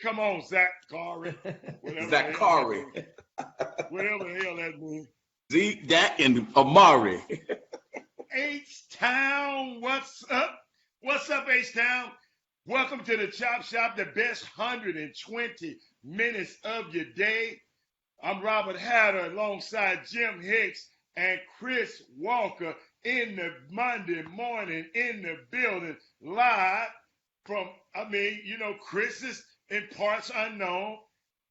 Come on, Zach Corey. Zakari. Whatever the hell that means. Zeke, Dak, and Amari. H-Town, what's up? What's up, H-Town? Welcome to the Chop Shop, the best 120 minutes of your day. I'm Robert Hatter alongside Jim Hicks and Chris Walker in the Monday morning in the building live from, Chris is in parts unknown.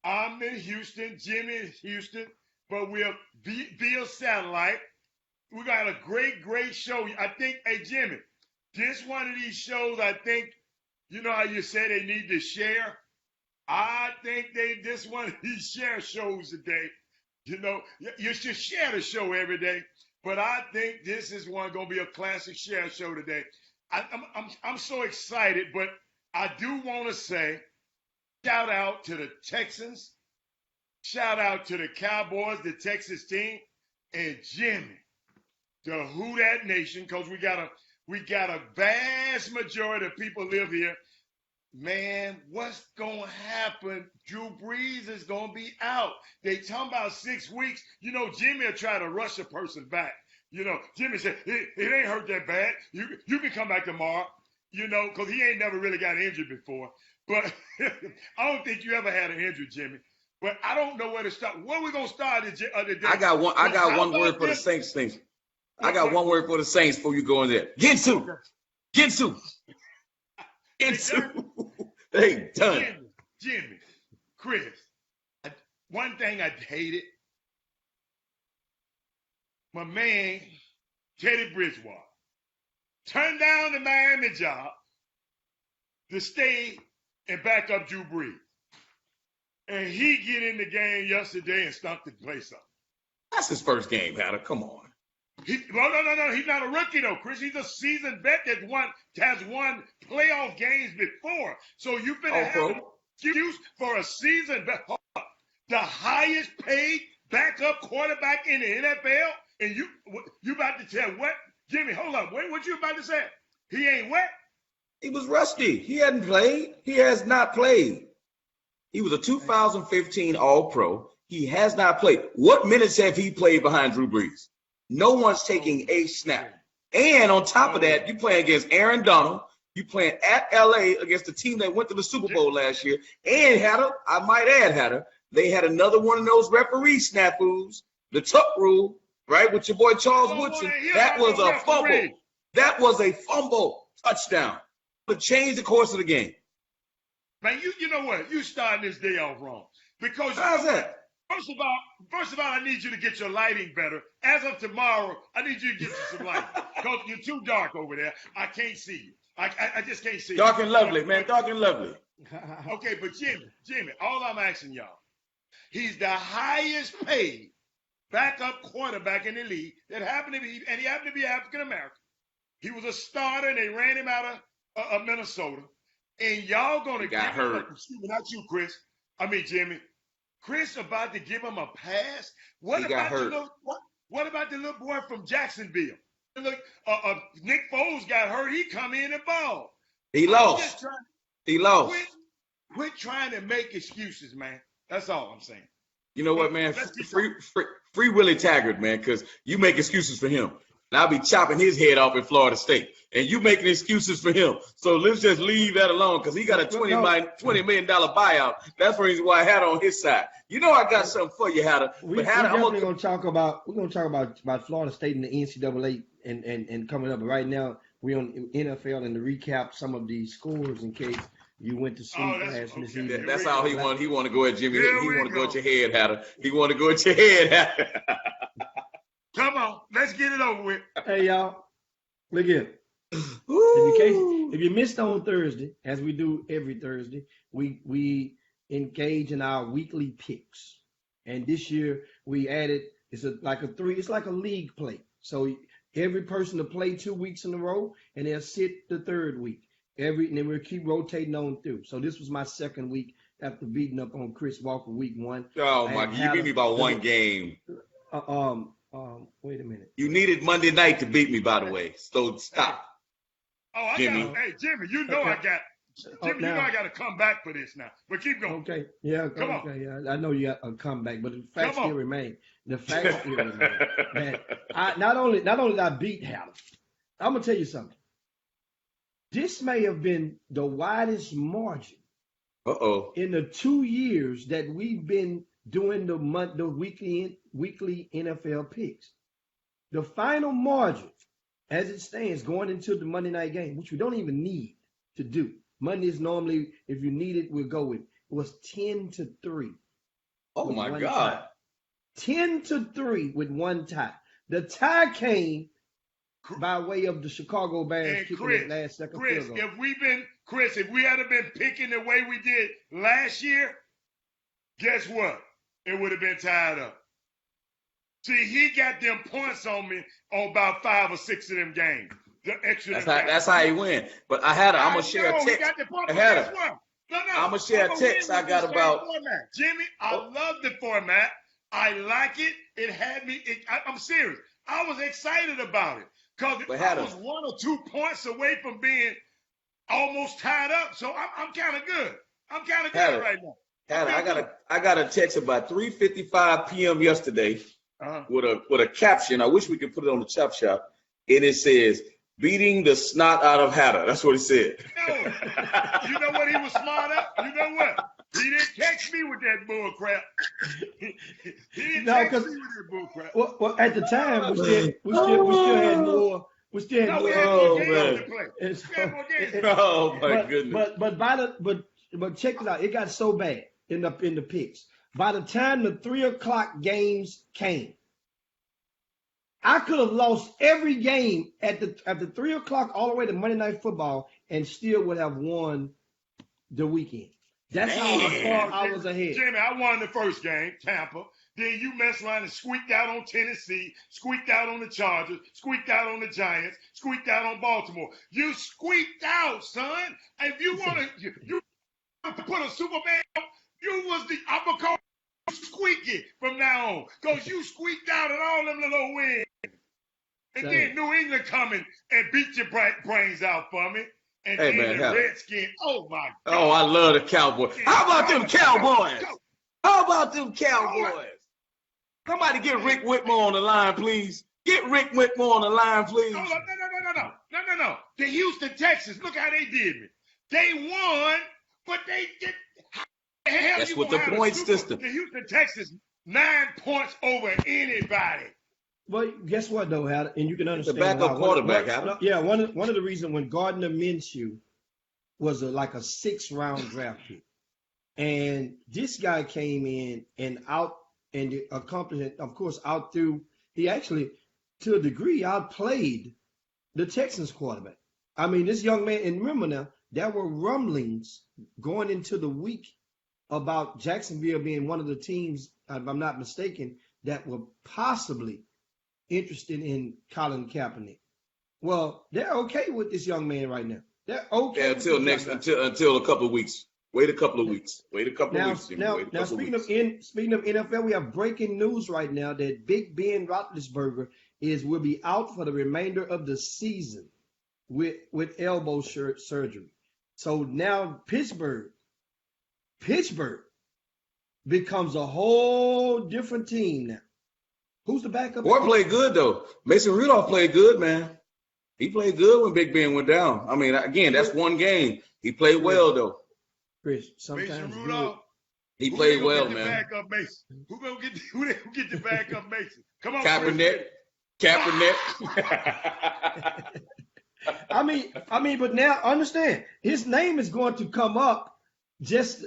I'm in Houston, Jimmy in Houston, but we're via satellite. We got a great show. I think, hey, Jimmy, this one of these shows, I think, you know how you say they need to share? I think this one of these share shows today. You should share the show every day, but I think this is one going to be a classic share show today. I'm so excited, but I do want to say shout out to the Texans, shout out to the Cowboys, the Texas team, and Jimmy, the Who Dat Nation, because we got a vast majority of people live here. Man, what's going to happen? Drew Brees is going to be out. They talking about 6 weeks. Jimmy will try to rush a person back. Jimmy said, it ain't hurt that bad. You can come back tomorrow, because he ain't never really got injured before. But I don't think you ever had an injury, Jimmy. But I don't know where to start. Where we going to start today? I got one word for the Saints thing. I got one word for the Saints before you go in there. Ginsu. They done. Jimmy, Chris, one thing I hated, my man, Teddy Bridgewater, turned down the Miami job to stay and back up Drew Brees. And he get in the game yesterday and stunk the place up. That's his first game, Hatter. Come on. No. He's not a rookie, though, Chris. He's a seasoned vet that has won playoff games before. So you finna have an excuse for a seasoned vet. The highest paid backup quarterback in the NFL? And you about to tell what? Jimmy, hold up. Wait, what you about to say? He ain't what? He was rusty. He hadn't played. He has not played. He was a 2015 All-Pro. He has not played. What minutes have he played behind Drew Brees? No one's taking a snap. And on top of that, you playing against Aaron Donald. You playing at LA against the team that went to the Super Bowl last year. And I might add, they had another one of those referee snafus, the Tuck rule, right, with your boy Charles Woodson. That was a fumble. That was a fumble touchdown to change the course of the game. Man, you know what? You starting this day off wrong. Because how's that? First of all, I need you to get your lighting better. As of tomorrow, I need you to get you some lighting. Because you're too dark over there. I can't see you. I just can't see you. Dark and lovely, man. Dark and lovely. Okay, but Jimmy, all I'm asking y'all, he's the highest paid backup quarterback in the league that happened to be, and he happened to be African American. He was a starter, and they ran him out of Minnesota. And y'all gonna got hurt. Excuse me, not you, Chris. I mean Jimmy. Chris about to give him a pass. What about the little boy from Jacksonville? Look, Nick Foles got hurt. He come in and ball. He lost. Quit trying to make excuses, man. That's all I'm saying. You know what, man? Free Willie Taggart, man, because you make excuses for him. And I'll be chopping his head off in Florida State. And you making excuses for him. So let's just leave that alone because he got a $20 million buyout. That's the reason why I had on his side. You know I got something for you, Hatter. We're definitely gonna talk about Florida State and the NCAA and coming up. But right now we're on NFL and to recap some of the scores in case you went to sleep last season. That's all he wanted. He want to go at Jimmy. He want to go at your head, Hatter. He want to go at your head, Hatter. Come on, let's get it over with. Hey y'all, look here. If you missed on Thursday, as we do every Thursday, we engage in our weekly picks. And this year we added it's like a league play. So every person to play 2 weeks in a row, and they'll sit the third week. And then we'll keep rotating on through. So this was my second week after beating up on Chris Walker week one. Oh my! You beat me by one game. Wait a minute. You needed Monday night to beat me, by the way. So stop. Jimmy. Hey, Jimmy, you know okay. I got Jimmy, you know now, I got to come back for this now. But keep going. okay, yeah, Come on. okay, yeah. I know you got a comeback, but the fact Come on. still remain. The fact still remain that I not only did I beat Hatter, I'm gonna tell you something. This may have been the widest margin Uh-oh. in the 2 years that we've been doing the weekly NFL picks. The final margin, as it stands, going into the Monday night game, which we don't even need to do. Monday is normally, if you need it, we'll go with. It was 10-3. Oh with my one God. tie. 10-3 with one tie. The tie came by way of the Chicago Bears And kicking Chris, that last second Chris, field goal. if we had been picking the way we did last year, guess what? It would have been tied up. See, he got them points on me on about 5 or 6 of them games. The extra. That's how he win. But I'm gonna share a He text. got the points. I had Guess it. what? No. I'm gonna share a text I got about. Format. Jimmy, I love the format. I like it. It had me. I'm serious. I was excited about it because I was 1 or 2 points away from being almost tied up. So I'm kind of good. I'm kind of good right now. I got a text about 3:55 p.m. yesterday with a caption. I wish we could put it on the Chop Shop. And it says, "Beating the snot out of Hatter." That's what it said. No. You know what he was smart at? You know what? He didn't text me with that bull crap. He didn't text me with that bull crap. Well, at the time, we still had more. We still had No, more. we had more games to play. We had more games to play. Oh my goodness. But check this out. It got so bad in the picks. By the time the 3:00 games came, I could have lost every game at the 3:00 all the way to Monday Night Football and still would have won the weekend. That's how far I was ahead. Jimmy, I won the first game, Tampa. Then you messed around and squeaked out on Tennessee, squeaked out on the Chargers, squeaked out on the Giants, squeaked out on Baltimore. You squeaked out, son. If you want to put a Superman, you was the upper squeaky from now on. Because you squeaked out at all them little wins. And then New England coming and beat your brains out for me. And hey, then man, the Redskins. Oh, my God. Oh, I love the Cowboys. How about them Cowboys? How about them Cowboys? Somebody get Rick Whitmore on the line, please. Get Rick Whitmore on the line, please. No. The Houston Texans, look how they did me. They won, but they did. That's with the point system. The Houston Texans, 9 points over anybody. Well, guess what though, Hatter? And you can understand. The backup quarterback, Hatter. Yeah, one of the reasons when Gardner Minshew was like a 6th-round draft pick, and this guy came in and accomplished, of course, he actually, to a degree, outplayed the Texans quarterback. I mean, this young man, and remember now, there were rumblings going into the week about Jacksonville being one of the teams, if I'm not mistaken, that were possibly interested in Colin Kaepernick. Well, they're okay with this young man right now. They're okay. Yeah, until a couple of weeks. Wait a couple of weeks. Now, speaking of NFL, we have breaking news right now that Big Ben Roethlisberger will be out for the remainder of the season with elbow surgery. So now Pittsburgh becomes a whole different team now. Who's the backup? Boy played good though. Mason Rudolph played good, man. He played good when Big Ben went down. I mean, again, that's one game. He played well though. Chris, sometimes Mason Rudolph. He played well, man. Backup Mason. Who get the backup Mason? Come on, Kaepernick. I mean, but now understand his name is going to come up. Just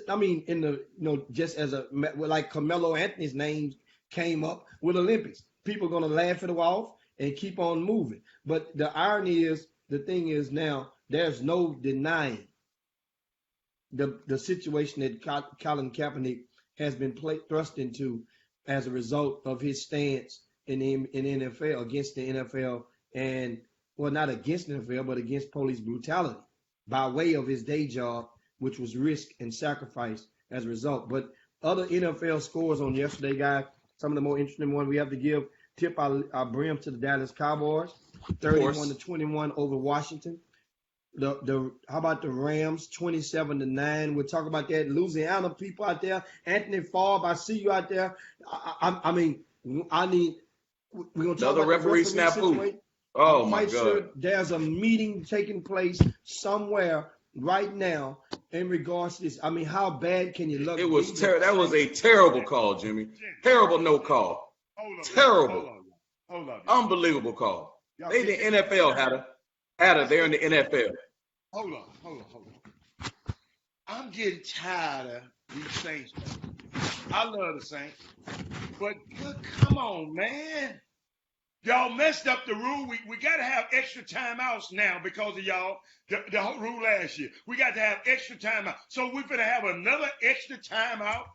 as like Carmelo Anthony's name came up with Olympics. People are going to laugh it off and keep on moving. But the irony is, the thing is now, there's no denying the situation that Colin Kaepernick has been thrust into as a result of his stance in NFL, against the NFL, and, well, not against the NFL, but against police brutality by way of his day job, which was risk and sacrifice as a result. But other NFL scores on yesterday, guys, some of the more interesting ones we have to give. Tip our brim to the Dallas Cowboys, 31-21 over Washington. How about the Rams 27-9? We'll talk about that. Louisiana people out there. Anthony Favre, I see you out there. I mean, I need. We're gonna talk Another about referee the referee snafu. situation. Oh I'm my quite God. sure there's a meeting taking place somewhere right now in regards to this. I mean, how bad can you look? It was that was a terrible call, Jimmy. Terrible no call. Hold on. Terrible. Hold on. Unbelievable call. Y'all They keep in the NFL, Hatter. They're in the NFL. Hold on. I'm getting tired of these Saints. I love the Saints. But come on, man. Y'all messed up the rule. We got to have extra timeouts now because of y'all. The whole rule last year. We got to have extra timeout. So we're going to have another extra timeout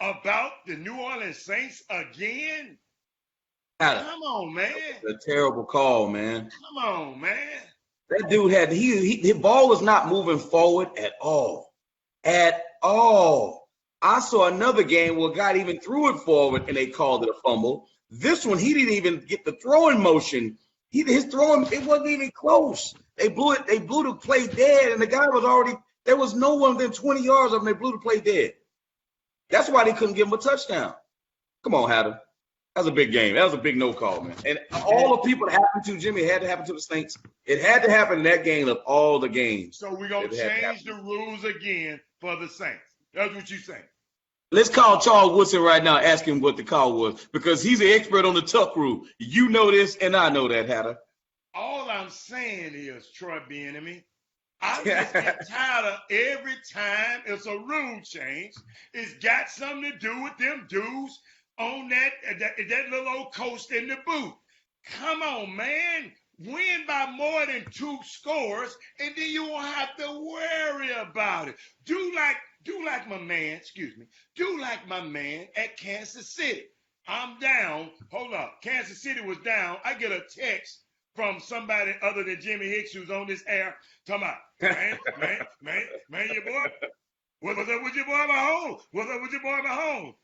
about the New Orleans Saints again? Hatter. Come on, man. A terrible call, man. Come on, man. That dude had his ball was not moving forward at all. At all. I saw another game where a guy even threw it forward and they called it a fumble. This one, he didn't even get the throwing motion. His throwing, it wasn't even close. They blew it. They blew the play dead, and the guy was already, there was no one within 20 yards of him. They blew the play dead. That's why they couldn't give him a touchdown. Come on, Hatter. That was a big game. That was a big no call, man. And all the people it happened to, Jimmy, it had to happen to the Saints. It had to happen in that game of all the games. So we're going to change the rules again for the Saints. That's what you're saying. Let's call Charles Woodson right now, ask him what the call was, because he's an expert on the tuck rule. You know this, and I know that, Hatter. All I'm saying is, Troy Bieniemy, I just get tired of every time it's a rule change. It's got something to do with them dudes on that little old coast in the booth. Come on, man. Win by more than 2 scores, and then you won't have to worry about it. Do like my man, do like my man at Kansas City. I'm down. Hold up. Kansas City was down. I get a text from somebody other than Jimmy Hicks who's on this air. Talking about, man, your boy. What's up with your boy Mahomes? What's up with your boy Mahomes?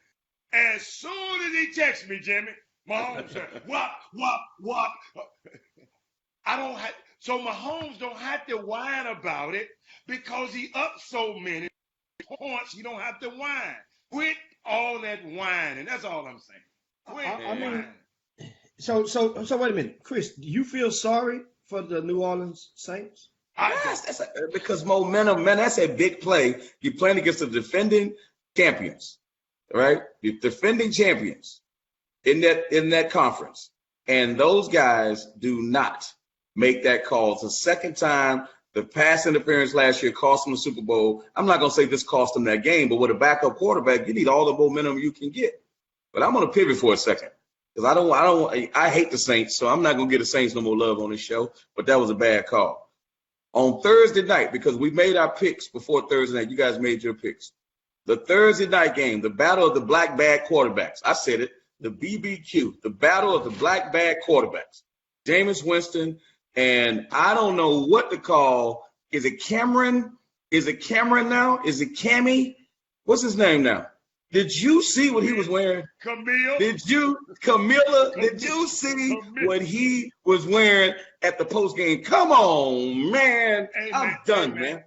As soon as he texts me, Jimmy, Mahomes said, what? So Mahomes don't have to whine about it because he up so many points, he don't have to whine. Quit all that whining. That's all I'm saying. Quit whining. So wait a minute, Chris. Do you feel sorry for the New Orleans Saints? Yes, because momentum, man. That's a big play. You're playing against the defending champions, right? The defending champions in that conference, and those guys do not make that call. It's the second time. The pass interference last year cost them the Super Bowl. I'm not going to say this cost them that game, but with a backup quarterback, you need all the momentum you can get. But I'm going to pivot for a second because I hate the Saints, so I'm not going to get the Saints no more love on this show. But that was a bad call. On Thursday night, because we made our picks before Thursday night, you guys made your picks. The Thursday night game, the battle of the black bag quarterbacks. I said it, the BBQ, the battle of the black bag quarterbacks. Jameis Winston. And I don't know what to call. Is it Cameron? Is it Cameron now? Is it Cammy? What's his name now? Did you see what he was wearing? Camilla? Did you see what he was wearing at the post game? Come on, man. Hey, I'm done, man.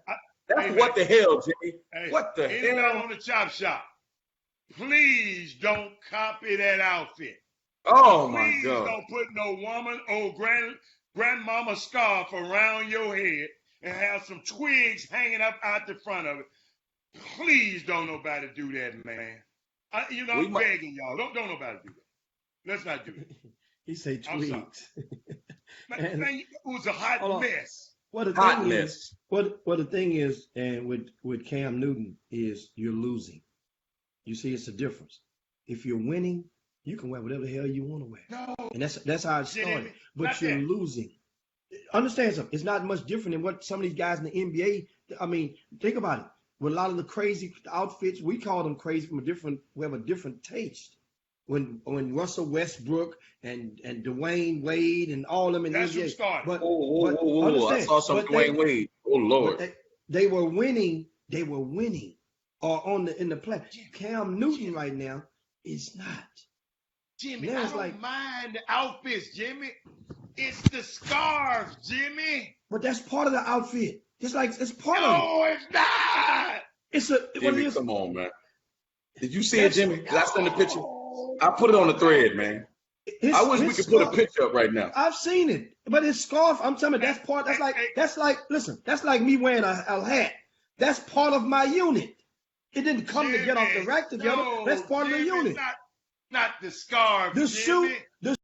That's what the hell, Jimmy. What the hell? On the chop shop. Please don't copy that outfit. Oh, my Please God. don't put no woman or grandmama scarf around your head and have some twigs hanging up out the front of it. Please don't nobody do that, man. I'm begging y'all. Don't nobody do that. Let's not do it. He say twigs. Man, it was a hot mess. The thing is, and with Cam Newton is you're losing. You see, it's a difference. If you're winning, you can wear whatever the hell you want to wear. No. And that's how it started. But you're losing. Understand something. It's not much different than what some of these guys in the NBA. I mean, think about it. With a lot of the crazy outfits, we call them crazy we have a different taste. When Russell Westbrook and Dwayne Wade and all of them in the NBA. That's who started. But I saw some Dwayne Wade. Oh, Lord. They were winning. In the play. Cam Newton right now is not. Jimmy, I don't mind the outfits, Jimmy. It's the scarf, Jimmy. But that's part of the outfit. It's like it's part of it. No, it's not. It's a what it Jimmy, is. come on, man. Did you see it, Jimmy? Did I send a picture? I put it on the thread, man. I wish we could put a picture up right now. I've seen it, but it's scarf. I'm telling you, that's part. That's like. Listen, that's like me wearing a hat. That's part of my unit. It didn't come Jimmy, to get off the rack together. no, That's part of the Jimmy, unit. Not the scarf. The Jimmy. suit.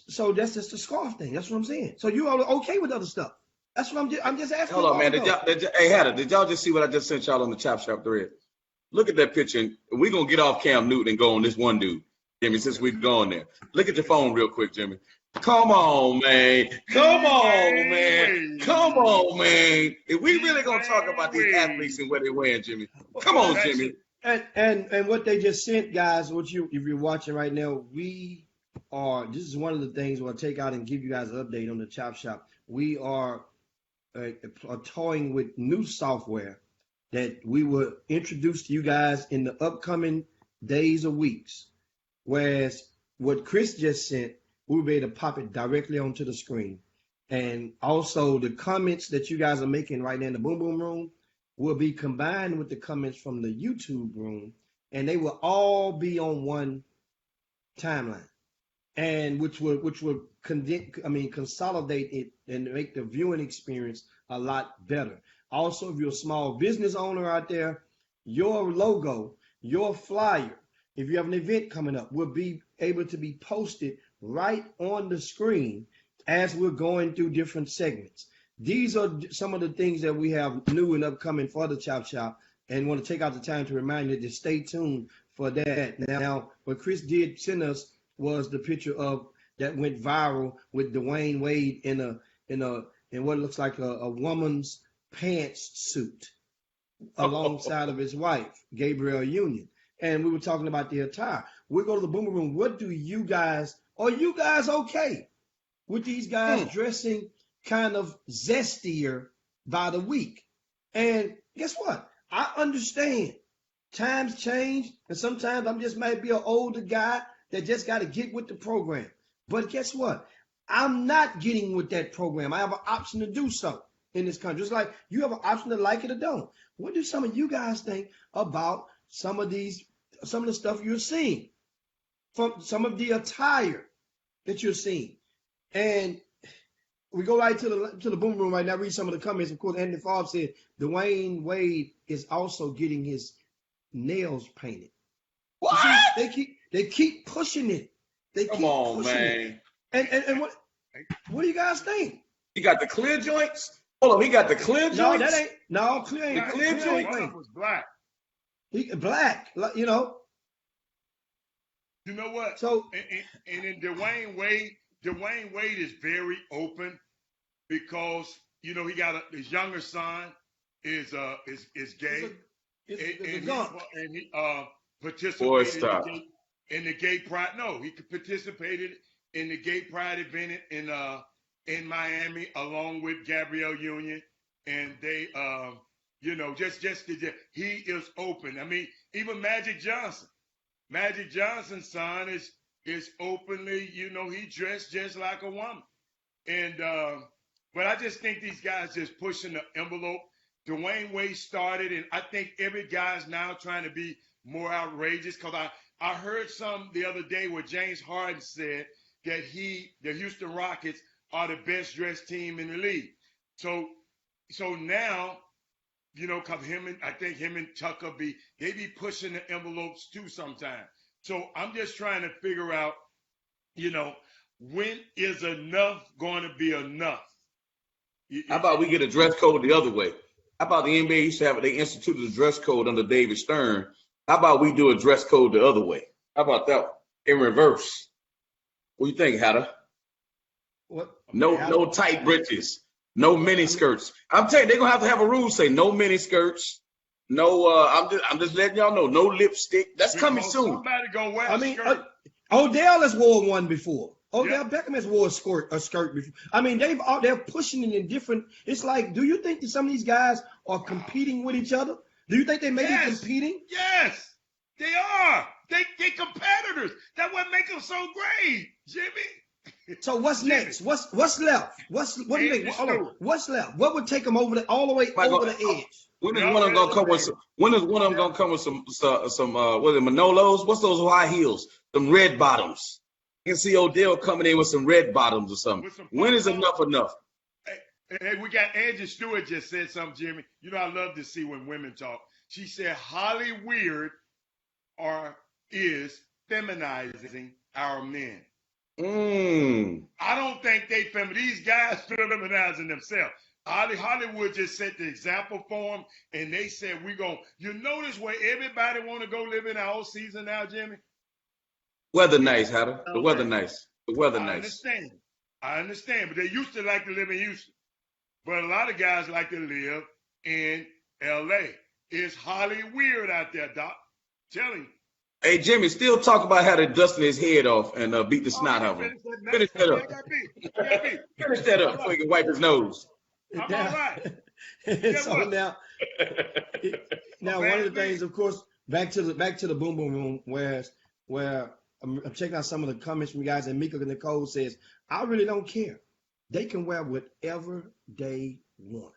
So that's just the scarf thing. That's what I'm saying. So you are okay with other stuff? That's what I'm just asking. Hold on, man. Hey, Hatter, did y'all just see what I just sent y'all on the Chop Shop thread? Look at that picture. And we're going to get off Cam Newton and go on this one dude, Jimmy, since we've gone there. Look at your phone real quick, Jimmy. Come on, man. Come on, man. Come on, man. If we really going to talk about these athletes and what they're wearing, Jimmy, come on, Jimmy. And what they just sent, guys, if you're watching right now, this is one of the things we'll take out and give you guys an update on the Chop Shop. We are toying with new software that we will introduce to you guys in the upcoming days or weeks. Whereas what Chris just sent, we'll be able to pop it directly onto the screen. And also the comments that you guys are making right now in the Boom Boom Room will be combined with the comments from the YouTube room, and they will all be on one timeline. And which will consolidate it and make the viewing experience a lot better. Also, if you're a small business owner out there, your logo, your flyer, if you have an event coming up, will be able to be posted right on the screen as we're going through different segments. These are some of the things that we have new and upcoming for the Chop Shop, and want to take out the time to remind you to stay tuned for that. Now, what Chris did send us was the picture of that went viral with Dwayne Wade in what looks like a woman's pants suit alongside of his wife, Gabrielle Union. And we were talking about the attire. We go to the Boomer Room. What do you guys, are you guys okay with these guys dressing kind of zestier by the week? And guess what? I understand times change, and sometimes I'm just might be an older guy that just got to get with the program. But guess what? I'm not getting with that program. I have an option to do so in this country. Just like you have an option to like it or don't. What do some of you guys think about some of the stuff you're seeing, from some of the attire that you're seeing? And we go right to the Boom Room right now. Read some of the comments. Of course, Anthony Forbes said Dwayne Wade is also getting his nails painted. What? See, they keep pushing it. Come on, man. And what do you guys think? He got the clear joints. Hold on, he got the clear joints. No, that ain't. No, clear ain't. The clear joint was black. He black, you know. You know what? So and in Dwayne Wade is very open because he got his younger son is gay. And he participated in the gay pride. No, he participated in the gay pride event in Miami along with Gabrielle Union, and they he is open. I mean, even Magic Johnson's son is openly, he dressed just like a woman. And but I just think these guys just pushing the envelope. Dwayne Wade started, and I think every guy's now trying to be more outrageous, because I heard some the other day where James Harden said that the Houston Rockets are the best dressed team in the league. So now, cause I think him and Tucker they be pushing the envelopes too sometimes. So I'm just trying to figure out, when is enough going to be enough? How about we get a dress code the other way? How about the NBA used to they instituted a dress code under David Stern? How about we do a dress code the other way? How about that in reverse? What do you think, Hatter? What? No tight breeches, no mini skirts. I'm telling you, they're gonna have a rule say no mini skirts. No, I'm just letting y'all know, no lipstick. That's coming soon. Somebody gonna wear a skirt. Odell has worn one before. Odell Beckham has wore a skirt before. I mean, they're pushing it in different. It's like, do you think that some of these guys are competing with each other? Do you think they may be competing? Yes, they are. They competitors. That's what makes them so great, Jimmy. So what's Jimmy, next? What's left? What do you think? Andy Hold on. Stewart. What's left? What would take them all the way Michael, over the edge? when is Y'all one of them ready gonna to come with say some? When is one of them gonna come with some what are they, Manolos? What's those high heels? Some red bottoms. You can see Odell coming in with some red bottoms or something. with some When punk is enough rock? enough? Hey, we got Angie Stewart just said something, Jimmy. You know, I love to see when women talk. She said Holly Weird is feminizing our men. I don't think these guys feminizing themselves. Hollywood just set the example for them, and they said you notice where everybody want to go live in our season now, Jimmy? Weather nice, Hatter. The weather LA. nice. The weather I nice. understand, but they used to like to live in Houston. But a lot of guys like to live in LA. It's Holly Weird out there, Doc. Telling you. Hey, Jimmy, still talk about how they dusting his head off and beat the snot out of him. Finish that up. Finish that up before he can wipe his nose. I'm all right. So now one of the things, of course, back to the boom boom room, where I'm checking out some of the comments from you guys, and Mika Nicole says, I really don't care. They can wear whatever they want.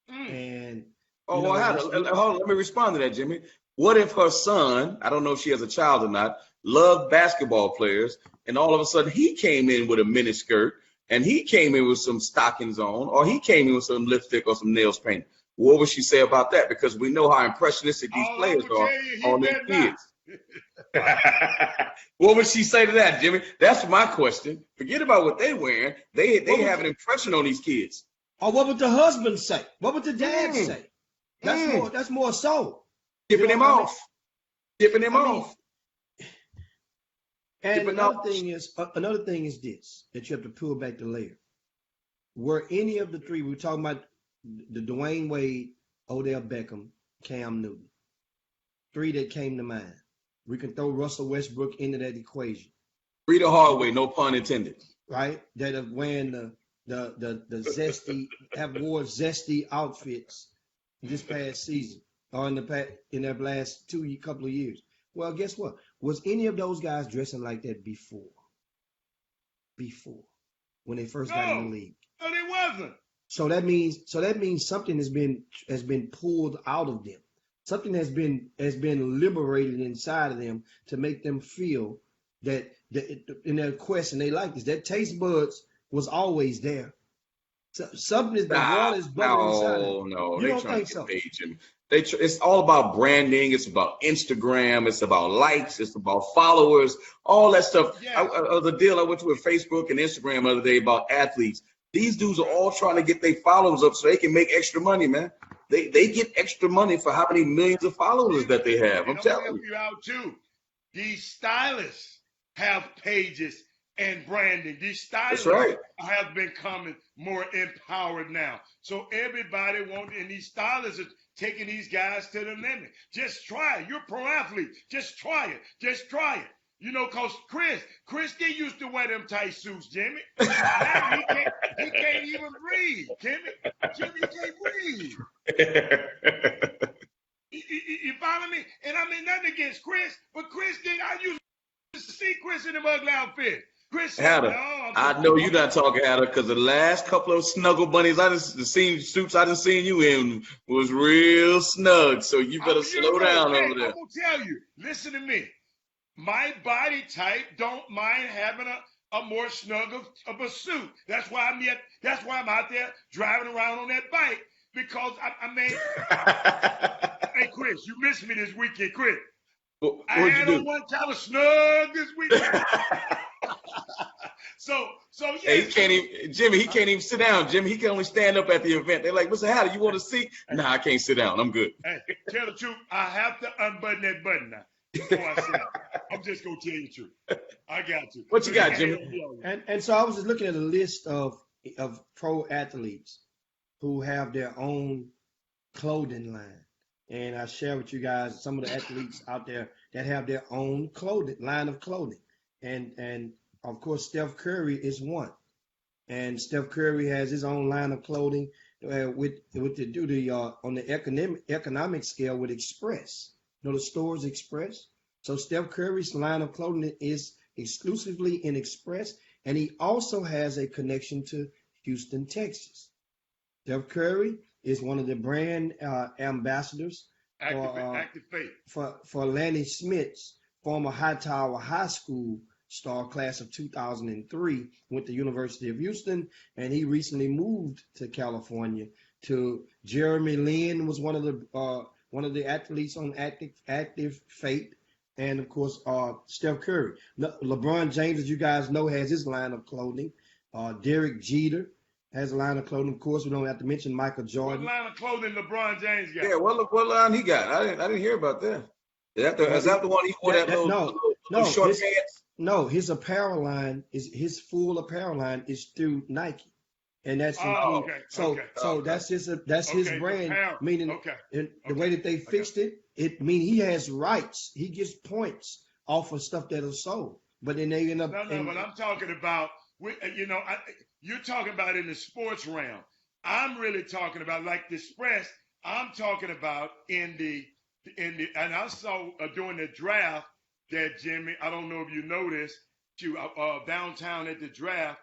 And hold on, let me respond to that, Jimmy. What if her son, I don't know if she has a child or not, loved basketball players, and all of a sudden he came in with a mini skirt, and he came in with some stockings on, or he came in with some lipstick or some nails painted? What would she say about that? Because we know how impressionistic these players are on their kids. What would she say to that, Jimmy? That's my question. Forget about what they wearing. They have an impression on these kids. Or what would the husband say? What would the dad say? That's more so. Tipping him off. Tipping him off. And another thing is this, that you have to pull back the layer. Were any of the three, we were talking about the Dwayne Wade, Odell Beckham, Cam Newton, three that came to mind. We can throw Russell Westbrook into that equation. Read the hard way, no pun intended. Right? That have wearing the wore zesty outfits this past season or in their last couple of years. Well, guess what? Was any of those guys dressing like that before? When they first got in the league? No, they wasn't. So that means something has been pulled out of them. Something has been liberated inside of them to make them feel that in their quest, and they like this. That taste buds was always there. So, something is the water is bubbling inside. No, they trying to get paid, Jimmy. It's all about branding. It's about Instagram. It's about likes. It's about followers. All that stuff. Yeah. The deal I went to with Facebook and Instagram the other day about athletes. These dudes are all trying to get their followers up so they can make extra money, man. They get extra money for how many millions of followers that they have. I'm telling you out too. These stylists have pages and branding. These stylists have becoming more empowered now. So everybody and these stylists are taking these guys to the limit. Just try it. You're a pro athlete. Just try it. You know, because Chris didn't used to wear them tight suits, Jimmy. Now he can't even breathe, Jimmy, he can't breathe. You follow me? And I mean, nothing against Chris, but I used to see Chris in them ugly outfits. Chris said, I know you're not talking, Hatter, because the last couple of snuggle bunnies suits I done seen you in was real snug. So you better slow down over there. I'm going to tell you, listen to me. My body type don't mind having a more snug of a suit. That's why I'm out there driving around on that bike, because I mean, hey Chris, you missed me this weekend, Chris. I had on one kind of snug this weekend. So yeah. Hey, Jimmy can't even sit down. Jimmy, he can only stand up at the event. They're like, Mr. Hatter, you want to see? Nah, I can't sit down. I'm good. Hey, tell the truth. I have to unbutton that button now. Before I sit down. I'm just gonna tell you the truth. I got you. What you got, Jimmy? And so I was just looking at a list of pro athletes who have their own clothing line. And I share with you guys some of the athletes out there that have their own line of clothing. And of course, Steph Curry is one. And Steph Curry has his own line of clothing on the economic scale with Express. You know, the stores Express. So Steph Curry's line of clothing is exclusively in Express. and he also has a connection to Houston, Texas. Steph Curry is one of the brand ambassadors Active faith. for Lanny Smith's former Hightower High School star class of 2003, went to University of Houston, and he recently moved to California. To Jeremy Lin was one of the athletes on active faith, and of course Steph Curry. LeBron James, as you guys know, has his line of clothing. Derek Jeter has a line of clothing. Of course, we don't have to mention Michael Jordan. What line of clothing LeBron James got? Yeah, what line he got? I didn't hear about that. Is that the one he wore that little short pants? No, his apparel line his full apparel line is through Nike, and that's included. So that's his brand. Meaning, the way that they fixed it, he has rights. He gets points off of stuff that is sold, but then they end up. But I'm talking about. You're talking about in the sports realm. I'm really talking about like the Express. I'm talking about in the and I saw during the draft that Jimmy, I don't know if you noticed, downtown at the draft,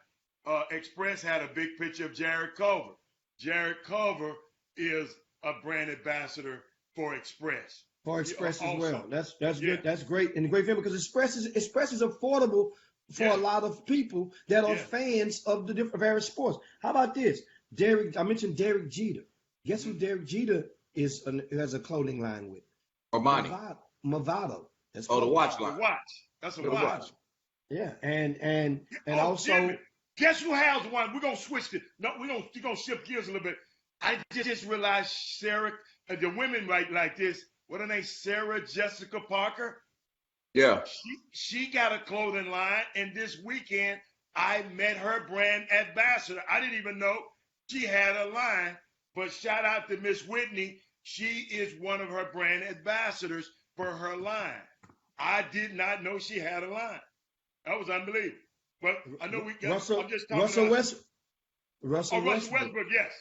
Express had a big picture of Jared Culver. Jared Culver is a brand ambassador for Express. For Express as well. That's good. That's great, and a great film because Express is affordable for a lot of people that are fans of the different various sports. How about this? I mentioned Derek Jeter. Guess who Derek Jeter has a clothing line with? Armani. Movado. That's the watch line. The watch. That's a watch. Yeah, and also. Jimmy, guess who has one? We're gonna switch it. No, we're gonna shift gears a little bit. I just realized Sarah, the women right like this. What her name? Sarah Jessica Parker. Yeah. She got a clothing line, and this weekend I met her brand ambassador. I didn't even know she had a line, but shout out to Miss Whitney. She is one of her brand ambassadors for her line. I did not know she had a line. That was unbelievable. But I know we got Russell Westbrook, yes.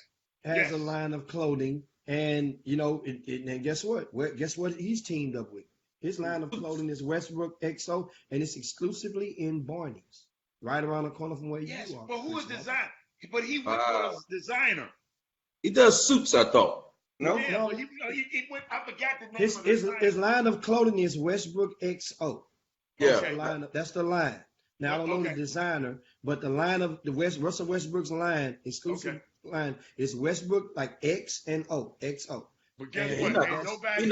Has a line of clothing, and and guess what? Guess what he's teamed up with? His line of clothing is Westbrook XO, and it's exclusively in Barney's, right around the corner from where you are. But who is design? But he was designer. He does suits, I thought. No, he I forgot the name of his line of clothing is Westbrook XO. Yeah, that's the line. Now I don't know the designer, but the line of Russell Westbrook's line, exclusive line, is Westbrook like X and O, XO. But guess what? He's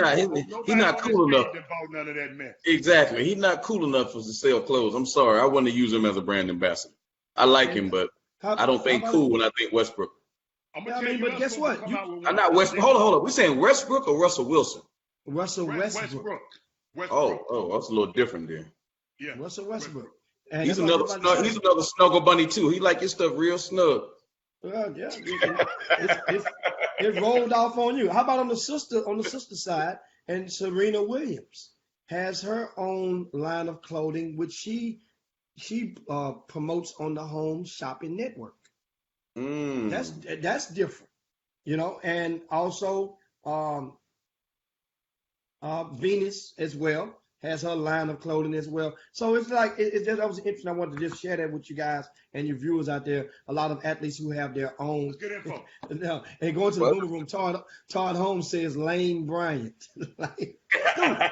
not cool enough. None of that mess. Exactly. He's not cool enough to sell clothes. I'm sorry. I wouldn't use him as a brand ambassador. I like him, but I don't think cool when I think Westbrook. But guess what? I'm not Westbrook. Hold on. We're saying Westbrook or Russell Wilson? Russell Westbrook. Oh, that's a little different there. Yeah. Russell Westbrook. And he's another snuggle bunny too. He like his stuff real snug. Well, yeah. It rolled off on you. How about on the sister side? And Serena Williams has her own line of clothing, which she promotes on the Home Shopping Network. That's different, and also Venus as well has her line of clothing as well. So it's like that was interesting. I wanted to just share that with you guys and your viewers out there. A lot of athletes who have their own. That's good info. Now, and going to the Boomer Room, Todd Holmes says Lane Bryant. Lane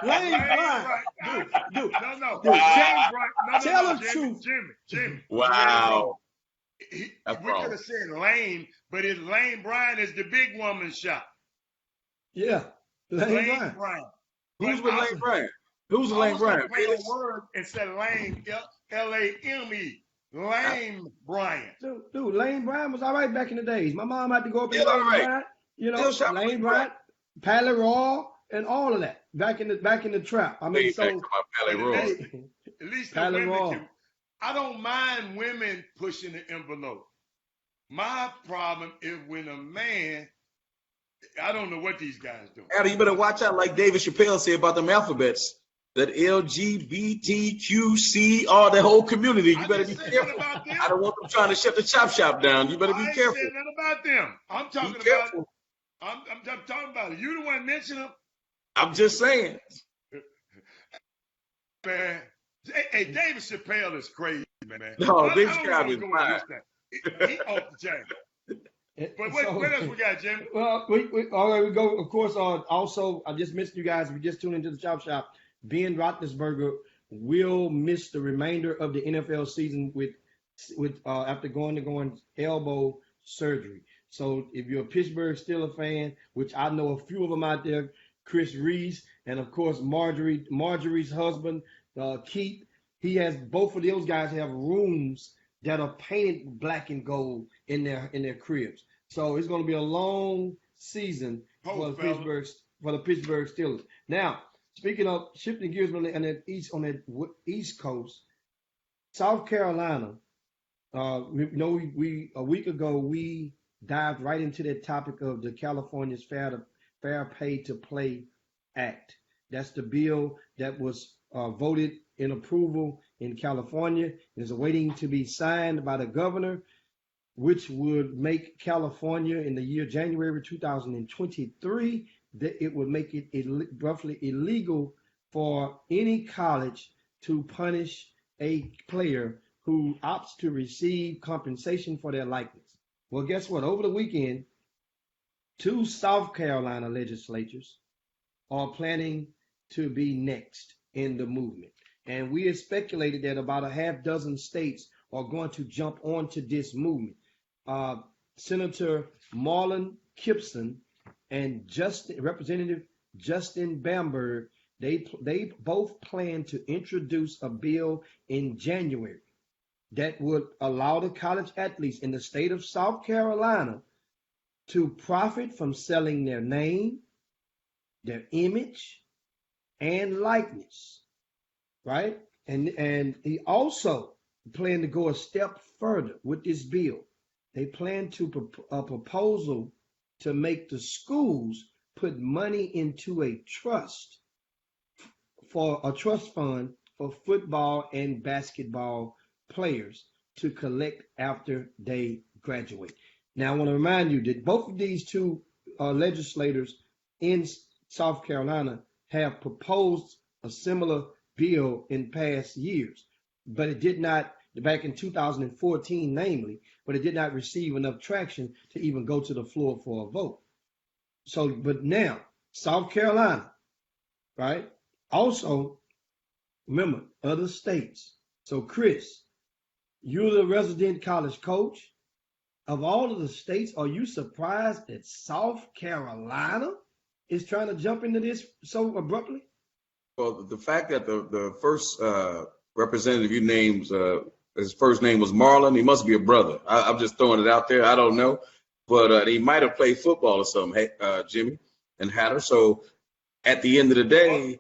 Bryant. Dude. No. Tell the truth. Jimmy. Wow. We could have said Lane, but Lane Bryant is the big woman shop. Yeah. Lane Bryant. Who's with Lane Bryant? Who's Lane Bryant? Word instead of Lane, Lame. Lane Bryant. Dude, Lane Bryant was all right back in the days. My mom had to go up and Bryant, Lane Bryant, Pally Raw, and all of that back in the trap. I mean, so at least the women I don't mind women pushing the envelope. My problem is when a man, I don't know what these guys do. Adam, you better watch out, like David Chappelle said about them alphabets. That LGBTQC, all the whole community. You better be careful. I don't want them trying to shut the chop shop down. You better be careful. I ain't saying nothing about them. I'm talking about. I'm talking about it. You the one mentioning them. I'm just saying. Man, Hey, David Chappelle is crazy, man. No, this I guy don't was want to go fine. with this thing. He off the chain. But what else we got, Jim? Well, all right, we go. Of course, also, I just mentioned you guys. If you just tuned into the Chop Shop, Ben Roethlisberger will miss the remainder of the NFL season with after going elbow surgery. So if you're a Pittsburgh Steelers fan, which I know a few of them out there, Chris Reese, and of course Marjorie's husband, Keith, he has both of those guys have rooms that are painted black and gold in their cribs. So it's going to be a long season for the Pittsburgh Steelers. Now, speaking of shifting gears on the East Coast, South Carolina. We a week ago we dived right into that topic of the California's Fair Pay to Play Act. That's the bill that was voted in approval in California and is awaiting to be signed by the governor, which would make California in the year January 2023 that it would make it roughly illegal for any college to punish a player who opts to receive compensation for their likeness. Well, guess what? Over the weekend, 2 South Carolina legislatures are planning to be next in the movement. And we have speculated that about a half dozen states are going to jump onto this movement. Senator Marlon Kimpson and Representative Justin Bamberg, they both plan to introduce a bill in January that would allow the college athletes in the state of South Carolina to profit from selling their name, their image, and likeness, right? And he also planned to go a step further with this bill. They plan to a proposal to make the schools put money into a trust fund for football and basketball players to collect after they graduate. Now, I want to remind you that both of these 2 legislators in South Carolina have proposed a similar bill in past years, but it did not, back in 2014 namely, but it did not receive enough traction to even go to the floor for a vote. So, but now, South Carolina, right? Also, remember, other states. So, Chris, you're the resident college coach. Of all of the states, are you surprised that South Carolina is trying to jump into this so abruptly? Well, the fact that the first representative you named, his first name was Marlon, he must be a brother. I'm just throwing it out there. I don't know. But he might have played football or something, Jimmy and Hatter. So at the end of the day,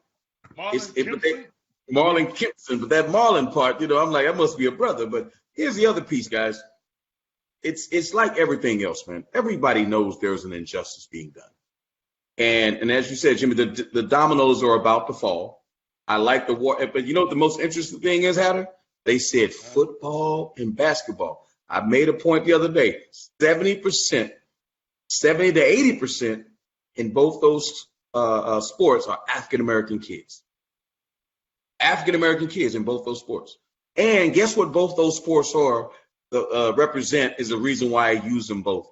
Marlon Kimpson, but that Marlon part, I'm like, that must be a brother. But here's the other piece, guys. It's like everything else, man. Everybody knows there's an injustice being done. And as you said, Jimmy, the dominoes are about to fall. I like the war, but you know what the most interesting thing is, Hatter? They said football and basketball. I made a point the other day, 70%, 70 to 80% in both those sports are African-American kids. African-American kids in both those sports. And guess what both those sports represent is the reason why I use them both.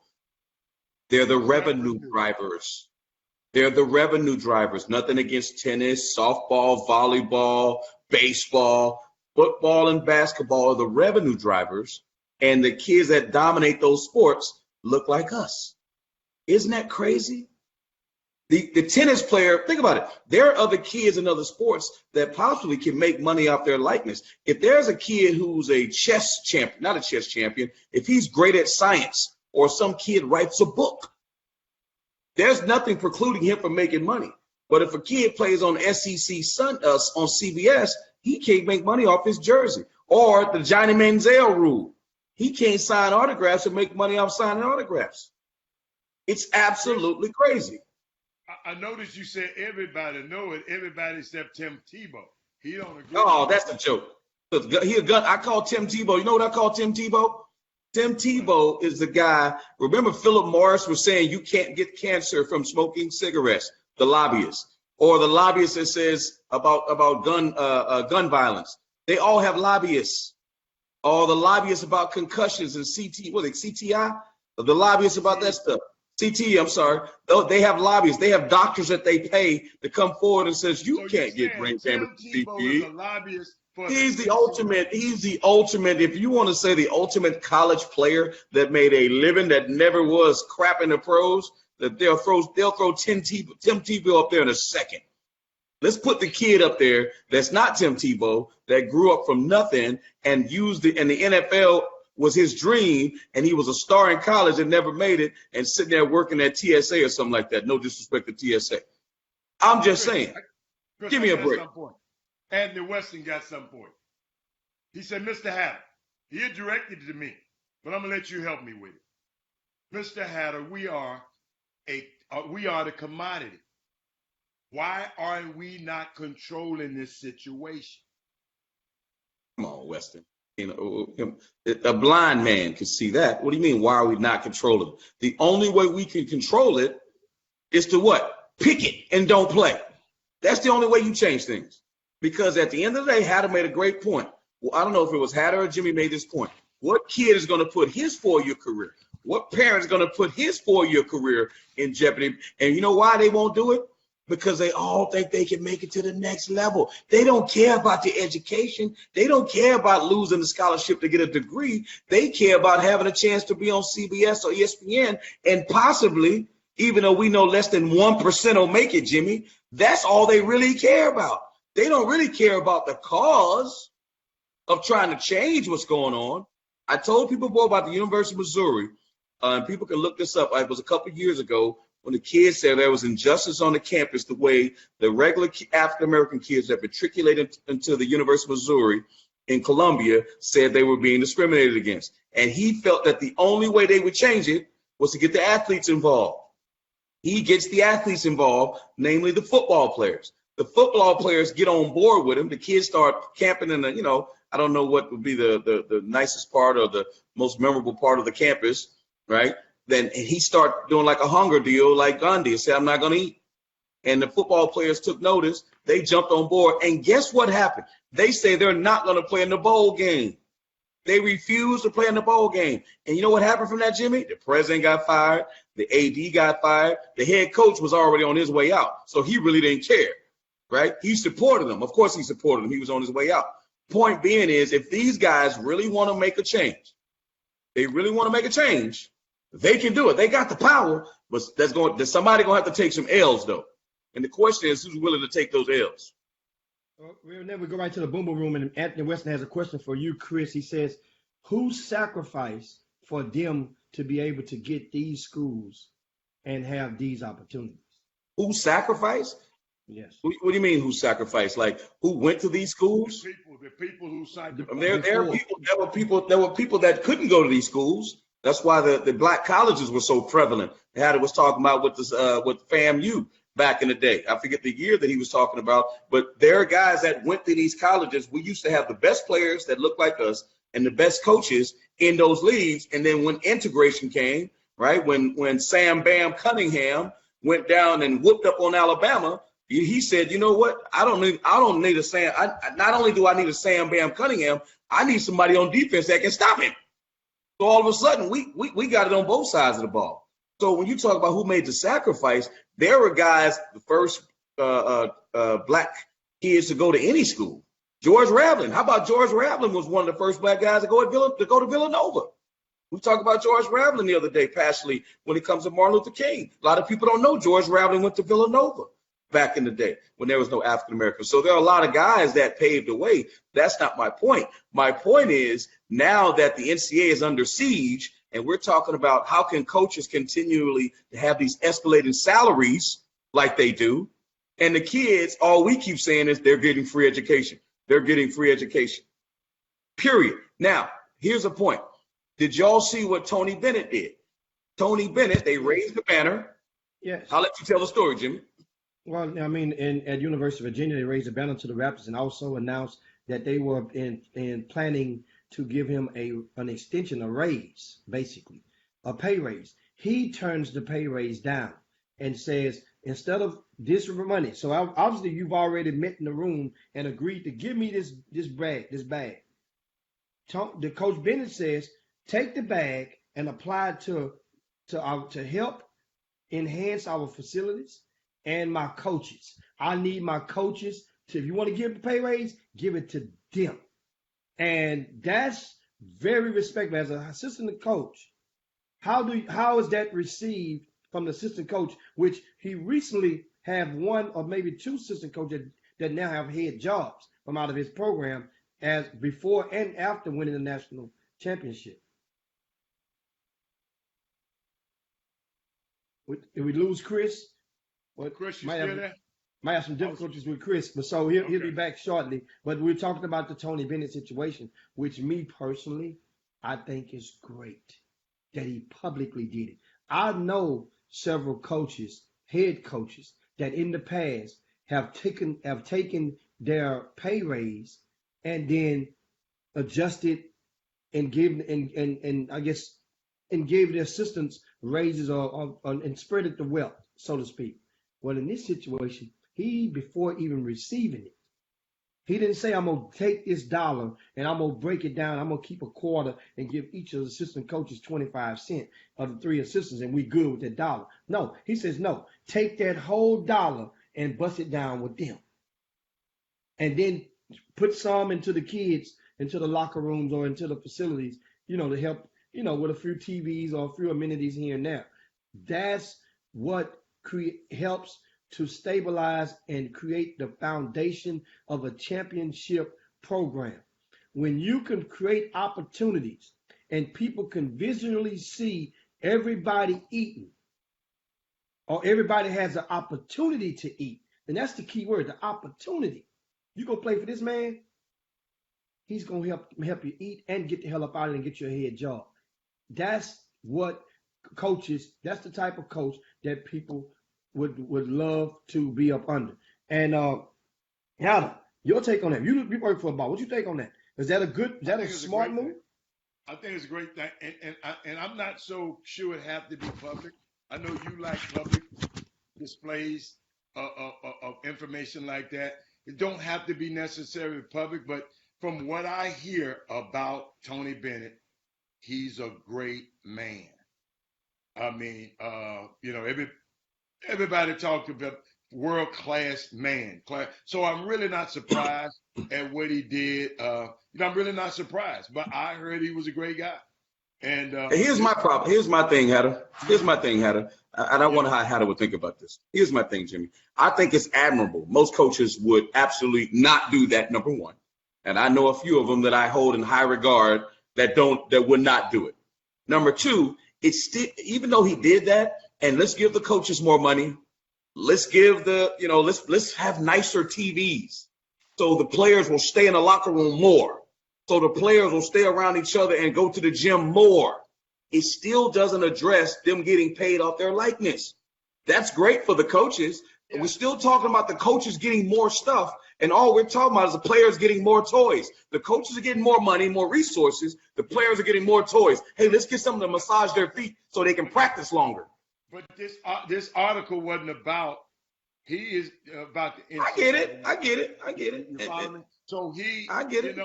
They're the revenue drivers. They're the revenue drivers. Nothing against tennis, softball, volleyball, baseball, football, and basketball are the revenue drivers. And the kids that dominate those sports look like us. Isn't that crazy? The tennis player, think about it. There are other kids in other sports that possibly can make money off their likeness. If there's a kid who's a chess champion, not a chess champion, if he's great at science or some kid writes a book, there's nothing precluding him from making money. But if a kid plays on SEC on CBS, he can't make money off his jersey. Or the Johnny Manziel rule. He can't sign autographs and make money off signing autographs. It's absolutely crazy. I noticed you said everybody know it. Everybody except Tim Tebow. He don't agree. Oh, that's a joke. I call Tim Tebow. You know what I call Tim Tebow? Tim Tebow is the guy. Remember, Philip Morris was saying you can't get cancer from smoking cigarettes. The lobbyist, or the lobbyist that says about gun violence. They all have lobbyists. All the lobbyists about concussions and CTI? The lobbyists about that stuff. CT, I'm sorry. They have lobbyists. They have doctors that they pay to come forward and says, you can't get brain damage with CTE. He's the ultimate. He's the ultimate. If you want to say the ultimate college player that made a living, that never was crap in the pros, that they'll throw Tim Tebow up there in a second. Let's put the kid up there that's not Tim Tebow, that grew up from nothing and used it, and the NFL was his dream, and he was a star in college and never made it, and sitting there working at TSA or something like that. No disrespect to TSA. I'm just saying. Give me a break. Anthony Weston got something for you. He said, Mr. Hatter, he directed it to me, but I'm going to let you help me with it. Mr. Hatter, we are the commodity. Why are we not controlling this situation? Come on, Weston. You know, a blind man can see that. What do you mean? Why are we not controlling it? The only way we can control it is to what? Pick it and don't play. That's the only way you change things. Because at the end of the day, Hatter made a great point. Well, I don't know if it was Hatter or Jimmy made this point. What kid is going to put his 4-year career? What parent is going to put his 4-year career in jeopardy? And you know why they won't do it? Because they all think they can make it to the next level. They don't care about the education. They don't care about losing the scholarship to get a degree. They care about having a chance to be on CBS or ESPN, and possibly, even though we know less than 1% will make it, Jimmy, that's all they really care about. They don't really care about the cause of trying to change what's going on. I told people before about the University of Missouri, and people can look this up. It was a couple of years ago when the kids said there was injustice on the campus, the way the regular African-American kids that matriculated into the University of Missouri in Columbia said they were being discriminated against. And he felt that the only way they would change it was to get the athletes involved. He gets the athletes involved, namely the football players. The football players get on board with him. The kids start camping in the, I don't know what would be the nicest part or the most memorable part of the campus, right? Then he start doing like a hunger deal like Gandhi and said, I'm not going to eat. And the football players took notice. They jumped on board. And guess what happened? They say they're not going to play in the bowl game. They refused to play in the bowl game. And you know what happened from that, Jimmy? The president got fired. The AD got fired. The head coach was already on his way out. So he really didn't care, right? He supported them. Of course he supported them. He was on his way out. Point being is, if these guys really want to make a change, they can do it. They got the power, but there's somebody going to have to take some L's, though. And the question is, who's willing to take those L's? We'll never go right to the boom boom room, and Anthony Weston has a question for you, Chris. He says, who sacrificed for them to be able to get these schools and have these opportunities? Who sacrificed? Yes. What do you mean who sacrificed? Like, who went to these schools? The people who sacrificed. There were people that couldn't go to these schools. That's why the black colleges were so prevalent. Hatter was talking about with FAMU back in the day. I forget the year that he was talking about, but there are guys that went to these colleges. We used to have the best players that looked like us and the best coaches in those leagues. And then when integration came, right, when Sam Bam Cunningham went down and whooped up on Alabama, he said, you know what? I don't need a Sam. Not only do I need a Sam Bam Cunningham, I need somebody on defense that can stop him. So all of a sudden, we got it on both sides of the ball. So when you talk about who made the sacrifice, there were guys, the first black kids to go to any school. George Raveling. How about George Raveling was one of the first black guys to go to Villanova. We talked about George Raveling the other day, passionately, when it comes to Martin Luther King. A lot of people don't know George Raveling went to Villanova back in the day when there was no African Americans. So there are a lot of guys that paved the way. That's not my point. My point is, now that the NCAA is under siege, and we're talking about how can coaches continually have these escalating salaries like they do, and the kids, all we keep saying is they're getting free education. They're getting free education, period. Now, here's a point. Did y'all see what Tony Bennett did? Tony Bennett, they raised the banner. Yes. I'll let you tell the story, Jimmy. Well, I mean, at University of Virginia, they raised a banner to the Raptors and also announced that they were in planning to give him an extension, a raise, basically, a pay raise. He turns the pay raise down and says, instead of this money. So obviously you've already met in the room and agreed to give me this bag. The Coach Bennett says, take the bag and apply it to help enhance our facilities and my coaches. I need my coaches to, if you want to give a pay raise, give it to them. And that's very respectful as an assistant coach. How is that received from the assistant coach, which he recently have one or maybe two assistant coaches that now have head jobs from out of his program as before and after winning the national championship? If we lose Chris, Chris, you still there? Might have some difficulties with Chris, but so he'll be back shortly. But we're talking about the Tony Bennett situation, which me personally, I think is great that he publicly did it. I know several coaches, head coaches, that in the past have taken their pay raise and then adjusted and gave their assistants raises and spread it the wealth, so to speak. Well, in this situation, before even receiving it, he didn't say, I'm going to take this dollar and I'm going to break it down. I'm going to keep a quarter and give each of the assistant coaches 25 cents of the three assistants and we good with that dollar. No, he says, no, take that whole dollar and bust it down with them. And then put some into the kids, into the locker rooms or into the facilities, to help, with a few TVs or a few amenities here and there. That's what helps to stabilize and create the foundation of a championship program. When you can create opportunities and people can visually see everybody eating, or everybody has an opportunity to eat, and that's the key word, the opportunity. You go play for this man, he's going to help you eat and get the hell up out of it and get your head job. That's what coaches, that's the type of coach that people would love to be up under. And Hannah, your take on that. You work for football. What you take on that? Is that a smart move? I think it's a great thing. And I'm not so sure it have to be public. I know you like public displays of information like that. It don't have to be necessarily public, but from what I hear about Tony Bennett, he's a great man. I mean, everybody talked about world-class man. So I'm really not surprised at what he did. I'm really not surprised, but I heard he was a great guy. And here's my problem. Here's my thing, Hatter. And I wonder how Hatter would think about this. Here's my thing, Jimmy. I think it's admirable. Most coaches would absolutely not do that, number one. And I know a few of them that I hold in high regard that would not do it. Number two, it's still, even though he did that, and let's give the coaches more money. Let's give let's have nicer TVs so the players will stay in the locker room more. So the players will stay around each other and go to the gym more. It still doesn't address them getting paid off their likeness. That's great for the coaches. But we're still talking about the coaches getting more stuff. And all we're talking about is the players getting more toys. The coaches are getting more money, more resources. The players are getting more toys. Hey, let's get someone to massage their feet so they can practice longer. But this article wasn't about. He is about the. I get it. You follow me? So I get it.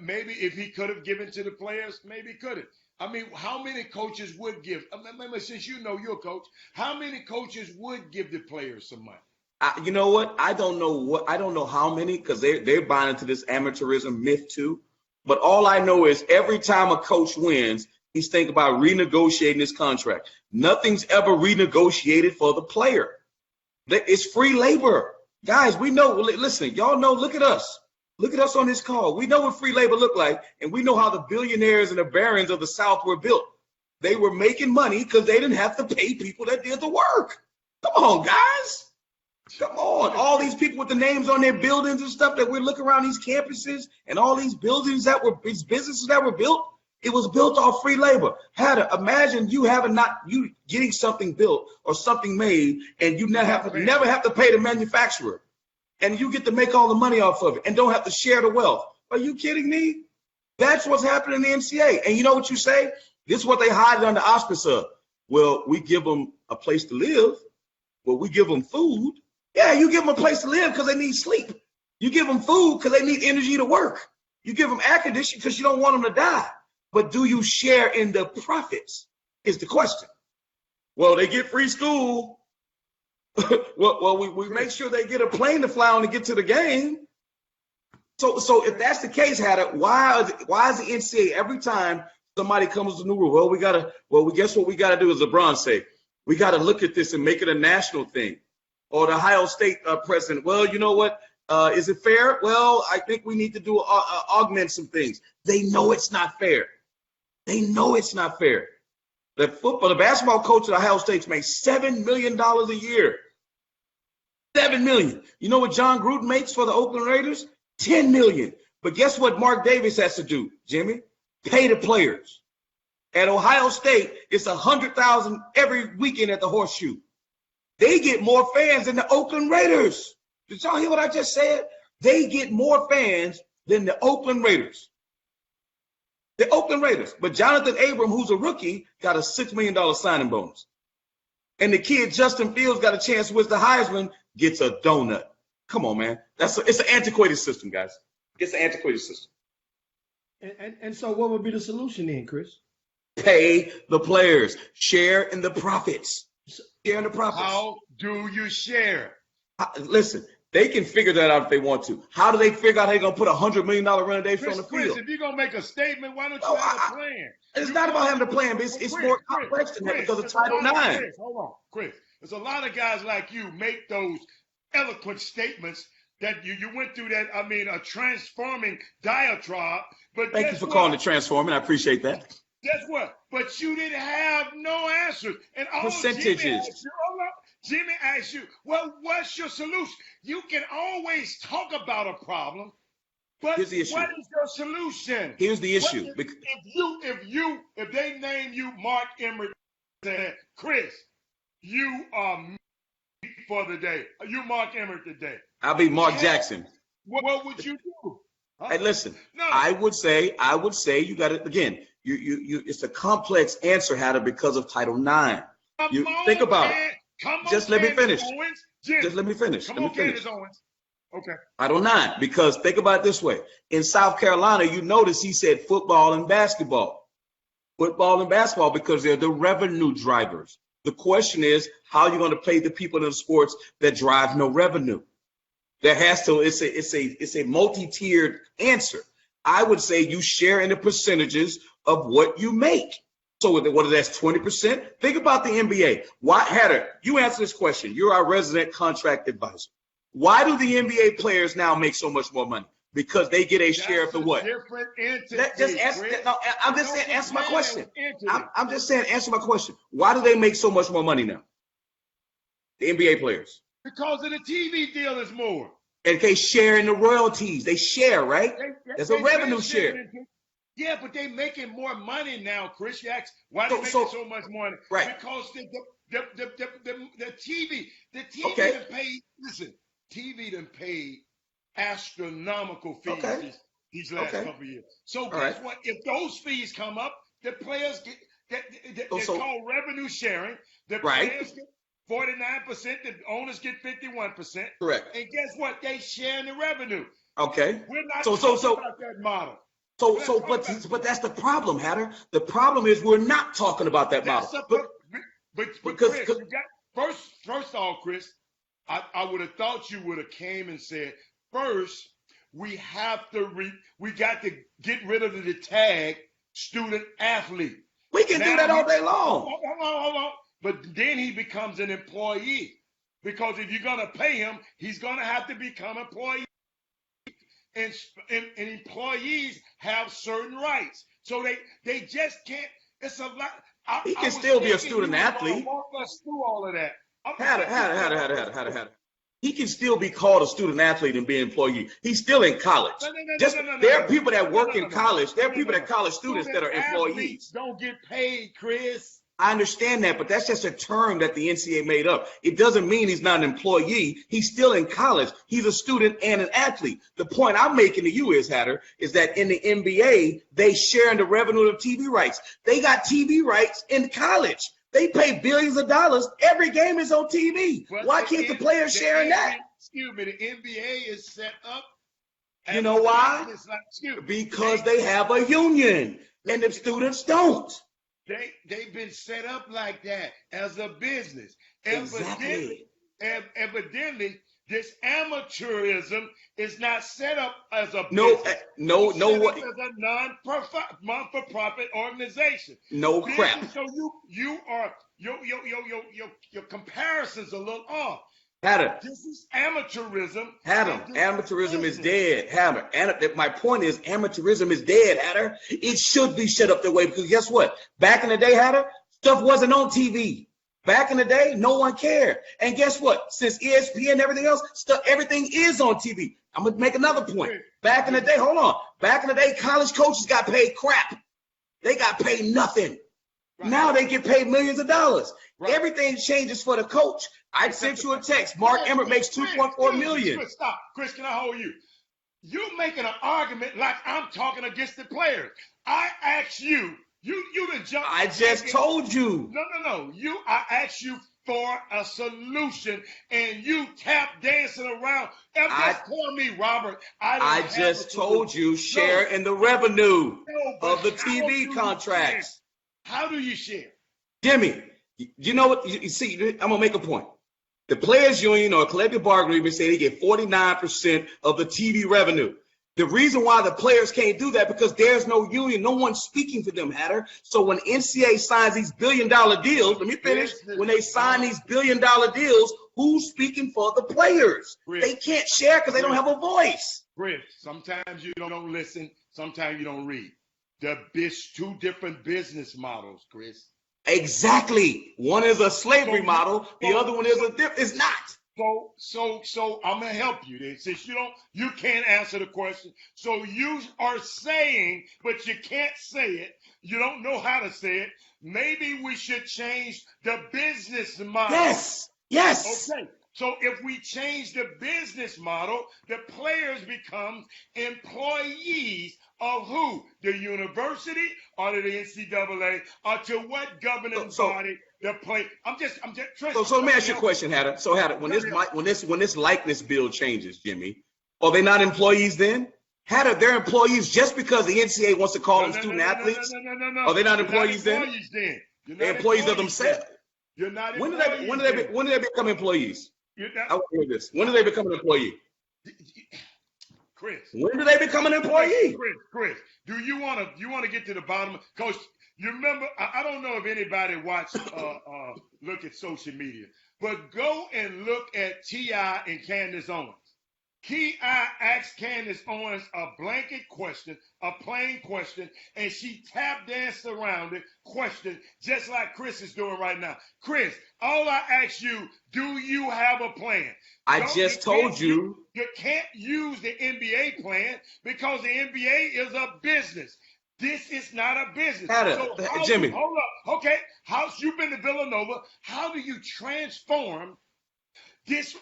Maybe if he could have given to the players, maybe he could have. I mean, how many coaches would give? Since you're a coach, how many coaches would give the players some money? You know what? I don't know how many, because they're buying into this amateurism myth too. But all I know is every time a coach wins, he's thinking about renegotiating his contract. Nothing's ever renegotiated for the player. It's free labor. Guys, we know. Listen, y'all know, look at us. Look at us on this call. We know what free labor looked like, and we know how the billionaires and the barons of the South were built. They were making money because they didn't have to pay people that did the work. Come on, guys. Come on. All these people with the names on their buildings and stuff that we're looking around these campuses and all these buildings these businesses that were built, it was built off free labor. Imagine you getting something built or something made, and you never have to pay the manufacturer. And you get to make all the money off of it and don't have to share the wealth. Are you kidding me? That's what's happening in the NCAA. And you know what you say? This is what they hide it under auspice of. Well, we give them a place to live. Well, we give them food. Yeah, you give them a place to live because they need sleep. You give them food because they need energy to work. You give them air conditioning because you don't want them to die. But do you share in the profits is the question. Well, they get free school. we make sure they get a plane to fly on to get to the game. So if that's the case, Hatter, why is the NCAA every time somebody comes with a new rule? We guess what we gotta do, as LeBron say, we gotta look at this and make it a national thing. Or the Ohio State president, well, you know what? Is it fair? Well, I think we need to do augment some things. They know it's not fair. They know it's not fair. The basketball coach at Ohio State makes $7 million a year. $7 million. You know what John Gruden makes for the Oakland Raiders? $10 million. But guess what Mark Davis has to do, Jimmy? Pay the players. At Ohio State, it's $100,000 every weekend at the Horseshoe. They get more fans than the Oakland Raiders. Did y'all hear what I just said? They get more fans than the Oakland Raiders. The Oakland Raiders. But Jonathan Abram, who's a rookie, got a $6 million signing bonus. And the kid Justin Fields got a chance to win the Heisman, gets a donut. Come on, man. It's an antiquated system, guys. It's an antiquated system. And so what would be the solution then, Chris? Pay the players. Share in the profits. Share in the profits. How do you share? Listen, they can figure that out if they want to. How do they figure out how they're going to put a $100 million renovation on the field? Chris, if you're going to make a statement, why don't you have a plan? It's not about having a plan, but it's more complex than that because of Title IX. Hold on, Chris. There's a lot of guys like you make those eloquent statements that you went through that, a transforming diatribe. But Thank you for calling it transforming. I appreciate that. Guess what? But you didn't have no answers. And all percentages. Jimmy asked you, well, what's your solution? You can always talk about a problem, but here's the issue. What is your solution? Here's the issue. If they name you Mark Emmert, Chris, you are me for the day. You Mark Emmert today. I'll be Mark Jackson. What would you do? Huh? Hey, listen. No. I would say you got it again. You it's a complex answer, Hatter, because of Title IX. Think about it. Just let me finish. Just let me finish. Come on, Candace Owens. Okay. Title IX, because think about it this way. In South Carolina, you notice he said football and basketball. Football and basketball because they're the revenue drivers. The question is, how are you going to pay the people in the sports that drive no revenue? It's a multi-tiered answer. I would say you share in the percentages of what you make. So whether that's 20%, think about the NBA. Why, Hatter, you answer this question. You're our resident contract advisor. Why do the NBA players now make so much more money? Because they get a share of the what? Different entity. I'm just saying, answer my question. I'm just saying, answer my question. Why do they make so much more money now? The NBA players. Because of the TV deal is more. And they share in the royalties. They share, right? There's a revenue share. Yeah, but they making more money now, Chris. You ask, why they making so much money? Right. Because the TV okay. done paid. Listen, TV done paid astronomical fees these last couple of years. So guess what? If those fees come up, the players get it's called revenue sharing. The players get 49%. The owners get 51%. Correct. And guess what? They share in the revenue. Okay. We're not talking about that model. But that's the problem, Hatter. The problem is we're not talking about that model. But Chris, you got, first off, Chris, I would have thought you would have came and said, first, we got to get rid of the tag student athlete. We can do that all day long. Hold on. But then he becomes an employee. Because if you're going to pay him, he's going to have to become an employee. And employees have certain rights. So they just can't. It's a lot. He can still be a student athlete. Walk us through all of that. Hatter. He can still be called a student athlete and be an employee. He's still in college. There are people that work in college. There are people that college students that are employees. Don't get paid, Chris. I understand that, but that's just a term that the NCAA made up. It doesn't mean he's not an employee. He's still in college. He's a student and an athlete. The point I'm making to you is, Hatter, is that in the NBA, they share in the revenue of TV rights. They got TV rights in college. They pay billions of dollars. Every game is on TV. But Why can't the players share in that? Excuse me, the NBA is set up. You know why? Because they have a union and the students don't. They've been set up like that as a business. Exactly. Evidently, this amateurism is not set up as a No, business. what? As a non-for-profit organization. No crap. So your comparison's a little off. Hatter. This is amateurism. Hatter, amateurism is dead. Hatter, my point is amateurism is dead, Hatter. It should be shut up that way because guess what? Back in the day, Hatter, stuff wasn't on TV. Back in the day, no one cared. And guess what? Since ESPN and everything else, everything is on TV. I'm going to make another point. Back in the day, hold on. Back in the day, college coaches got paid crap. They got paid nothing. Right. Now they get paid millions of dollars. Right. Everything changes for the coach. I sent you a text. Mark Emmert makes $2.4 million. Stop. Chris, can I hold you? You're making an argument like I'm talking against the players. I asked you. You done jumped. I just told you. No. I asked you for a solution, and you tap dancing around. Just tell me, Robert. I just told you share in the revenue of the TV contracts. How do you share? Jimmy, you know what? You see, I'm gonna make a point. The players' union or collective bargaining agreement say they get 49% of the TV revenue. The reason why the players can't do that because there's no union, no one's speaking for them, Hatter. So when NCAA signs these billion-dollar deals, let me finish. When they sign these billion-dollar deals, who's speaking for the players? Chris, they can't share because they don't have a voice. Chris, sometimes you don't listen, sometimes you don't read. There's two different business models, Chris. Exactly. One is a slavery model. The other one is it's not. So I'm gonna help you then. Since you can't answer the question. So you are saying, but you can't say it. You don't know how to say it. Maybe we should change the business model. Yes. Okay. So if we change the business model, the players become employees of who? The university or the NCAA or to what governing body? The play. I'm just. So let me ask you a question, Hatter. So Hatter, when this likeness bill changes, Jimmy, are they not employees then? Hatter, they're employees just because the NCAA wants to call them student athletes. No. Are they not employees then? They're employees of themselves. You're not. When do they become employees? I want to hear this. When do they become an employee? Chris. When do they become an employee? Chris, do you want to get to the bottom? Coach, you remember? I don't know if anybody watched look at social media, but go and look at T.I. and Candace Owens. T.I. asked Candace Owens a blanket question, a plain question, and she tap danced around it, question, just like Chris is doing right now. Chris, all I ask you, do you have a plan? I just told you. You can't use the NBA plan because the NBA is a business. This is not a business. Jimmy. Hold up. Okay. You've been to Villanova. How do you transform this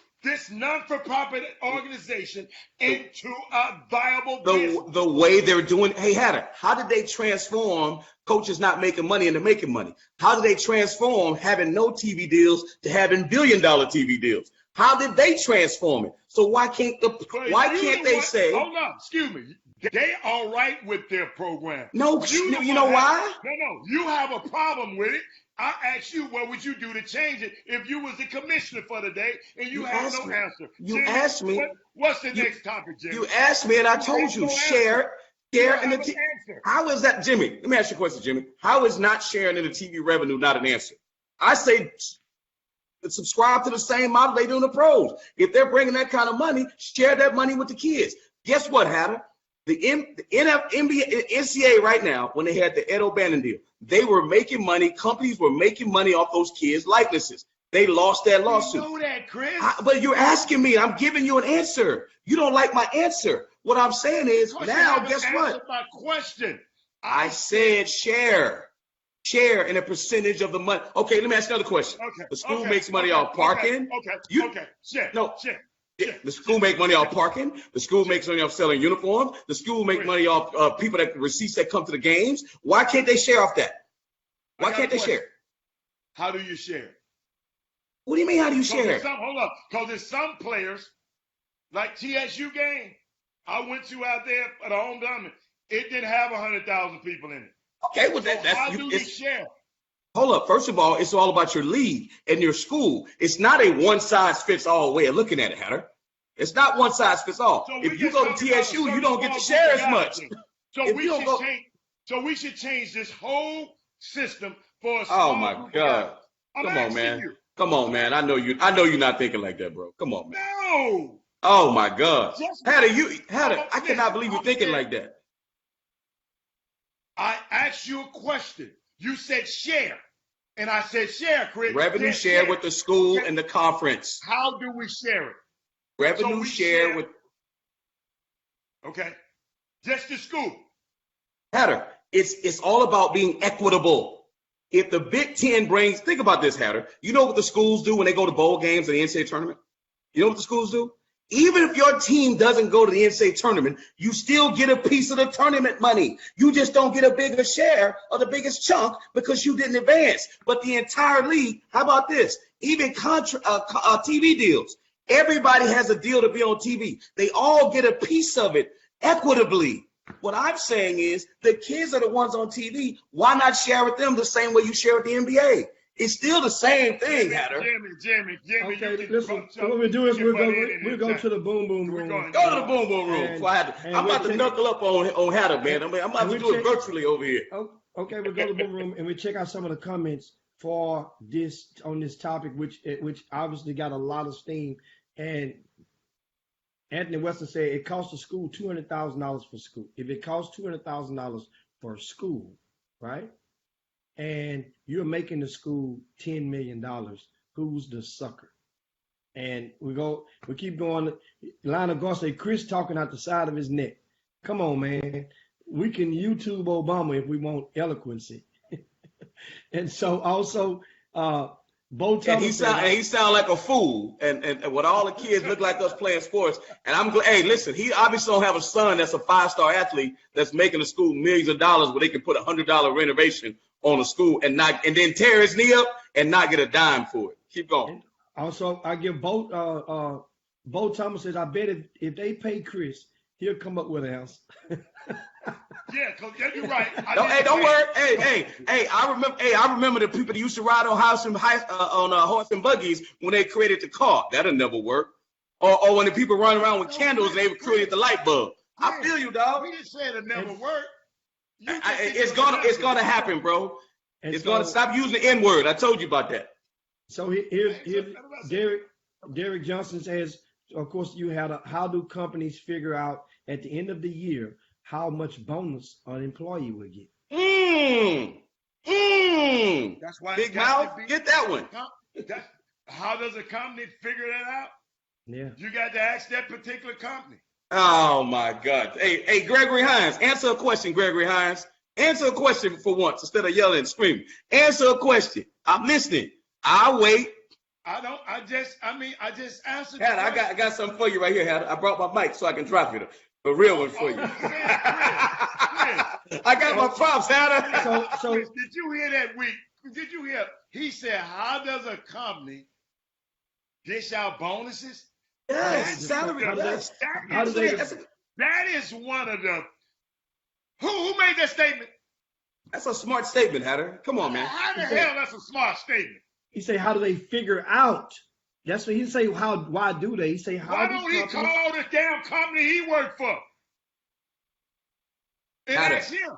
non-for-profit organization into a viable business? The way they're doing. Hey, Hatter, how did they transform coaches not making money into making money? How did they transform having no TV deals to having billion-dollar TV deals? How did they transform it? So why can't they say? Hold on, excuse me. They all right with their program. No, you know why? No. You have a problem with it. I asked you, what would you do to change it if you was the commissioner for the day and you had no answer? You asked me. What's the next topic, Jimmy? You asked me, and I told you, share in the TV. How is that, Jimmy? Let me ask you a question, Jimmy. How is not sharing in the TV revenue not an answer? I say subscribe to the same model they do in the pros. If they're bringing that kind of money, share that money with the kids. Guess what, Hatter? The NCAA right now, when they had the Ed O'Bannon deal, they were making money. Companies were making money off those kids' likenesses. They lost that lawsuit. You know that, Chris. But you're asking me. I'm giving you an answer. You don't like my answer. What I'm saying is now, guess what? My question. I said share in a percentage of the money. Okay, let me ask you another question. Okay. The school makes money off parking. Share. The school make money off parking. The school makes money off selling uniforms. The school make money off people receipts that come to the games. Why can't they share off that? Why can't they share? How do you share? What do you mean? How do you Because share there's it? some, hold up, because there's some players, like TSU game, I went to out there at the home tournament. It didn't have 100,000 people in it. Okay, well So that's how you. do we share? Hold up. First of all, it's all about your league and your school. It's not a one size fits all way of looking at it, Hatter. It's not one size fits all. So we If you just go to talking about a TSU, you certain don't get to small share group of as much. guys then. So If we you don't should go, change. So we should change this whole system for a oh small my group of God. guys. I'm Come on, asking man. you. Come on, man. I know you're not thinking like that, bro. Come on, man. No. Oh my God. Just Hatter, I cannot listen, believe you're I thinking said- like that. I asked you a question. You said share. And I said share, Chris. Revenue Yeah, share with the school Okay. and the conference. How do we share it? Revenue we share share- with Okay. Just the school. Hatter. It's all about being equitable. If the Big Ten brings, think about this, Hatter. You know what the schools do when they go to bowl games and the NCAA tournament? You know what the schools do? Even if your team doesn't go to the NCAA tournament, you still get a piece of the tournament money. You just don't get a bigger share or the biggest chunk because you didn't advance. But the entire league, how about this? Even TV deals. Everybody has a deal to be on TV. They all get a piece of it equitably. What I'm saying is the kids are the ones on TV. Why not share with them the same way you share with the NBA? It's still the same thing, Hatter. Jimmy. Okay, you can listen. jump What we do is your we'll butt in go anytime. to the boom boom We're room. going- Go to the boom boom room. And- before I'm and about to we'll knuckle up on Hatter, man. I'm about to we'll do it check- virtually over here. Oh, okay, we'll go to the boom room and we check out some of the comments for this on this topic, which obviously got a lot of steam. And Anthony Weston said it costs the school $200,000 for school. If it costs $200,000 for school, right? And you're making the school $10 million, who's the sucker? And we keep going. Lionel Gore say Chris talking out the side of his neck. Come on, man. We can YouTube Obama if we want eloquency. And so also, Bo And Thomas he sound like a fool. And with all the kids look like us playing sports. And I'm glad. Hey, listen, he obviously don't have a son that's a 5-star athlete that's making the school millions of dollars where they can put $100 renovation on a school and then tear his knee up and not get a dime for it. Keep going. Also, I give Bo Thomas says, I bet if they pay Chris, he'll come up with an answer. Yeah, because you're right. Don't worry. Hey, I remember the people that used to ride on horse and buggies when they created the car. That'll never work. Or when the people run around with candles and they created the light bulb. I feel you, dog. We didn't say it'll never work. It's gonna happen, bro. And It's so- gonna stop using the N-word. I told you about that. So here's Derek Johnson says, of course, how do companies figure out at the end of the year how much bonus an employee will get? That's why Big mouth, get that one. How does a company figure that out? Yeah. You got to ask that particular company. Oh my God. Hey, Gregory Hines, answer a question, Gregory Hines. Answer a question for once instead of yelling and screaming. Answer a question. I'm listening. I'll wait. I just answered. Hatter, I got something for you right here, Hatter. I brought my mic so I can drop it. A real one for you. Chris. I got my props, Hatter. So Chris, did you hear that week? Did you hear? He said, how does a dish out bonuses? Yes, salary. Yes. How do they? That is one of the. Who made that statement? That's a smart statement, Hatter. Come on, man. How the hell that's a smart statement? He say, how do they figure out? That's what he say. Why do they? He say, how Why do don't he companies- call the damn company he worked for? And Hatter. ask him.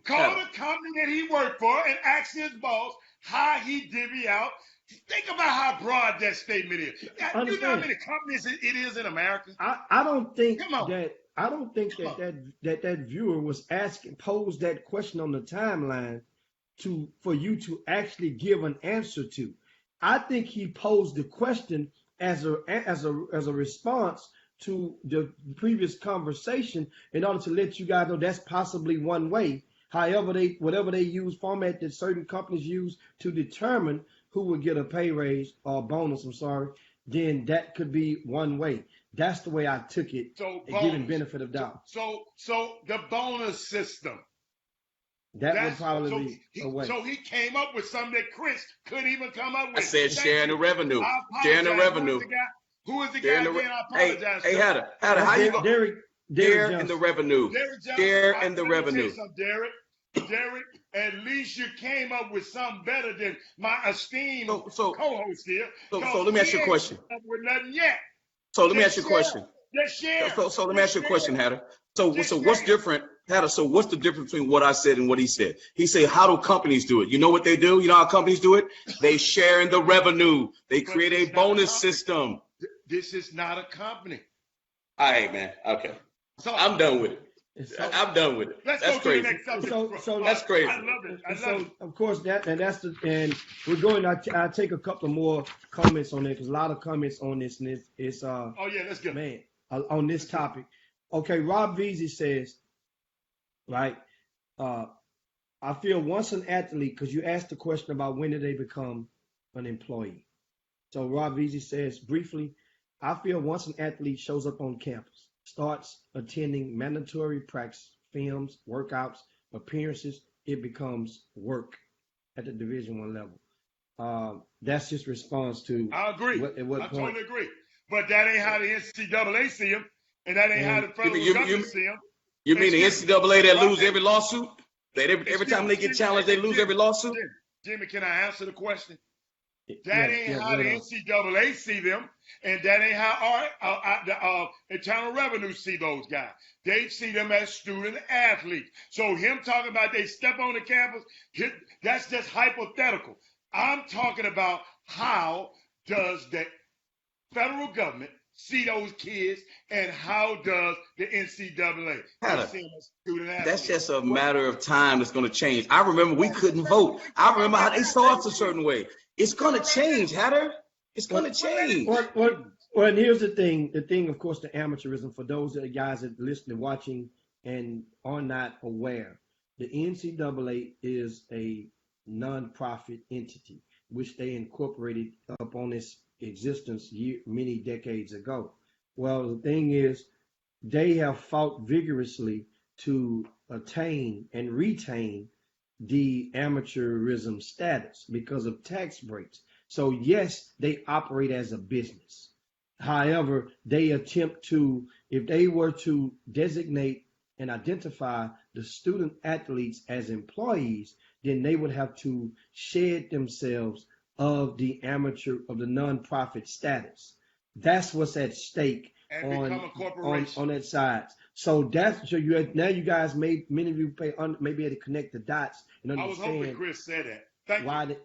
Call the company that he worked for and ask his boss how he divvy out. Think about how broad that statement is. You know how Understand. many companies it is in America? I don't think Come on. that viewer was posed that question on the timeline for you to actually give an answer to. I think he posed the question as a response to the previous conversation in order to let you guys know that's possibly one way. However, whatever they use format that certain companies use to determine who would get a pay raise or bonus, then that could be one way. That's the way I took it, So giving benefit of doubt. So the bonus system. That would probably so be a way. so he came up with something that Chris couldn't even come up with. I said Thank sharing the you. revenue. I Sharing the apologize. revenue. Who is the Sharing guy the again? I Hey, apologize. hey, sir. Hatter, how you gonna Derek share in the Johnson. revenue? Derek Johnson. Share in the Let me tell you revenue. something, Derek, at least you came up with something better than my esteemed So co-host here. so 'cause let me ask you a he ain't question. come up with nothing yet. So let me Just ask you a share. question. Just share. So let me ask you a question, Hatter. So Just what's share. different, Hatter? So what's the difference between what I said and what he said? He said, how do companies do it? You know what they do? You know how companies do it? They share in the revenue. They But create a it's not a bonus company. system. This is not a company. All right, man. Okay. So I'm done with it. So, I'm done with it. let's That's go to the crazy. next subject. So That's crazy. I love it. I and love so it. of course and we're going. I take a couple more comments on it because a lot of comments on this, and it's Oh yeah, let's go. man on this topic. Okay, Rob Veazey says, right? I feel once an athlete, because you asked the question about when did they become an employee. So Rob Veazey says briefly, I feel once an athlete shows up on campus, starts attending mandatory practice, films, workouts, appearances, it becomes work at the Division I level. That's his response to I agree. at what I point. totally agree. But that ain't how the NCAA see him, and that ain't how the federal government see him. You mean the Excuse me. NCAA that Right. lose every lawsuit? That every time they get challenged, they lose every lawsuit? Jimmy, can I answer the question? That Yeah, ain't yeah, how go the ahead. NCAA see them, and that ain't how the Internal Revenue see those guys. They see them as student athletes. So him talking about they step on the campus, that's just hypothetical. I'm talking about how does the federal government see those kids, and how does the NCAA see them as student athletes? That's just a matter of time that's going to change. I remember we couldn't vote. I remember how they saw us a certain way. It's going to change, Hatter. It's going to change. Well, and here's the thing. The thing, of course, the amateurism, for those that guys that listening, watching, and are not aware, the NCAA is a nonprofit entity, which they incorporated upon its existence many decades ago. Well, the thing is, they have fought vigorously to attain and retain the amateurism status because of tax breaks. So yes, they operate as a business. However, they attempt to, if they were to designate and identify the student athletes as employees, then they would have to shed themselves of the nonprofit status. That's what's at stake And become a corporation. on that side. So that's so now you guys many of you may be able to connect the dots and I was hoping understand Chris said that. Thank you. why the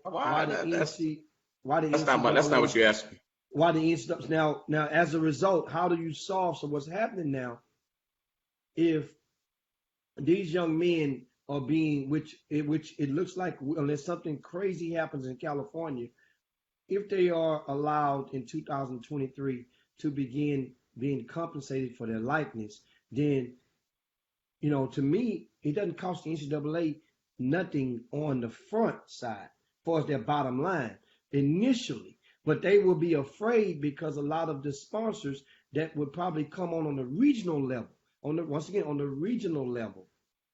That's not what you asked me. why the NCAA now as a result, how do you solve? So what's happening now, if these young men are being, which it looks like, unless something crazy happens in California, if they are allowed in 2023 to begin being compensated for their likeness, then, to me, it doesn't cost the NCAA nothing on the front side as far as their bottom line initially. But they will be afraid because a lot of the sponsors that would probably come on the regional level, on the regional level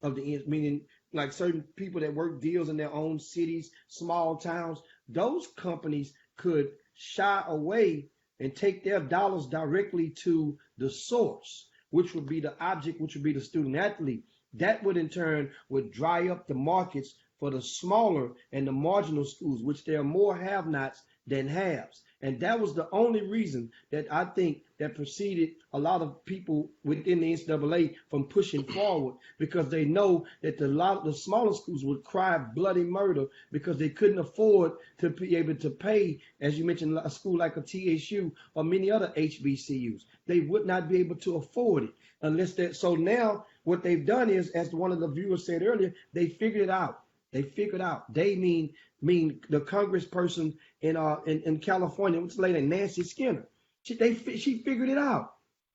of the, meaning like certain people that work deals in their own cities, small towns, those companies could shy away and take their dollars directly to the source, which would be the object, which would be the student athlete. That would in turn would dry up the markets for the smaller and the marginal schools, which there are more have-nots than haves. And that was the only reason that I think that preceded a lot of people within the NCAA from pushing forward, because they know that a lot of the smaller schools would cry bloody murder because they couldn't afford to be able to pay, as you mentioned, a school like a TSU or many other HBCUs. They would not be able to afford it unless that. So now what they've done is, as one of the viewers said earlier, they figured it out. They mean the congressperson in California, what's the lady, Nancy Skinner. She figured it out.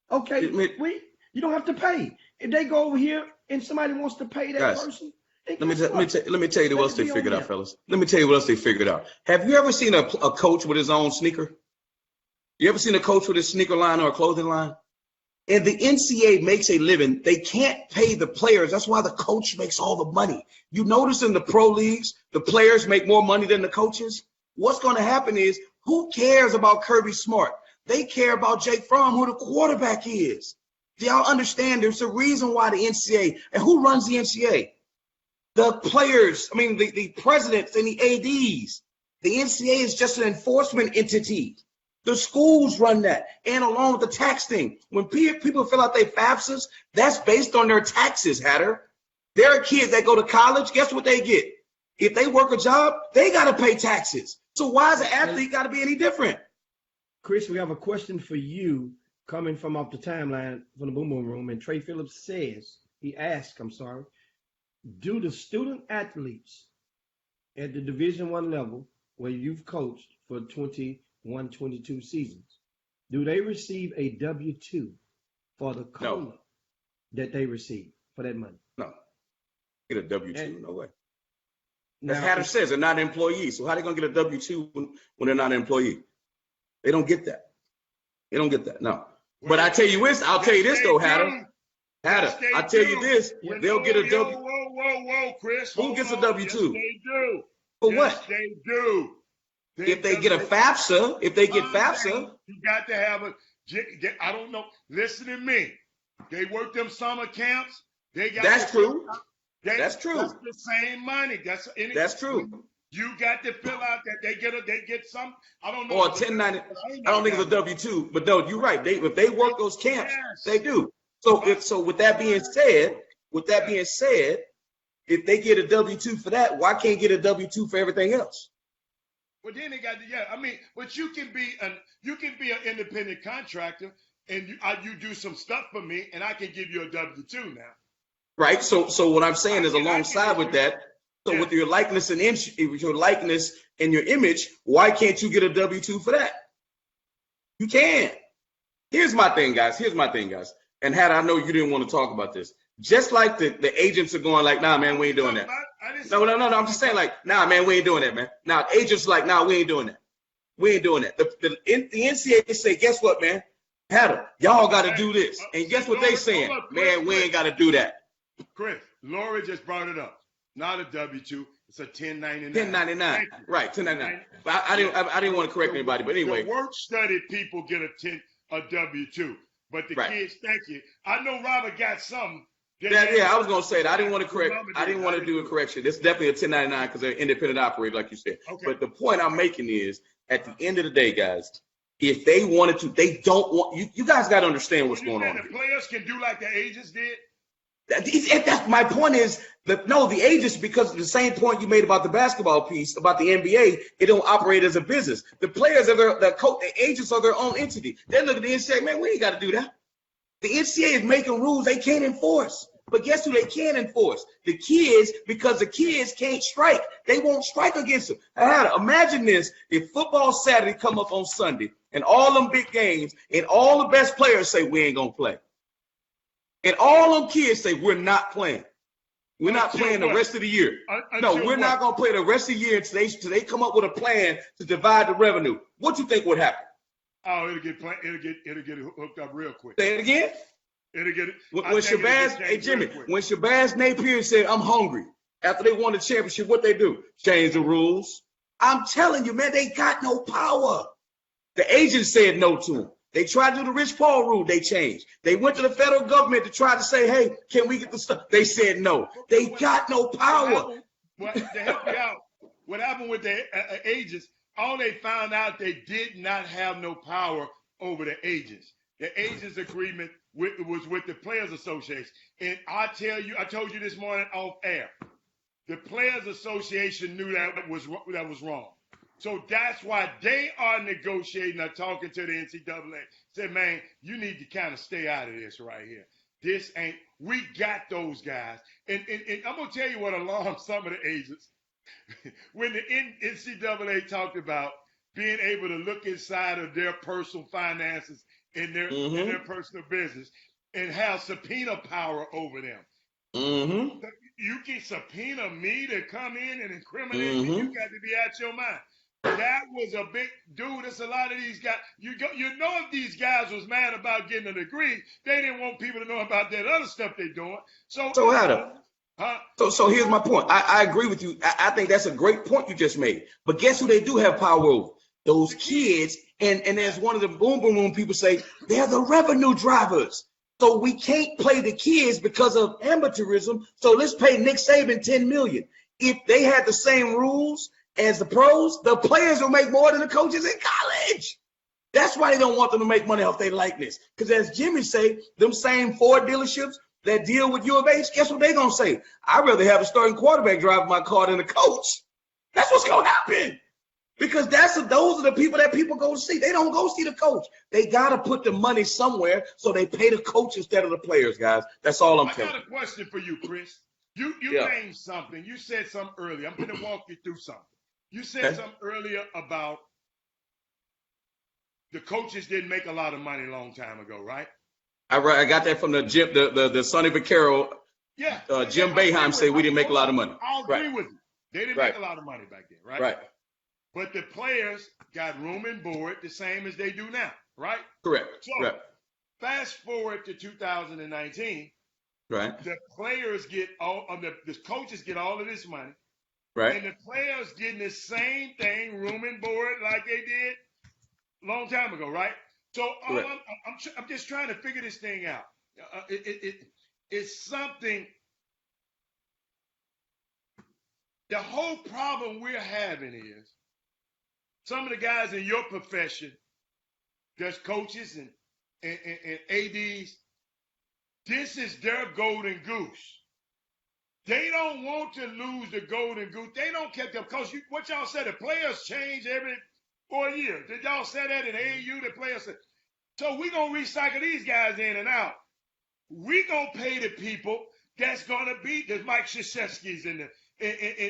Okay, you don't have to pay. If they go over here and somebody wants to pay that person, let me tell you what else they figured out, fellas. Let me tell you what else they figured out. Have you ever seen a coach with his own sneaker? You ever seen a coach with his sneaker line or a clothing line? And the NCAA makes a living. They can't pay the players. That's why the coach makes all the money. You notice in the pro leagues, the players make more money than the coaches. What's going to happen is, who cares about Kirby Smart? They care about Jake Fromm, who the quarterback is. Do y'all understand? There's a reason why the NCAA, and who runs the NCAA? The players, the presidents and the ADs. The NCAA is just an enforcement entity. The schools run that, and along with the tax thing. When people fill out their FAFSAs, that's based on their taxes, Hatter. There are kids that go to college, guess what they get? If they work a job, they got to pay taxes. So why is an athlete got to be any different? Chris, we have a question for you coming from off the timeline from the Boom Boom Room. And Trey Phillips asks, do the student athletes at the Division I level where you've coached for 21-22 seasons, do they receive a W-2 for the COLA that they receive for that money? No. Get a W-2, no way. Now, As Hatter says, they're not employees. So how are they going to get a W-2 when they're not an employee? They don't get that. They don't get that, no. But I'll tell you this though, Hatter. Hatter, I tell you this, they'll get a W. Whoa, Chris. Who gets a W-2? Yes, they do. For yes, what? They do. If they get a FAFSA, you got to have I don't know. Listen to me. They work them summer camps. That's true. That's true. That's the same money. That's true. You got to fill out that they get some. I don't know. Or 1090. I don't think it's a W-2, but no, you're right. If they work those camps, they do. So with that being said, if they get a W-2 for that, why can't get a W-2 for everything else? Well, then they got but you can be an independent contractor and you do some stuff for me and I can give you a W-2 now. Right. So what I'm saying is alongside with that. So with your likeness and your image, why can't you get a W-2 for that? You can. Here's my thing, guys. And Hatter, I know you didn't want to talk about this. Just like the agents are going like, nah, man, we ain't doing that. No. I'm just saying like, nah, man, we ain't doing that, man. Now agents are like, nah, we ain't doing that. We ain't doing that. The NCAA say, guess what, man? Hatter, y'all got to do this. And guess what they saying? Man, we ain't got to do that. Chris, Lori just brought it up. Not a W-2. It's a 1099. 1099. Right, 1099. But I didn't want to correct anybody, but anyway. The work study people get a W-2. But the kids, thank you. I know Robert got some. I was going to say that. I didn't want to correct. I didn't want to do a correction. It's definitely a 1099 because they're independent operator, like you said. Okay. But the point I'm making is, at the end of the day, guys, if they wanted to, they don't want you guys got to understand what's going on. The players can do like the agents did. That's my point is that the agents, because of the same point you made about the basketball piece about the NBA, it don't operate as a business. The players are the agents are their own entity. They look at the NCAA, man, we ain't got to do that. The NCAA is making rules they can't enforce. But guess who they can enforce? The kids, because the kids can't strike. They won't strike against them. Imagine this: if football Saturday come up on Sunday and all them big games and all the best players say we ain't gonna play. And all them kids say, we're not playing. We're not playing the rest of the year. No, we're not going to play the rest of the year until they come up with a plan to divide the revenue. What you think would happen? Oh, it'll get hooked up real quick. Say it again? It'll get it. When Shabazz Napier said, I'm hungry, after they won the championship, what they do? Change the rules. I'm telling you, man, they got no power. The agents said no to them. They tried to do the Rich Paul rule. They changed. They went to the federal government to try to say, hey, can we get the stuff? They said no. They got no power. Well, to help you out, what happened with the agents, all they found out they did not have no power over the agents. The agents agreement was with the Players Association. And I told you this morning off air, the Players Association knew that was wrong. So that's why they are negotiating or talking to the NCAA. Said, man, you need to kind of stay out of this right here. We got those guys. And I'm going to tell you what alarmed some of the agents. When the NCAA talked about being able to look inside of their personal finances and their personal business and have subpoena power over them. Mm-hmm. You can subpoena me to come in and incriminate me. You got to be out your mind. That was a big dude. It's a lot of these guys. You know, if these guys was mad about getting a degree, they didn't want people to know about that other stuff they're doing. So Adam, huh? so here's my point. I agree with you. I think that's a great point you just made. But guess who they do have power over? Those kids. And as one of the boom boom boom people say, they're the revenue drivers. So we can't play the kids because of amateurism. So let's pay Nick Saban $10 million. If they had the same rules as the pros, the players will make more than the coaches in college. That's why they don't want them to make money off their likeness. Because as Jimmy say, them same Ford dealerships that deal with U of H, guess what they gonna say? I'd rather have a starting quarterback drive my car than a coach. That's what's gonna happen. Because those are the people that people go to see. They don't go see the coach. They gotta put the money somewhere, so they pay the coach instead of the players, guys. That's all I'm telling you. I got a question for you, Chris. You named something. You said something earlier. I'm gonna walk you through something. You said something earlier about the coaches didn't make a lot of money a long time ago, right? I got that from the Sonny Vaccaro. Yeah. Jim Boeheim said we didn't make a lot of money. I'll agree with you. They didn't make a lot of money back then, right? Right. But the players got room and board the same as they do now, right? Correct. So fast forward to 2019. Right. The players get the coaches get all of this money. Right. And the players getting the same thing, room and board, like they did a long time ago, right? So I'm just trying to figure this thing out. It's something. The whole problem we're having is some of the guys in your profession, there's coaches and ADs. This is their golden goose. They don't want to lose the golden goose. They don't care because what y'all said, the players change every 4 years. Did y'all say that in AAU? The players said, so we're going to recycle these guys in and out. We're going to pay the people that's going to be the Mike Krzyzewskis and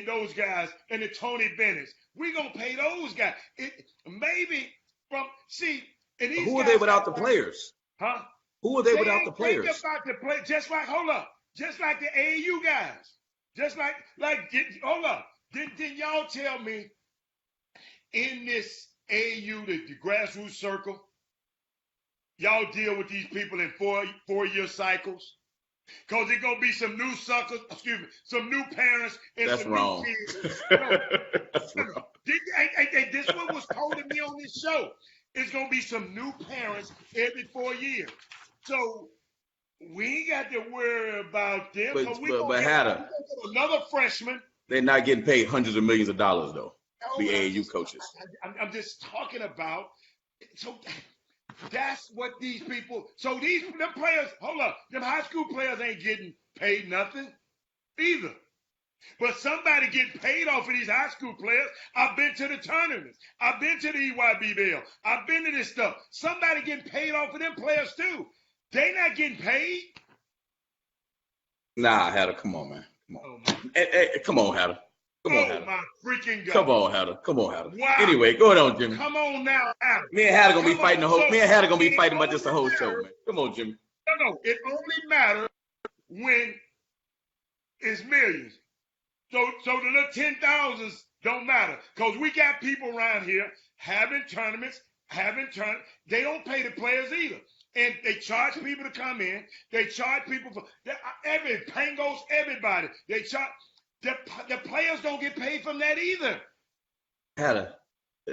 those guys and the Tony Bennett's. We're going to pay those guys. Who are they without the players? Huh? Who are they without the players? About the play, just like the AAU guys. Hold up. Didn't y'all tell me in this AAU, the grassroots circle, y'all deal with these people in four-year cycles? Because there's going to be some new suckers, some new parents and That's some wrong. new kids. That's wrong. This is what was told to me on this show. It's going to be some new parents every 4 years. So we ain't got to worry about them. But Hatter, another freshman. They're not getting paid hundreds of millions of dollars, though. The AAU coaches. I'm just talking about. So that's what these people. So them players. Hold up. Them high school players ain't getting paid nothing either. But somebody getting paid off of these high school players. I've been to the tournaments. I've been to the EYBL. I've been to this stuff. Somebody getting paid off of them players too. They not getting paid. Nah, Hatter, come on, man. Come on. Come on, Hatter. Come on, Hatter. My freaking God. Come on, Hatter. Come on, Hatter. Wow. Anyway, go on, Jimmy. Come on now, Hatter. Me and Hatter gonna be fighting the whole. Me and Hatter gonna be fighting about just the whole show, man. Come on, Jimmy. No. It only matters when it's millions. So the little 10,000s don't matter because we got people around here having tournaments. They don't pay the players either. And they charge people to come in. They charge people for Pangos, everybody. They charge the players don't get paid from that either. Hatter,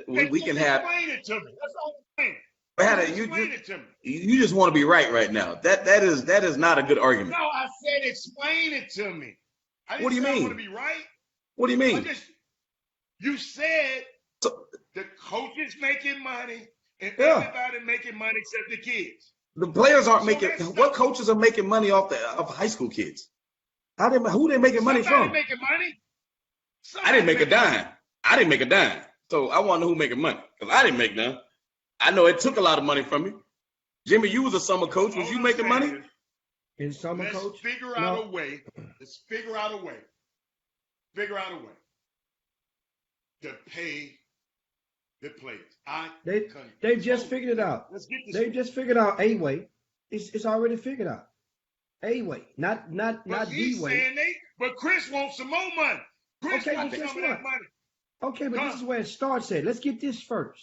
we can have. Explain it to me. That's all I'm saying. Hatter, explain it to me. You just want to be right now. That is not a good argument. No, I said explain it to me. What do you mean? I want to be right. What do you mean? You said the coaches making money and everybody making money except the kids. The players aren't making. What coaches are making money off high school kids? Who they making money from? Making money? I didn't make a dime. So I want to know who making money because I didn't make none. I know it took a lot of money from you. Jimmy, you was a summer coach. Was you making money? In summer coach? Let's figure out a way. Figure out a way to pay the players. They've just figured it out. They've just figured out a way. It's already figured out. A way, not the way. But Chris wants some more money. Chris wants some of that money. Okay, but this Huh? is where it starts at. Let's get this first.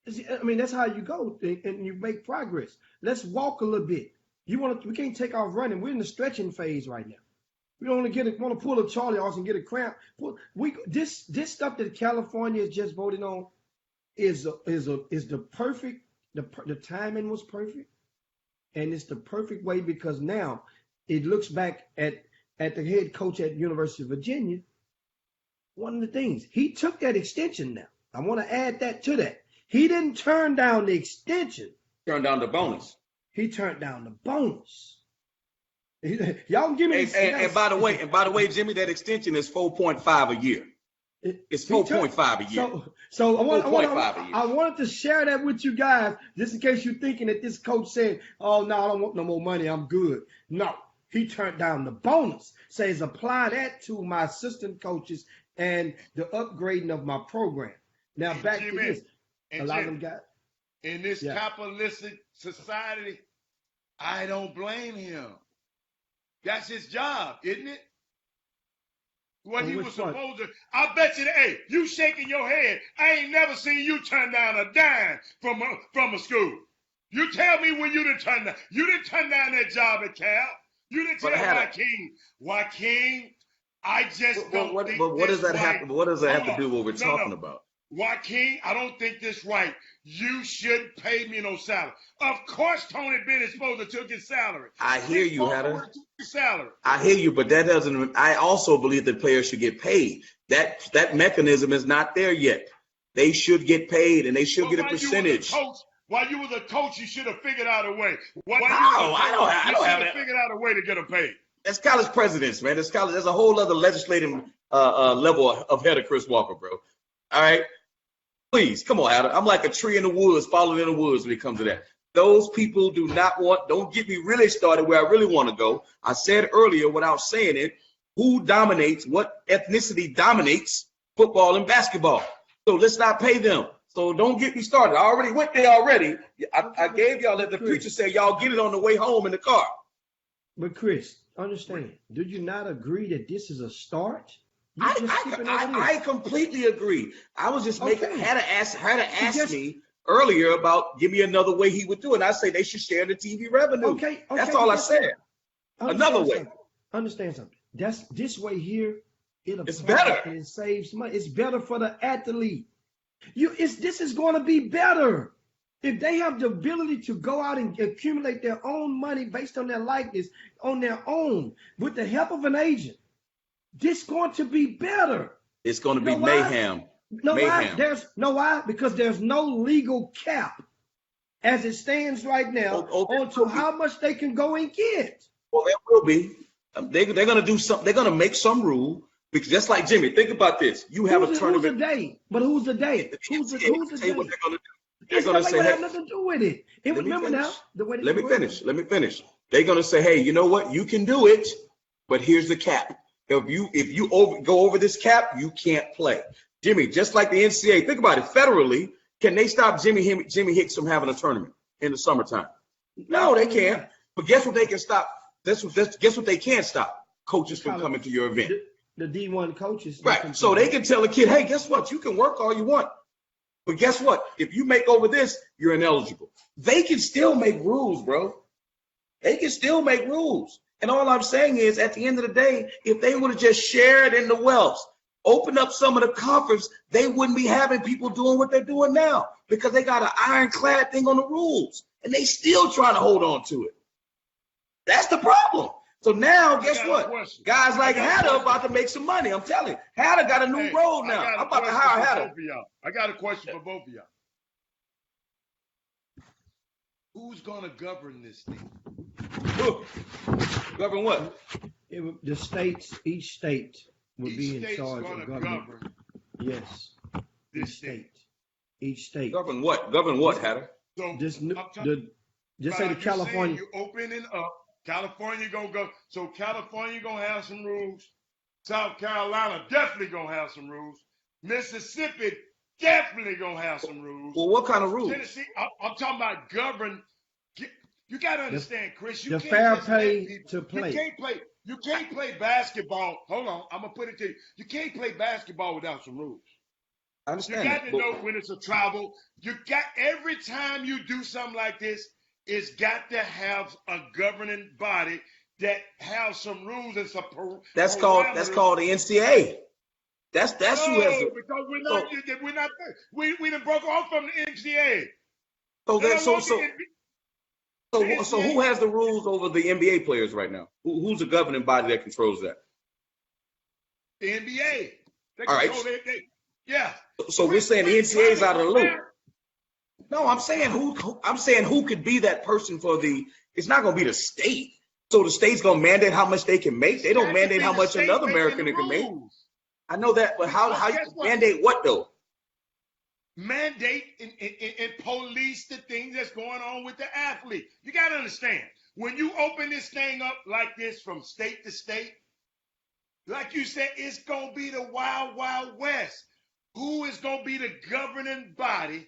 I mean, that's how you go and you make progress. Let's walk a little bit. We can't take off running. We're in the stretching phase right now. We only want to pull a Charlie horse and get a cramp. This stuff that California is just voting on is the perfect. The timing was perfect, and it's the perfect way because now it looks back at the head coach at University of Virginia. One of the things he took that extension. Now I want to add that to that. He didn't turn down the extension. Turn down the bonus. He turned down the bonus. Y'all can give me. And by the way, Jimmy, that extension is 4.5 a year. It's 4.5 a year. So I wanted to share that with you guys, just in case you're thinking that this coach said, "Oh no, I don't want no more money. I'm good." No, he turned down the bonus. Says apply that to my assistant coaches and the upgrading of my program. Now back to this. A lot of them got in this capitalistic society. I don't blame him. That's his job, isn't it? What he was supposed to. I bet you, hey, you shaking your head. I ain't never seen you turn down a dime from a school. You tell me when you didn't turn down. You didn't turn down that job at Cal. You didn't tell Joaquin. I just don't think. But what does that have? What does that have to do with what we're talking about? Joaquin, I don't think this right. You shouldn't pay me no salary. Of course, Tony Bennett is supposed to took his salary. I hear you, Hatter. Salary. I hear you, but that doesn't. I also believe that players should get paid. That mechanism is not there yet. They should get paid, and they should get a percentage. While you was a coach, you should have figured out a way. I don't have figured out a way to get them paid. That's college presidents, man. There's a whole other legislative level of head of Chris Walker, bro. All right. Please, come on, Adam. I'm like a tree in the woods, falling in the woods when it comes to that. Those people don't get me really started where I really want to go. I said earlier without saying it, who dominates, what ethnicity dominates football and basketball. So let's not pay them. So don't get me started. I already went there already. I gave y'all that the preacher said y'all get it on the way home in the car. But Chris, understand, did you not agree that this is a start? I completely agree. I was just making had to ask me earlier about give me another way he would do it. And I say they should share the TV revenue. Okay, that's all I said. Another way. Understand something. That's this way here. It's better. It saves money. It's better for the athlete. This is going to be better if they have the ability to go out and accumulate their own money based on their likeness on their own with the help of an agent. This going to be better. It's going to be mayhem. Why? Because there's no legal cap as it stands right now onto how much they can go and get. Well, there will be. They're going to do something. They're going to make some rule. Because just like Jimmy, think about this. You have a tournament. Who's the day? But who's the day? Who's the day? What they're going to do. They're going to say, have nothing to do with it. Remember now, the way Let me finish. They're going to say, hey, you know what? You can do it, but here's the cap. If you go over this cap, you can't play. Jimmy, just like the NCAA, think about it. Federally, can they stop Jimmy Hicks from having a tournament in the summertime? No, they can't. But guess what they can stop? Guess what they can't stop? Coaches from coming to your event. The D1 coaches. Right. So they can tell a kid, hey, guess what? You can work all you want. But guess what? If you make over this, you're ineligible. They can still make rules, bro. They can still make rules. And all I'm saying is, at the end of the day, if they would have just shared in the wealth, opened up some of the coffers, they wouldn't be having people doing what they're doing now because they got an ironclad thing on the rules, and they still trying to hold on to it. That's the problem. So now, guess what? Guys like Hatter about to make some money. I'm telling you, Hatter got a new role now. I'm about to hire Hatter. I got a question for both of y'all. Who's going to govern this thing? Govern what? The states, each state would be in charge of government. Yes. This state. Each state. Govern what? Govern what, Hatter? So just say the California. You opening up. California gonna go. So California gonna have some rules. South Carolina definitely gonna have some rules. Mississippi definitely gonna have some rules. Well, what kind of rules? Tennessee, I'm talking about govern. You gotta understand, Chris. The fair pay to play. You can't play basketball. Hold on, I'm gonna put it to you. You can't play basketball without some rules. I You understand got that. to know when it's a travel. You got every time you do something like this, it's got to have a governing body that has some rules and some That's parameters. called the NCAA. That's who has No, the because so we done broke off from the NCAA. so They that don't want the so NCAA. who has the rules over the NBA players right now? Who's the governing body that controls that? The NBA. They All right. control yeah. So we're saying the NCAA is out of the loop. No, I'm saying who could be that person for the. It's not going to be the state. So the state's going to mandate how much they can make. They don't mandate how much another American can make. I know that, but how you mandate what though? Mandate and police the things that's going on with the athlete. You got to understand, when you open this thing up like this from state to state, like you said, it's going to be the wild, wild west. Who is going to be the governing body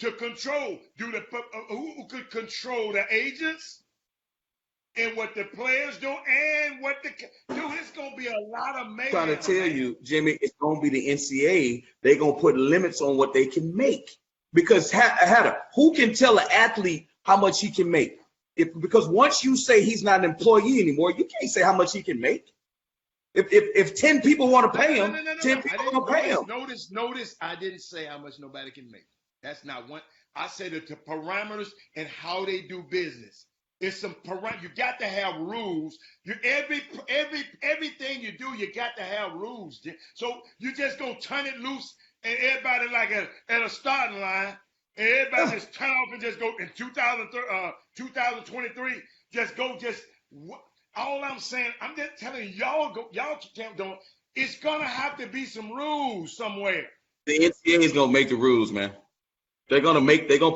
to control? Who could control the agents and what the players do and what dude, it's going to be a lot of mayhem. I'm trying to tell you, Jimmy, it's going to be the NCAA. They're going to put limits on what they can make. Because who can tell an athlete how much he can make? Because once you say he's not an employee anymore, you can't say how much he can make. If 10 people want to pay him, 10 people want to pay him. Notice, I didn't say how much nobody can make. That's not one. I said the parameters and how they do business. It's some parameters. You got to have rules. Everything you do, you got to have rules. So you just gonna turn it loose and everybody like at a starting line, and everybody just turn off and just go in 2023. All I'm saying, I'm just telling you, y'all keep doing. It's gonna have to be some rules somewhere. The NCAA is gonna make the rules, man. They're gonna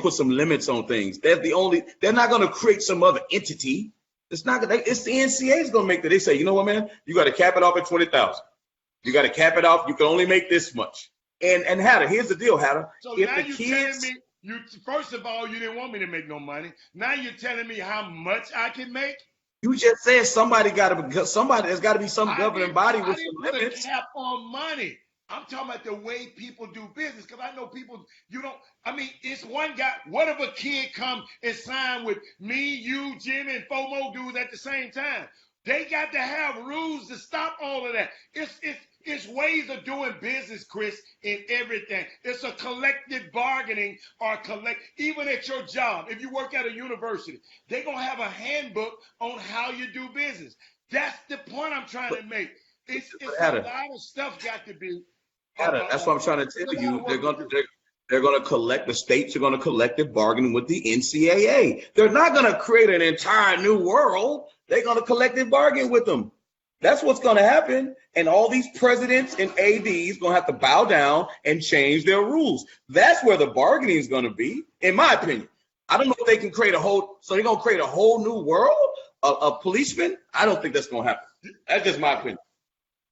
put some limits on things. They're not gonna create some other entity. It's the NCAA is gonna make that. They say, you know what, man, you got to cap it off at 20,000. You got to cap it off. You can only make this much. And Hatter, here's the deal, Hatter. So now you're telling me, first of all, you didn't want me to make no money. Now you're telling me how much I can make. You just said there's got to be some governing body with some limits. Put a cap on money. I'm talking about the way people do business, because I know people, it's one guy. What if a kid come and sign with me, you, Jimmy, and 4 more dudes at the same time? They got to have rules to stop all of that. It's ways of doing business, Chris, in everything. It's a collective bargaining even at your job. If you work at a university, they're going to have a handbook on how you do business. That's the point I'm trying to make. It's a lot of stuff got to be. That's what I'm trying to tell you. They're going to collect, the states are going to collective bargain with the NCAA. They're not going to create an entire new world. They're going to collective bargain with them. That's what's going to happen. And all these presidents and ADs going to have to bow down and change their rules. That's where the bargaining is going to be, in my opinion. I don't know if they can create so they're going to create a whole new world of policemen. I don't think that's going to happen. That's just my opinion.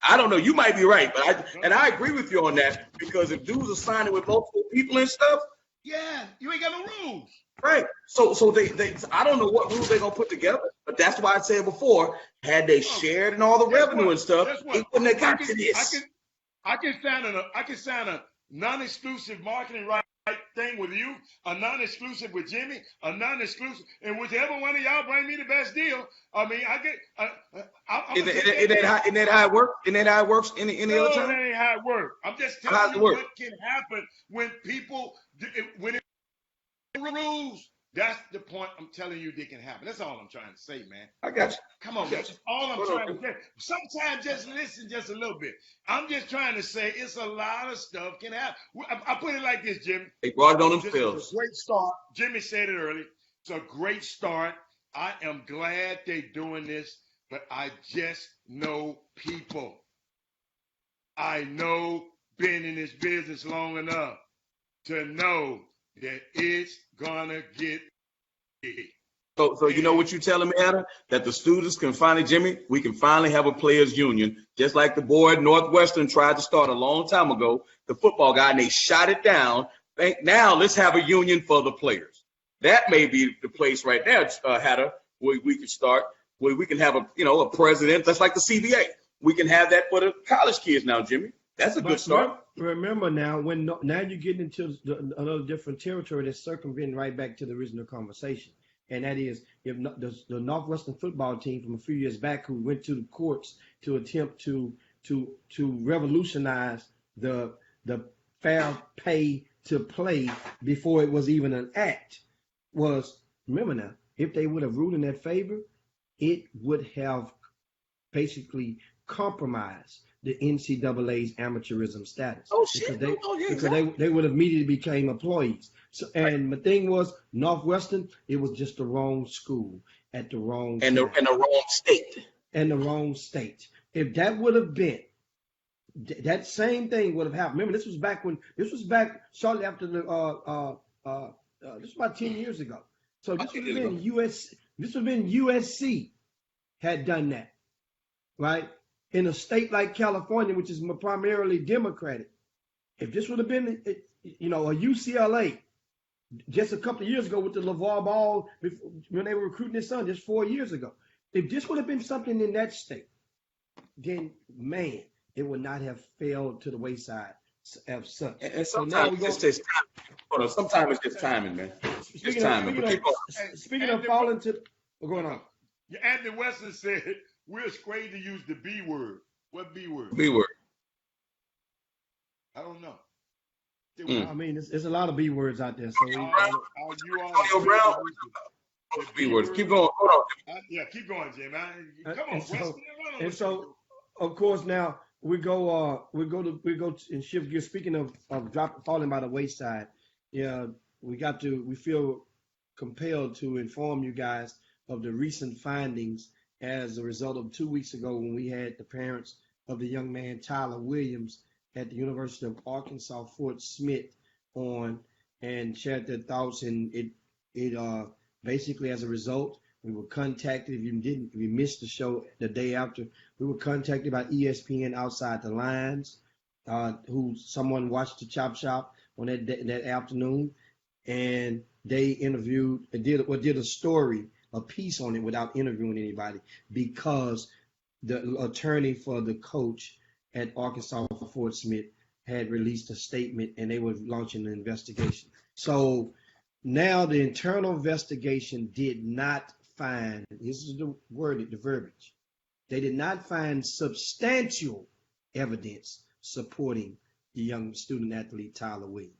I don't know. You might be right, but I agree with you on that, because if dudes are signing with multiple people and stuff, yeah, you ain't got no rules. Right. So they I don't know what rules they're gonna put together, but that's why I said before, had they shared and all the revenue and stuff, it wouldn't have got to this. I can sign a non-exclusive marketing right thing with you, a non-exclusive with Jimmy, a non-exclusive, and whichever one of y'all bring me the best deal. I mean, I get. Isn't that how it works? Isn't that how it works any other time? That ain't how it works. I'm just telling you what can happen when rules. That's the point I'm telling you that can happen. That's all I'm trying to say, man. I got you. Come on, man. That's all I'm trying to say. Sometimes just listen just a little bit. I'm just trying to say it's a lot of stuff can happen. I put it like this, Jimmy. They brought it on themselves. It's a great start. Jimmy said it earlier. It's a great start. I am glad they're doing this, but I just know people. I know been in this business long enough to know that it's gonna get big. So you know what you're telling me, Adam? That the students can finally, Jimmy, we can finally have a players union, just like the board Northwestern tried to start a long time ago, the football guy, and they shot it down. Now let's have a union for the players. That may be the place right there, Hatter, where we can start, where we can have a president, that's like the CBA. We can have that for the college kids now, Jimmy. That's a good But start. remember now, now you're getting into another different territory that's circumventing right back to the original conversation, and that is if the Northwestern football team from a few years back who went to the courts to attempt to revolutionize the fair pay to play before it was even an act was, remember now, if they would have ruled in their favor, it would have basically compromised the NCAA's amateurism status. Oh shit! Because they would have immediately became employees. So, and the thing was, Northwestern, it was just the wrong school at the wrong and time. the wrong state. And the wrong state. If that would have been, that same thing would have happened. Remember, this was back shortly after this was about 10 years ago. So this would have been USC had done that, right? In a state like California, which is primarily Democratic. If this would have been, a UCLA, just a couple of years ago with the LeVar Ball, when they were recruiting his son, just 4 years ago. If this would have been something in that state, then, man, it would not have failed to the wayside as such. And sometimes it just takes time. Sometimes it's just timing, man. It's timing. Speaking of falling to, what's going on? Anthony Weston said we're afraid to use the B word. What B word? B word. I don't know. I mean, there's a lot of B words out there. So Antonio Brown. B words. Keep going. Hold on. Yeah, keep going, Jim. Come on, Weston. And so, of course, now we go and shift gears. Speaking of falling by the wayside, we feel compelled to inform you guys of the recent findings as a result of 2 weeks ago when we had the parents of the young man Tyler Williams at the University of Arkansas Fort Smith on and shared their thoughts. And it basically, as a result, we were contacted. If you missed the show the day after, we were contacted by ESPN Outside the Lines, someone watched the Chop Shop on that afternoon, and they did a story, a piece on it without interviewing anybody, because the attorney for the coach at Arkansas Fort Smith had released a statement and they were launching an investigation. So now the internal investigation did not find, this is the verbiage, they did not find substantial evidence supporting the young student athlete Tyler Williams.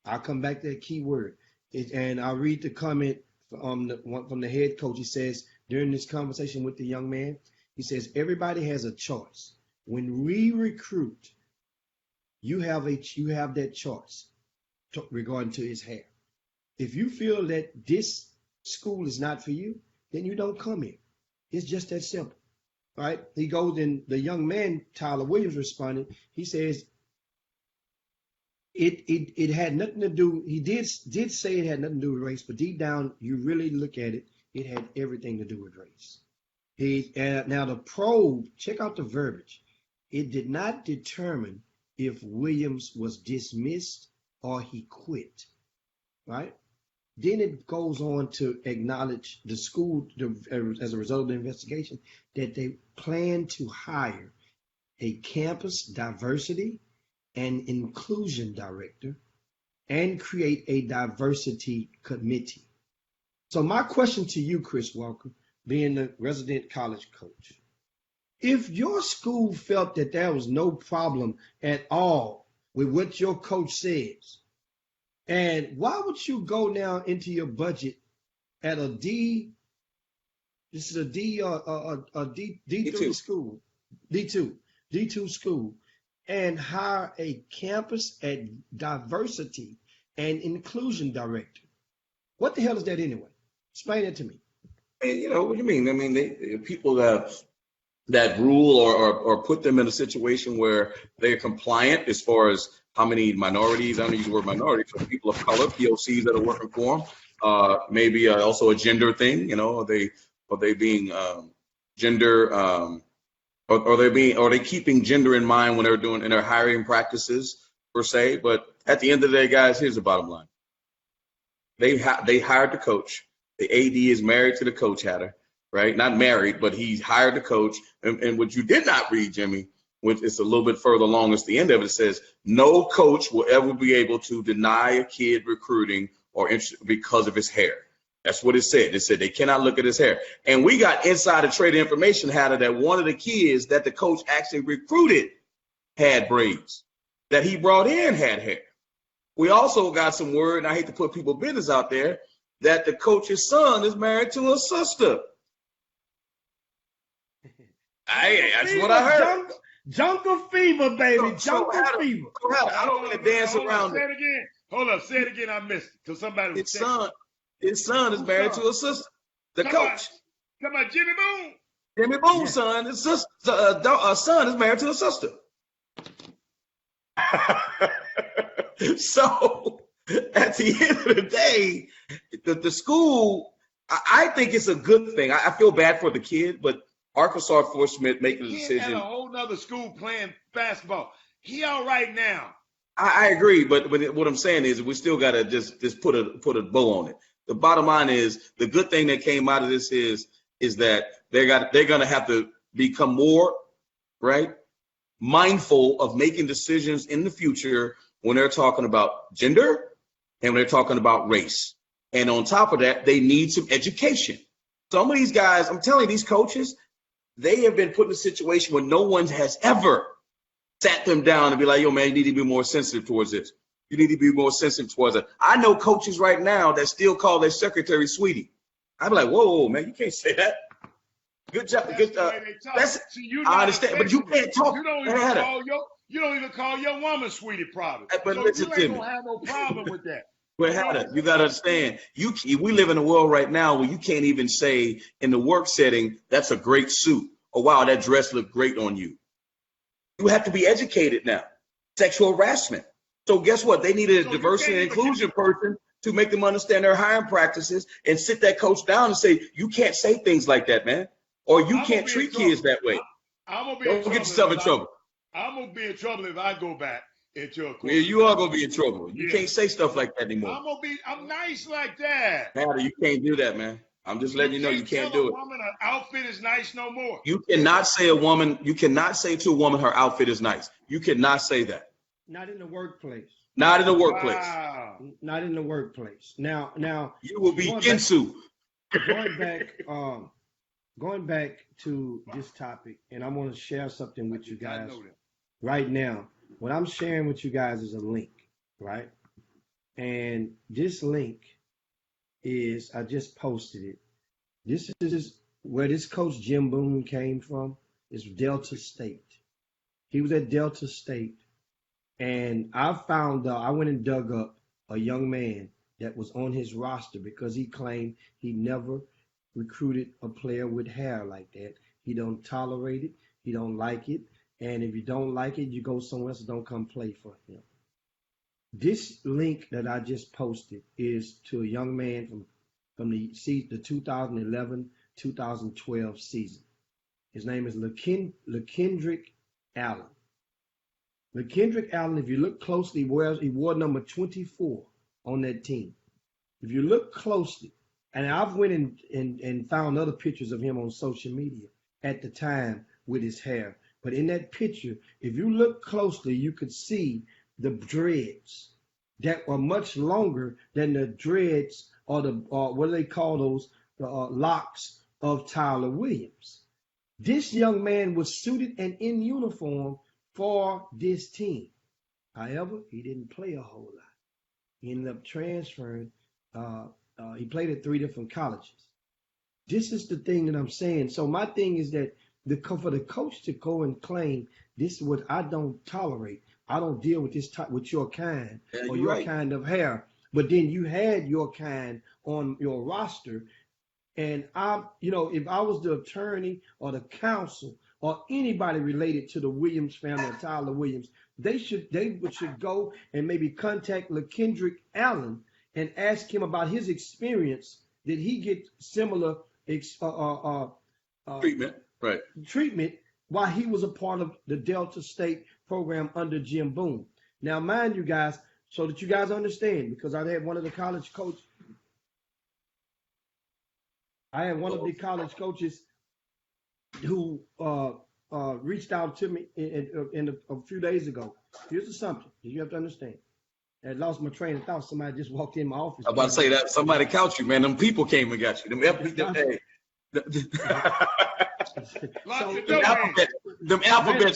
I'll come back to that key word. And I'll read the comment from the head coach. He says, during this conversation with the young man, he says, everybody has a choice. When we recruit, you have that choice regarding to his hair. If you feel that this school is not for you, then you don't come here. It's just that simple, right? He goes, and the young man, Tyler Williams, responded. He says, it had nothing to do, he did say it had nothing to do with race, but deep down, you really look at it, it had everything to do with race. Now the probe, check out the verbiage. It did not determine if Williams was dismissed or he quit, right? Then it goes on to acknowledge the school, as a result of the investigation, that they plan to hire a campus diversity and inclusion director and create a diversity committee. So my question to you, Chris Walker, being the resident college coach, if your school felt that there was no problem at all with what your coach says, and why would you go now into your budget at a D? This is a D3 school, D2 school, and hire a campus and diversity and inclusion director. What the hell is that anyway? Explain it to me. You know, what do you mean? I mean, people that rule or put them in a situation where they're compliant as far as how many minorities, I don't use the word minority, for people of color, POCs that are working for them. Maybe also a gender thing, you know, are they being gender, are they keeping gender in mind when they're doing in their hiring practices per se? But at the end of the day, guys, here's the bottom line. They hired the coach. The AD is married to the coach, Hatter, right? Not married, but he's hired the coach. And what you did not read, Jimmy, which is a little bit further along, it's the end of it. It says, no coach will ever be able to deny a kid recruiting or interest because of his hair. That's what it said. It said they cannot look at his hair. And we got insider trade information, Hatter, that one of the kids that the coach actually recruited had braids, that he brought in had hair. We also got some word, and I hate to put people's business out there, that the coach's son is married to a sister. That's what I heard. Junker fever, baby. Junker fever. I don't want to dance around it. Say it again. Hold up. Say it again. I missed it. Because somebody was His son is married to a sister. The coach. Come on, Jimmy Boone. Jimmy Boone's son, his sister, son is married to a sister. So at the end of the day, the school, I think it's a good thing. I feel bad for the kid, but Arkansas Fort Smith making a decision. He had a whole nother school playing basketball. He all right now. I agree, but what I'm saying is we still got to just put a bow on it. The bottom line is the good thing that came out of this is that they're going to have to become more mindful of making decisions in the future when they're talking about gender and when they're talking about race. And on top of that, they need some education. Some of these guys, I'm telling you, these coaches, they have been put in a situation where no one has ever sat them down and be like, yo, man, you need to be more sensitive towards this. You need to be more sensitive towards it. I know coaches right now that still call their secretary sweetie. I'm like, whoa, man, you can't say that. Good job. I understand, but you can't talk. You don't even call your woman sweetie, probably. But so listen you ain't gonna have no problem with that. But Hatter, you got to understand, we live in a world right now where you can't even say in the work setting, that's a great suit. Or, wow, that dress looked great on you. You have to be educated now. Sexual harassment. So guess what? They needed a diversity and inclusion person to make them understand their hiring practices and sit that coach down and say, you can't say things like that, man. Or you can't treat kids that way. Don't get yourself in trouble. I'm going to be in trouble if I go back into a court. Yeah, you are going to be in trouble. You can't say stuff like that anymore. I'm nice like that. Hatter, you can't do that, man. I'm just letting you know you can't do it. Woman, her outfit is nice no more. You cannot say to a woman her outfit is nice. You cannot say that. Not in the workplace. Not in the workplace. Wow. Not in the workplace. Now you will be Ginsu. Going back to this topic, and I want to share something with you guys right now. What I'm sharing with you guys is a link, right? And this link is, I just posted it. This is where this coach Jim Boone came from. It's Delta State. He was at Delta State, and I went and dug up a young man that was on his roster because he claimed he never recruited a player with hair like that. He don't tolerate it. He don't like it. And if you don't like it, you go somewhere else. Don't come play for him. This link that I just posted is to a young man from the 2011-2012 season. His name is LaKendrick Allen. LaKendrick Allen, if you look closely, he wore number 24 on that team. If you look closely, and I've went and found other pictures of him on social media at the time with his hair. But in that picture, if you look closely, you could see the dreads that were much longer than the dreads or what do they call those, the locks of Tyler Williams. This young man was suited and in uniform for this team. However, he didn't play a whole lot. He ended up transferring. He played at 3 different colleges. This is the thing that I'm saying. So my thing is that for the coach to go and claim this is what I don't tolerate. I don't deal with this type with your kind or your kind of hair. But then you had your kind on your roster. And if I was the attorney or the counsel or anybody related to the Williams family or Tyler Williams, they should go and maybe contact LaKendrick Allen and ask him about his experience. Did he get similar treatment while he was a part of the Delta State program under Jim Boone? Now, mind you guys, so that you guys understand, because I had one of the college coaches who reached out to me a few days ago. Here's the assumption you have to understand. I lost my train of thought. Somebody just walked in my office. I'm about to say that somebody caught you, man. Them people came and got you. Them alphabets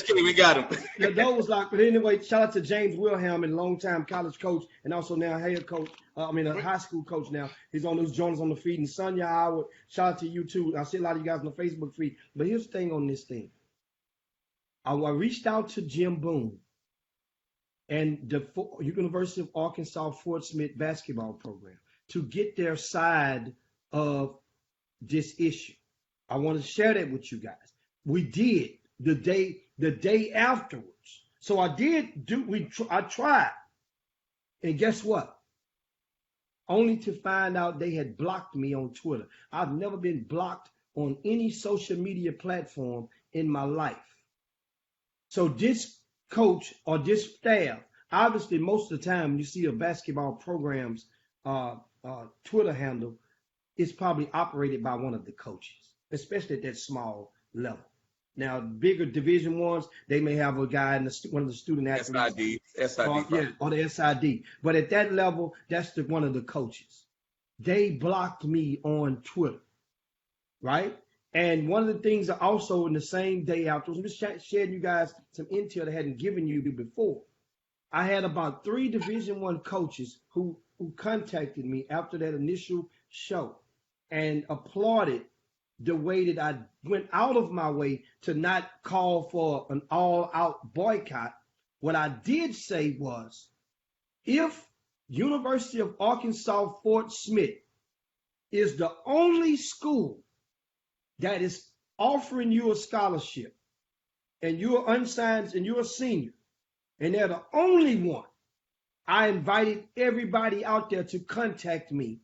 came and got him. The door was locked. But anyway, shout out to James Wilhelm, and longtime college coach, and also now head coach. A high school coach now. He's on those joints on the feed. And Sonia Howard, shout out to you too. I see a lot of you guys on the Facebook feed. But here's the thing on this thing. I reached out to Jim Boone and the University of Arkansas Fort Smith basketball program to get their side of this issue. I want to share that with you guys. We did the day afterwards. So I tried. And guess what? Only to find out they had blocked me on Twitter. I've never been blocked on any social media platform in my life. So this coach or this staff, obviously most of the time when you see a basketball program's Twitter handle, it's probably operated by one of the coaches, especially at that small level. Now, bigger Division Ones, they may have a guy in one of the student athletes. SID. Or the SID. But at that level, that's one of the coaches. They blocked me on Twitter, right? And one of the things that also in the same day afterwards, I'm just sharing you guys some intel that I hadn't given you before. I had about 3 Division I coaches who contacted me after that initial show and applauded the way that I went out of my way to not call for an all-out boycott. What I did say was, if University of Arkansas Fort Smith is the only school that is offering you a scholarship and you're unsigned and you're a senior, and they're the only one, I invited everybody out there to contact me,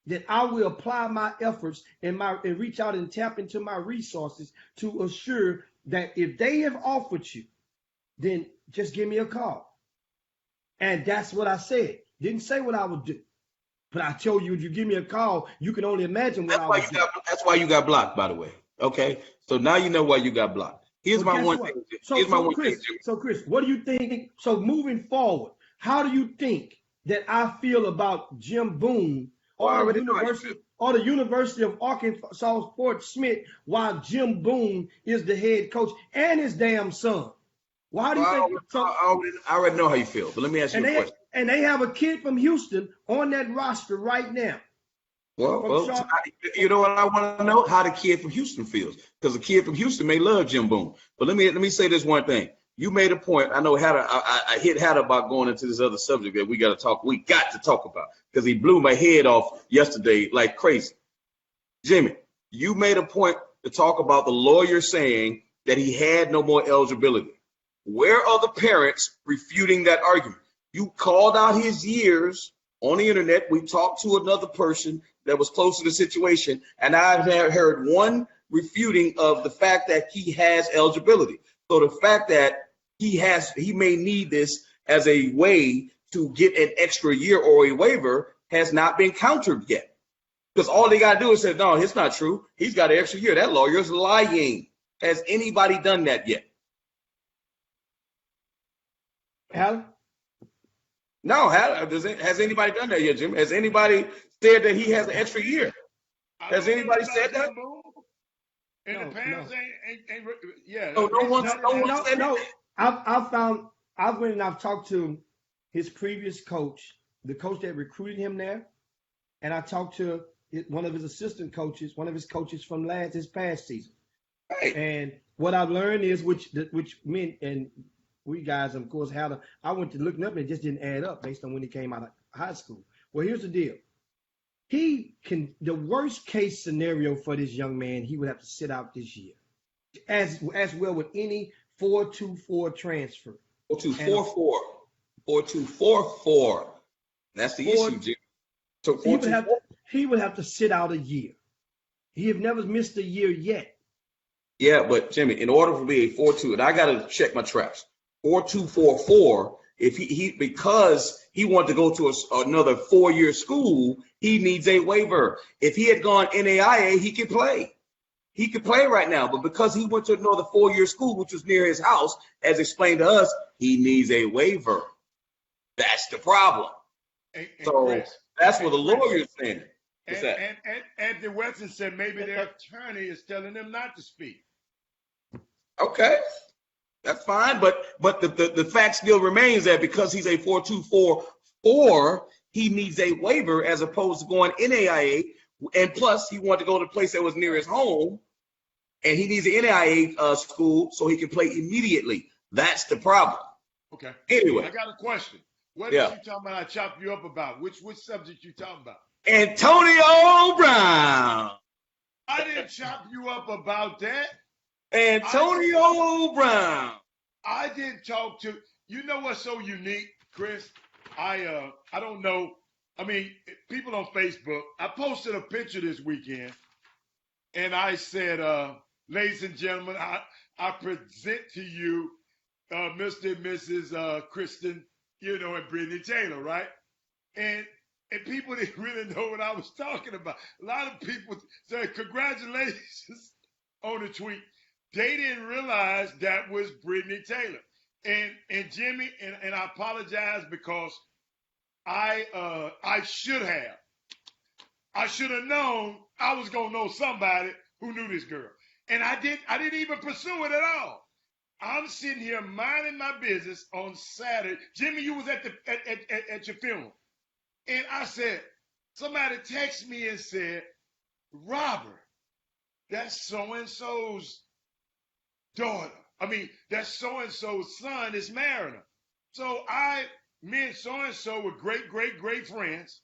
that I will apply my efforts and reach out and tap into my resources to assure that if they have offered you, then just give me a call. And that's what I said. Didn't say what I would do. But I told you, if you give me a call, you can only imagine what I would do. That's why you got blocked, by the way. Okay? So now you know why you got blocked. Here's my one thing. So, Chris, what do you think? So moving forward, how do you think that I feel about Jim Boone or the University of Arkansas Fort Smith while Jim Boone is the head coach and his damn son? Why do you think? I already know how you feel, but let me ask you a question. And they have a kid from Houston on that roster right now. Well, you know what I want to know? How the kid from Houston feels, because the kid from Houston may love Jim Boone. But let me say this one thing. You made a point. I know I hit Hatter about going into this other subject that we got to talk about, because he blew my head off yesterday like crazy. Jimmy, you made a point to talk about the lawyer saying that he had no more eligibility. Where are the parents refuting that argument? You called out his years on the internet. We talked to another person that was close to the situation, and I've heard one refuting of the fact that he has eligibility. So the fact that he may need this as a way to get an extra year or a waiver has not been countered yet. Because all they got to do is say, no, it's not true. He's got an extra year. That lawyer's lying. Has anybody done that yet? Hal? No, has anybody done that yet, Jim? Has anybody said that he has an extra year? Has anybody said that? And the parents ain't yeah. No one said that. I've went and I've talked to his previous coach, the coach that recruited him there, and I talked to one of his assistant coaches, one of his coaches from his past season. Right. And what I've learned is, which men and we guys, of course, I went to looking up and it just didn't add up based on when he came out of high school. Well, here's the deal. The worst case scenario for this young man, he would have to sit out this year, as well with any 4-2-4 transfer. 4-2-4-4. 4-2-4-4. That's the issue, Jim. So he would have to sit out a year. He have never missed a year yet. Yeah, but Jimmy, in order for me a 4-2, and I got to check my traps. 4-2-4-4. If because he wanted to go to another 4-year school, he needs a waiver. If he had gone NAIA, he could play. he could play right now, but because he went to another 4-year school, which was near his house, as explained to us, he needs a waiver. That's the problem. And So Chris, that's what the and Chris, lawyer's saying. What's and, that? and Anthony Weston said maybe their attorney is telling them not to speak. Okay, that's fine, but the fact still remains that because he's a 4.244, he needs a waiver as opposed to going NAIA, and plus he wanted to go to a place that was near his home, and he needs an NAIA school so he can play immediately. That's the problem. Okay. Anyway, I got a question. What Yeah. is you talking about? I chopped you up about which subject you talking about? Antonio Brown. I didn't chop you up about that. Antonio Brown. I didn't talk to. You know what's so unique, Chris? I don't know. I mean, people on Facebook. I posted a picture this weekend, and I said, "Ladies and gentlemen, I present to you, Mr. and Mrs. Kristen, and Brittany Taylor, right?" And people didn't really know what I was talking about. A lot of people said, "Congratulations" on the tweet. They didn't realize that was Brittany Taylor. And Jimmy, and I apologize because I should have. I should have known I was gonna know somebody who knew this girl. And I didn't even pursue it at all. I'm sitting here minding my business on Saturday. Jimmy, you was at your funeral. And I said, somebody texted me and said, "Robert, that's so-and-so's daughter. I mean, that so-and-so's son is marrying her." So me and so-and-so were great friends.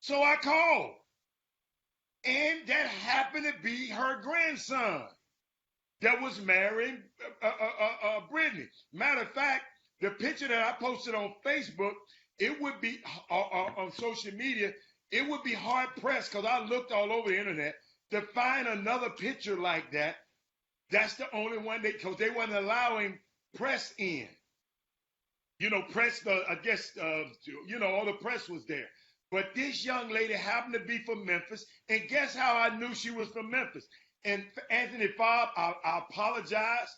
So I called. And that happened to be her grandson that was marrying Brittany. Matter of fact, the picture that I posted on Facebook, it would be on social media, it would be hard pressed because I looked all over the internet to find another picture like that. That's the only one because they weren't allowing press in. Press, I guess, all the press was there. But this young lady happened to be from Memphis. And guess how I knew she was from Memphis? And Anthony Fobb, I apologize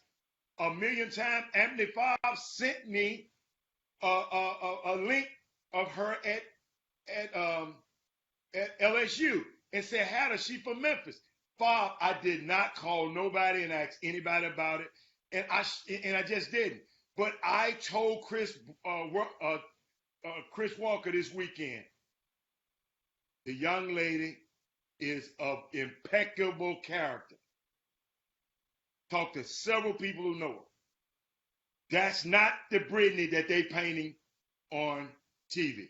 a million times. Anthony Fobb sent me a link of her at LSU and said, "Hannah, she from Memphis." Fobb, I did not call nobody and ask anybody about it, and I just didn't. But I told Chris Walker this weekend, the young lady is of impeccable character. Talked to several people who know her. That's not the Brittany that they painting on TV.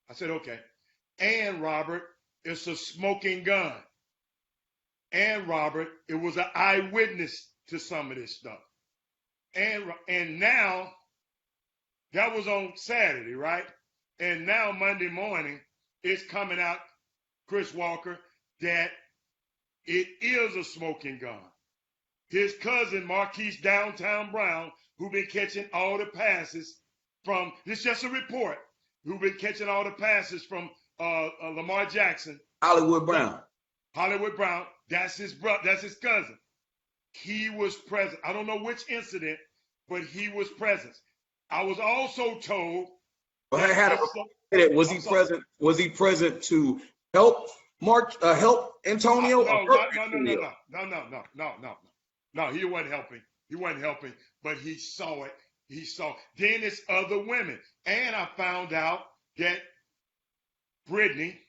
I said, okay. And Robert, it's a smoking gun. And Robert, it was an eyewitness to some of this stuff. And now, that was on Saturday, right? And now Monday morning, it's coming out, Chris Walker, that it is a smoking gun. His cousin, Marquise Downtown Brown, who been catching all the passes from, this is just a report, who been catching all the passes from Lamar Jackson. Hollywood Brown. Hollywood Brown, that's his brother, that's his cousin. He was present. I don't know which incident, but he was present. I was also told. But I had a report. Was he present? Was he present to help help Antonio? No, he wasn't helping. He wasn't helping, but he saw it. He saw. Then it's other women. And I found out that Brittany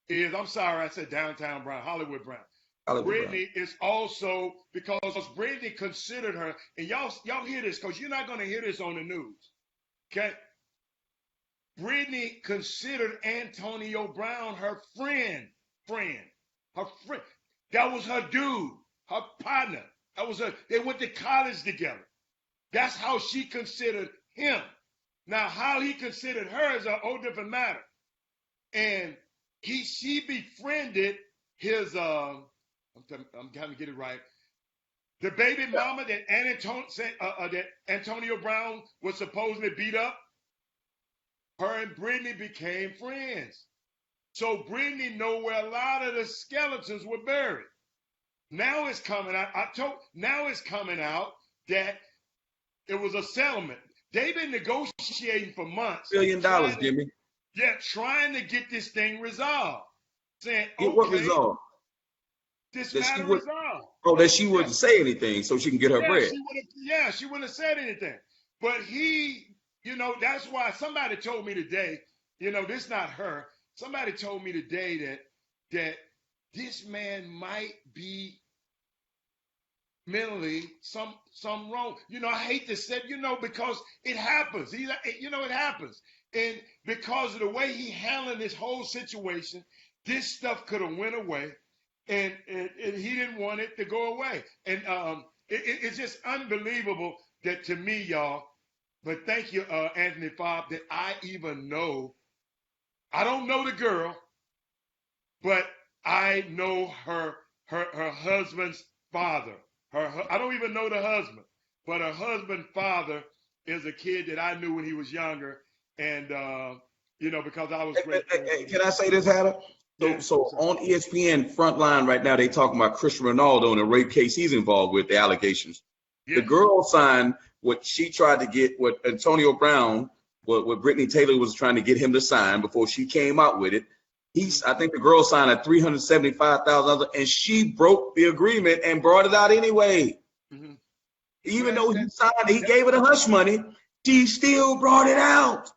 is, I'm sorry, I said Downtown Brown, Hollywood Brown. Brittany is also, because Brittany considered her, and y'all hear this, because you're not going to hear this on the news. Okay? Brittany considered Antonio Brown her friend. Her friend. That was her dude, her partner. That was her. They went to college together. That's how she considered him. Now, how he considered her is a whole different matter. And she befriended his, I'm trying to get it right, the baby mama that Antonio Brown was supposedly beat up. Her and Brittany became friends. So Brittany know where a lot of the skeletons were buried. Now it's coming out. Now it's coming out that it was a settlement. They've been negotiating for months, $1 billion, Jimmy. trying to get this thing resolved. Saying, Get what okay, resolved? this That she matter would, resolved. that she wouldn't say anything so she can get her bread. She wouldn't have said anything. But that's why somebody told me today, this not her. Somebody told me today that this man might be mentally some wrong. I hate to say, because it happens. It happens. And because of the way he handled this whole situation, this stuff could have went away, and he didn't want it to go away. And it's just unbelievable that to me, y'all. But thank you, Anthony Fobb, that I even know. I don't know the girl, but I know her husband's father. I don't even know the husband, but her husband's father is a kid that I knew when he was younger, and because I was. Can I say this, Hatter? So on ESPN Frontline right now, they talking about Cristiano Ronaldo and the rape case he's involved with, the allegations. Yeah. The girl signed what she tried to get, what Antonio Brown, what Brittany Taylor was trying to get him to sign before she came out with it. I think the girl signed at $375,000, and she broke the agreement and brought it out anyway. Mm-hmm. Even though he signed it, he gave her the hush money, she still brought it out.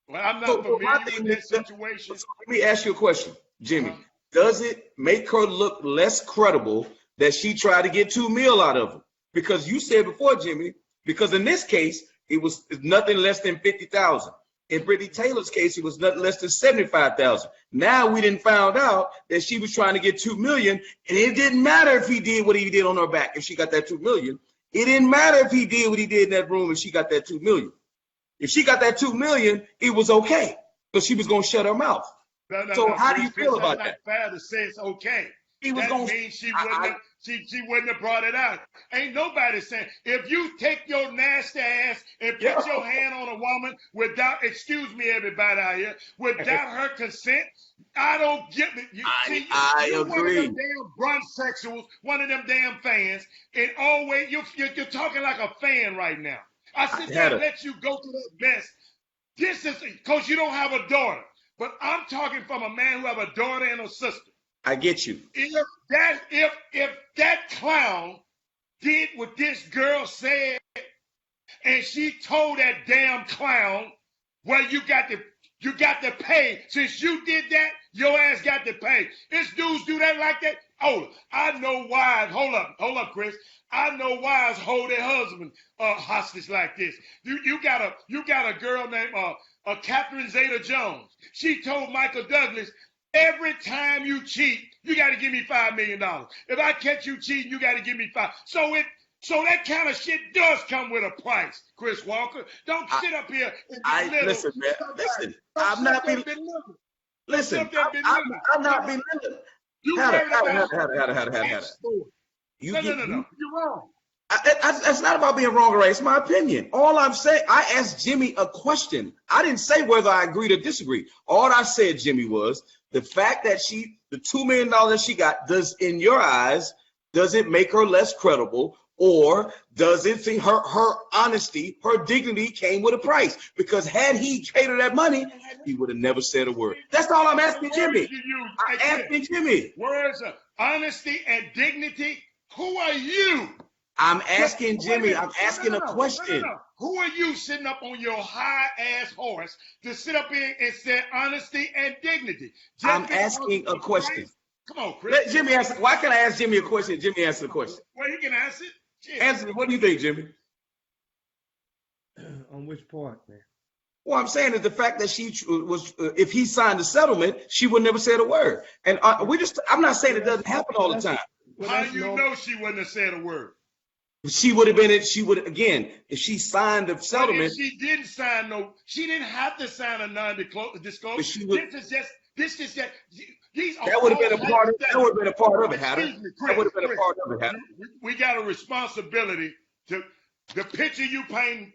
Well, I'm not familiar with that situation. So let me ask you a question, Jimmy. Uh-huh. Does it make her look less credible that she tried to get $2 million out of him? Because you said before, Jimmy, because in this case, it was nothing less than $50,000. In Brittany Taylor's case, it was nothing less than $75,000. Now we didn't found out that she was trying to get $2 million, and it didn't matter if he did what he did on her back if she got that $2 million. It didn't matter if he did what he did in that room if she got that $2 million. If she got that $2 million, it was okay because she was going to shut her mouth. No, how do you feel about that? It's not fair to say it's okay. He was that means she wouldn't have brought it out. Ain't nobody saying, if you take your nasty ass and put your hand on a woman without, excuse me, everybody out here, without her consent, I don't get it. I agree. One of them damn brunch-sexuals, one of them damn fans, and always you're talking like a fan right now. I sit there and let you go through that mess. This is because you don't have a daughter. But I'm talking from a man who have a daughter and a sister. I get you. If that clown did what this girl said, and she told that damn clown, well, you got to pay. Since you did that, your ass got to pay. This dudes do that like that. Oh, I know wives. Hold up, Chris. I know wives hold their husband hostage like this. You got a girl named Catherine Zeta-Jones. She told Michael Douglas, every time you cheat, you got to give me $5 million. If I catch you cheating, you got to give me $5. So that kind of shit does come with a price, Chris Walker. Don't sit up here and belittle. Listen, man. Listen, I'm not belittling. Listen, I'm not belittling. No. You're wrong. That's not about being wrong or right. It's my opinion. All I'm saying, I asked Jimmy a question. I didn't say whether I agreed or disagree. All I said, Jimmy, was the fact that the $2 million that she got, in your eyes, does it make her less credible, or does it think her honesty, her dignity came with a price? Because had he paid her that money, he would have never said a word. That's all I'm asking Jimmy. I'm asking Jimmy. Words of honesty and dignity. Who are you? I'm asking Jimmy. I'm asking a question. No. Who are you sitting up on your high-ass horse to sit up here and say honesty and dignity? I'm asking a question. Come on, Chris. Let Jimmy answer. Why can't I ask Jimmy a question? Jimmy answer the question. Well, he can answer it. Answer it. What do you think, Jimmy? On which part, man? Well, I'm saying is the fact that she was, if he signed the settlement, she would never said a word. And I'm not saying it doesn't happen all the time. How you know she wouldn't have said a word? She would have been it. She would, again, if she signed the settlement. If she didn't sign she didn't have to sign a non-disclosure. This is just. That would have been a part of it. That would have been a part of it, Hatter. That would have been a part of it, Hatter. We got a responsibility to the picture you paint.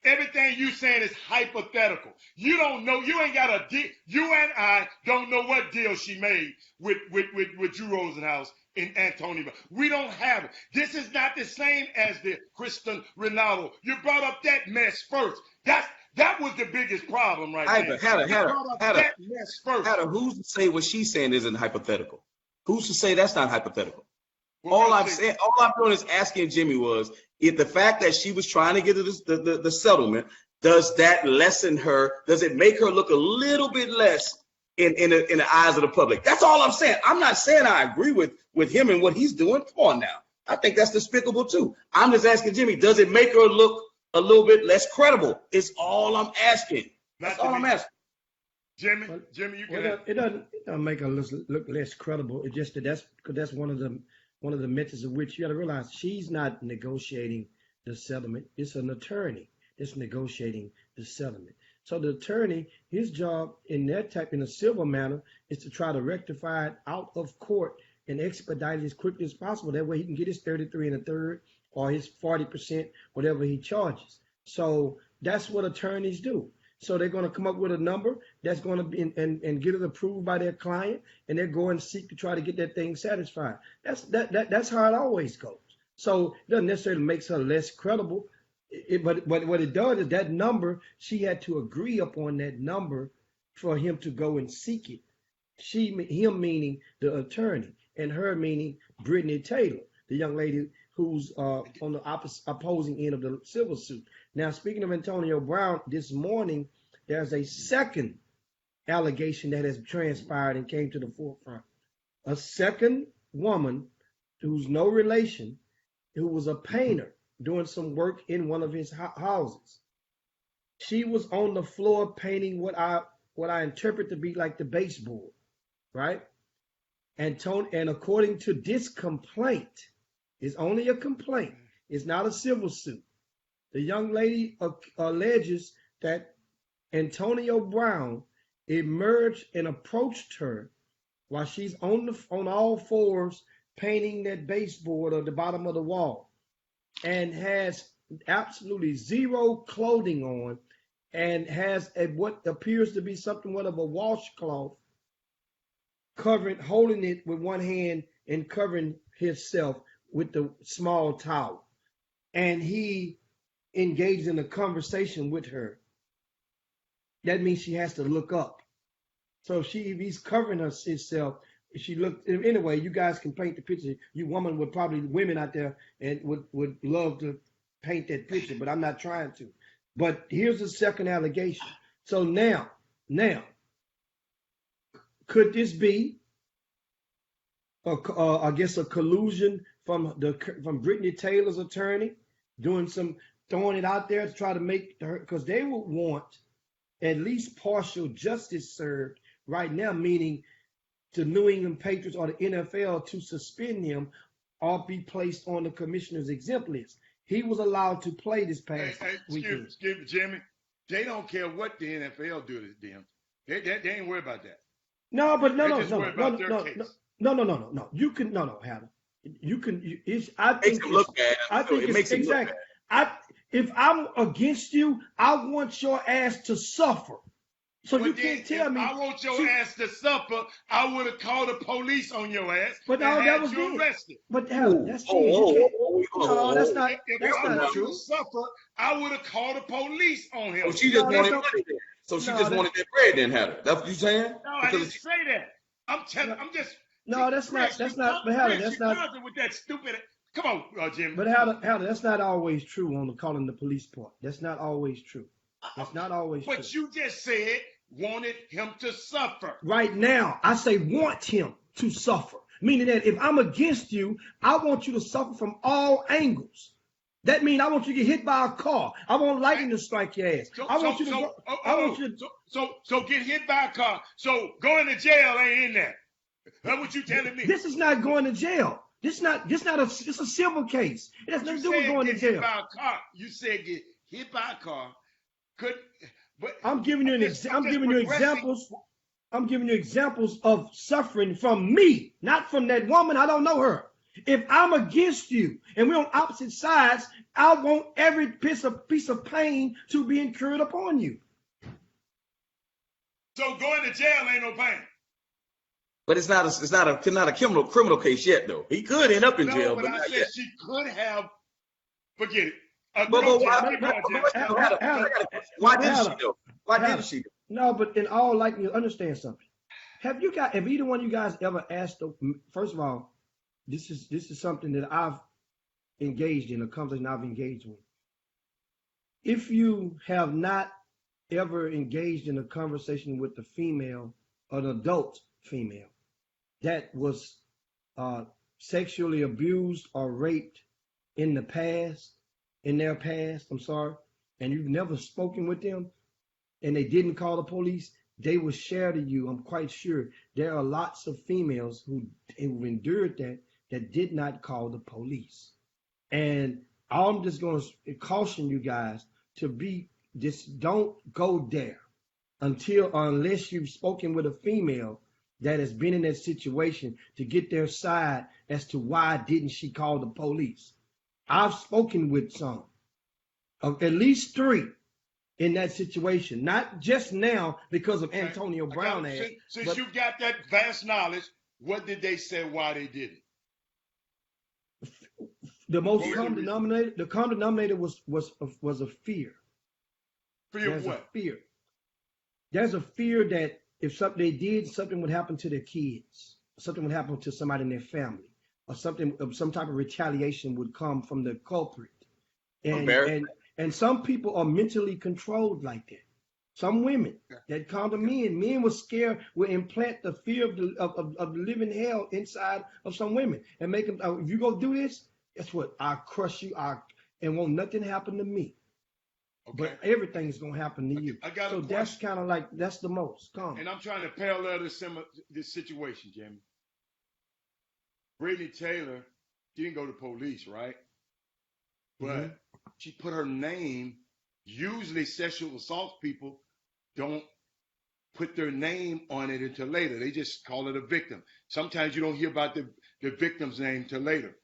Everything you saying is hypothetical. You don't know. You ain't got a deal. You and I don't know what deal she made with Drew Rosenhaus in Antonio Brown. We don't have it. This is not the same as the Cristiano Ronaldo. You brought up that mess first. That was the biggest problem right there. That mess first. Who's to say what she's saying isn't hypothetical? Who's to say that's not hypothetical? All I'm doing is asking Jimmy was, if the fact that she was trying to get the settlement, does that lessen her? Does it make her look a little bit less in the eyes of the public? That's all I'm saying. I'm not saying I agree with him and what he's doing. Come on now. I think that's despicable too. I'm just asking Jimmy, does it make her look a little bit less credible? It's all I'm asking. That's all I'm asking. Jimmy, you can. It doesn't make her look less credible. It's just that's one of the methods of which you got to realize she's not negotiating the settlement. It's an attorney that's negotiating the settlement. So the attorney, his job in a civil manner is to try to rectify it out of court and expedite it as quickly as possible. That way he can get his 33 1/3 or his 40%, whatever he charges. So that's what attorneys do. So they're going to come up with a number that's going to be and get it approved by their client, and they're going to seek to try to get that thing satisfied. That's how it always goes. So it doesn't necessarily make her less credible, but what it does is that number, she had to agree upon that number for him to go and seek it. Him meaning the attorney, and her meaning Brittany Taylor, the young lady who's on the opposing end of the civil suit. Now, speaking of Antonio Brown, this morning, there's a second allegation that has transpired and came to the forefront. A second woman who's no relation, who was a painter doing some work in one of his houses. She was on the floor painting what I interpret to be like the baseboard, right? And according to this complaint, it's only a complaint. It's not a civil suit. The young lady alleges that Antonio Brown emerged and approached her while she's on all fours painting that baseboard at the bottom of the wall, and has absolutely zero clothing on, and has what appears to be something of a washcloth holding it with one hand and covering himself with the small towel. And he engaged in a conversation with her. That means she has to look up. So if he's covering himself, she looked. Anyway, you guys can paint the picture. You women out there and would love to paint that picture, but I'm not trying to. But here's the second allegation. So now, could this be I guess a collusion from Brittany Taylor's attorney throwing it out there to try to make her, because they would want at least partial justice served right now, meaning the New England Patriots or the NFL to suspend him or be placed on the commissioner's exempt list. He was allowed to play this past weekend. Excuse me, Jimmy. They don't care what the NFL do to them. They ain't worried about that. No, but no. You can Hannah. You can. I think it makes it look bad. If I'm against you, I want your ass to suffer. So you can't tell me. I want your ass to suffer. I would have called the police on your ass. But no, that was you arrested. But hell, that's true. No, that's not. If I wanted to suffer, I would have called the police on him. So she just wanted bread. So she just wanted that bread, then, Hannah. That's what you saying? No, I didn't say that. I'm just. No, that's not. But Hannah, that's not. With that stupid. Come on, Jim. But Hannah, that's not always true on the calling the police part. That's not always true. That's not always true. But you just said wanted him to suffer. Right now, I say want him to suffer. Meaning that if I'm against you, I want you to suffer from all angles. That means I want you to get hit by a car. I want lightning to strike your ass. So get hit by a car. So going to jail ain't in there. That's what you telling me. This is not going to jail. It's a civil case. It has nothing to do with going to jail. Hit by a car. You said get hit by a car. I'm giving you examples. I'm giving you examples of suffering from me, not from that woman. I don't know her. If I'm against you and we're on opposite sides, I want every piece of pain to be incurred upon you. So going to jail ain't no pain. But it's not a criminal case yet, though. He could end up in jail, but but I not said yet. she could have. Forget it. But why didn't she though? Why didn't she? No, but in all likelihood, understand something. Have either one of you guys ever asked? First of all, this is something that I've engaged in, a conversation I've engaged with. If you have not ever engaged in a conversation with a female, an adult female, that was sexually abused or raped in their past, I'm sorry, and you've never spoken with them, and they didn't call the police, they will share to you, I'm quite sure, there are lots of females who endured that did not call the police. And I'm just going to caution you guys to just don't go there unless you've spoken with a female that has been in that situation to get their side as to why didn't she call the police. I've spoken with some, of at least 3 in that situation, not just now because of Antonio Brown. Since you got that vast knowledge, what did they say why they did it? The most common denominator was a fear. Fear of what? There's a fear that if something would happen to their kids, something would happen to somebody in their family, or some type of retaliation would come from the culprit. And some people are mentally controlled like that. Some women that come to men were scared, will implant the fear of living hell inside of some women and make them, if you go do this, guess what? I'll crush you, and won't nothing happen to me. Okay. But everything's going to happen to you. So that's kind of like, that's the most common. And I'm trying to parallel this situation, Jimmy. Brittany Taylor, she didn't go to police, right? But she put her name. Usually sexual assault people don't put their name on it until later. They just call it a victim. Sometimes you don't hear about the victim's name till later.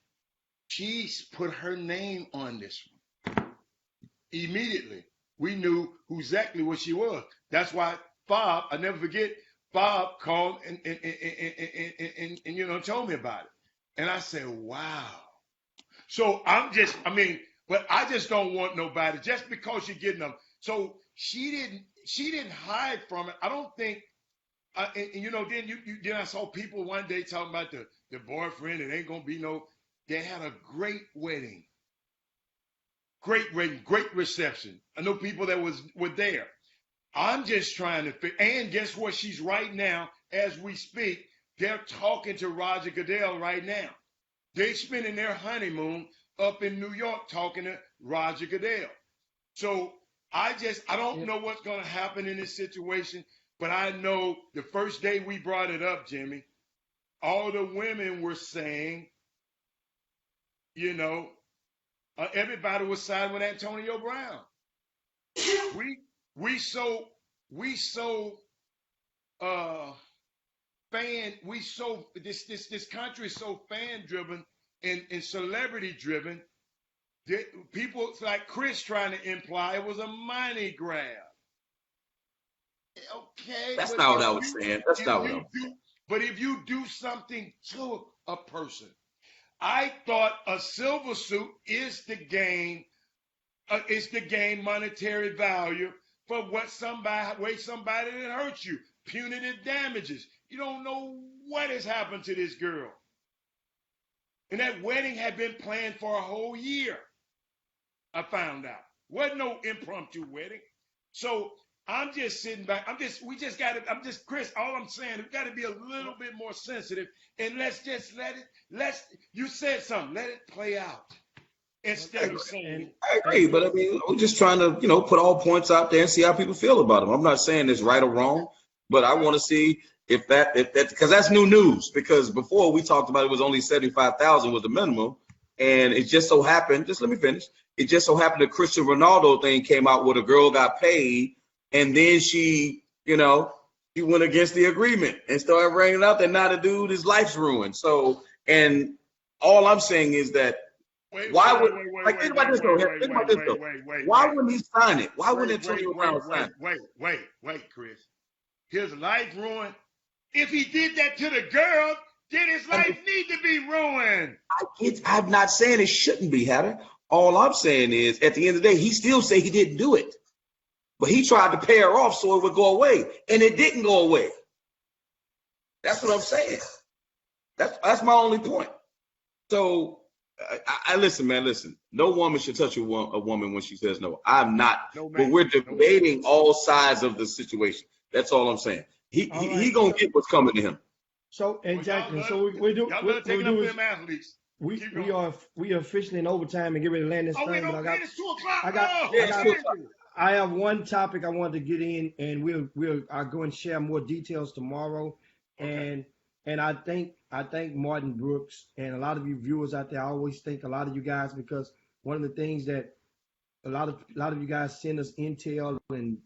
She's put her name on this one. Immediately, we knew exactly what she was. That's why Bob, I never forget, Bob called and told me about it. And I said, wow. So but I just don't want nobody just because you're getting them. So she didn't hide from it. I don't think, then I saw people one day talking about the boyfriend. It ain't gonna be they had a great wedding. Great wedding, great reception. I know people that were there. I'm just trying to and guess what? She's right now, as we speak, they're talking to Roger Goodell right now. They're spending their honeymoon up in New York talking to Roger Goodell. So I don't know what's going to happen in this situation, but I know the first day we brought it up, Jimmy, all the women were saying, everybody was siding with Antonio Brown. This country is so fan driven and celebrity driven. People like Chris trying to imply it was a money grab. Okay, that's not what I was saying. That's not what I was saying. But if you do something to a person, I thought a silver suit is to gain monetary value for somebody that hurt you. Punitive damages. You don't know what has happened to this girl. And that wedding had been planned for a whole year. I found out. Wasn't no impromptu wedding. So I'm just sitting back. Chris, all I'm saying, we've got to be a little bit more sensitive and let's just you said something, let it play out. Instead of saying. I agree, but we're just trying to, put all points out there and see how people feel about them. I'm not saying it's right or wrong, but I want to see if that, because that's new news, because before we talked about it was only 75,000 was the minimum. And it just so happened, just let me finish. It just so happened the Cristiano Ronaldo thing came out where the girl got paid and then she went against the agreement and started bringing out that now the dude, his life's ruined. So, and all I'm saying is that why wouldn't he sign it? Why wouldn't Antonio Brown sign it? Wait, Chris. His life ruined if he did that to the girl, then his life need to be ruined. I'm not saying it shouldn't be, Hatter. All I'm saying is, at the end of the day, he still say he didn't do it. But he tried to pay her off so it would go away, and it didn't go away. That's what I'm saying. That's my only point. So, I listen, man. Listen, no woman should touch a woman when she says no. I'm not. No, but we're debating all sides of the situation. That's all I'm saying. He gonna get what's coming to him. So exactly. So we do. Y'all better take it up for them athletes. We are officially in overtime and get ready to land this thing. But it's 2:00. I have one topic I want to get in, and I'll go and share more details tomorrow. Okay. And I thank Martin Brooks and a lot of you viewers out there. I always thank a lot of you guys, because one of the things that a lot of you guys send us intel and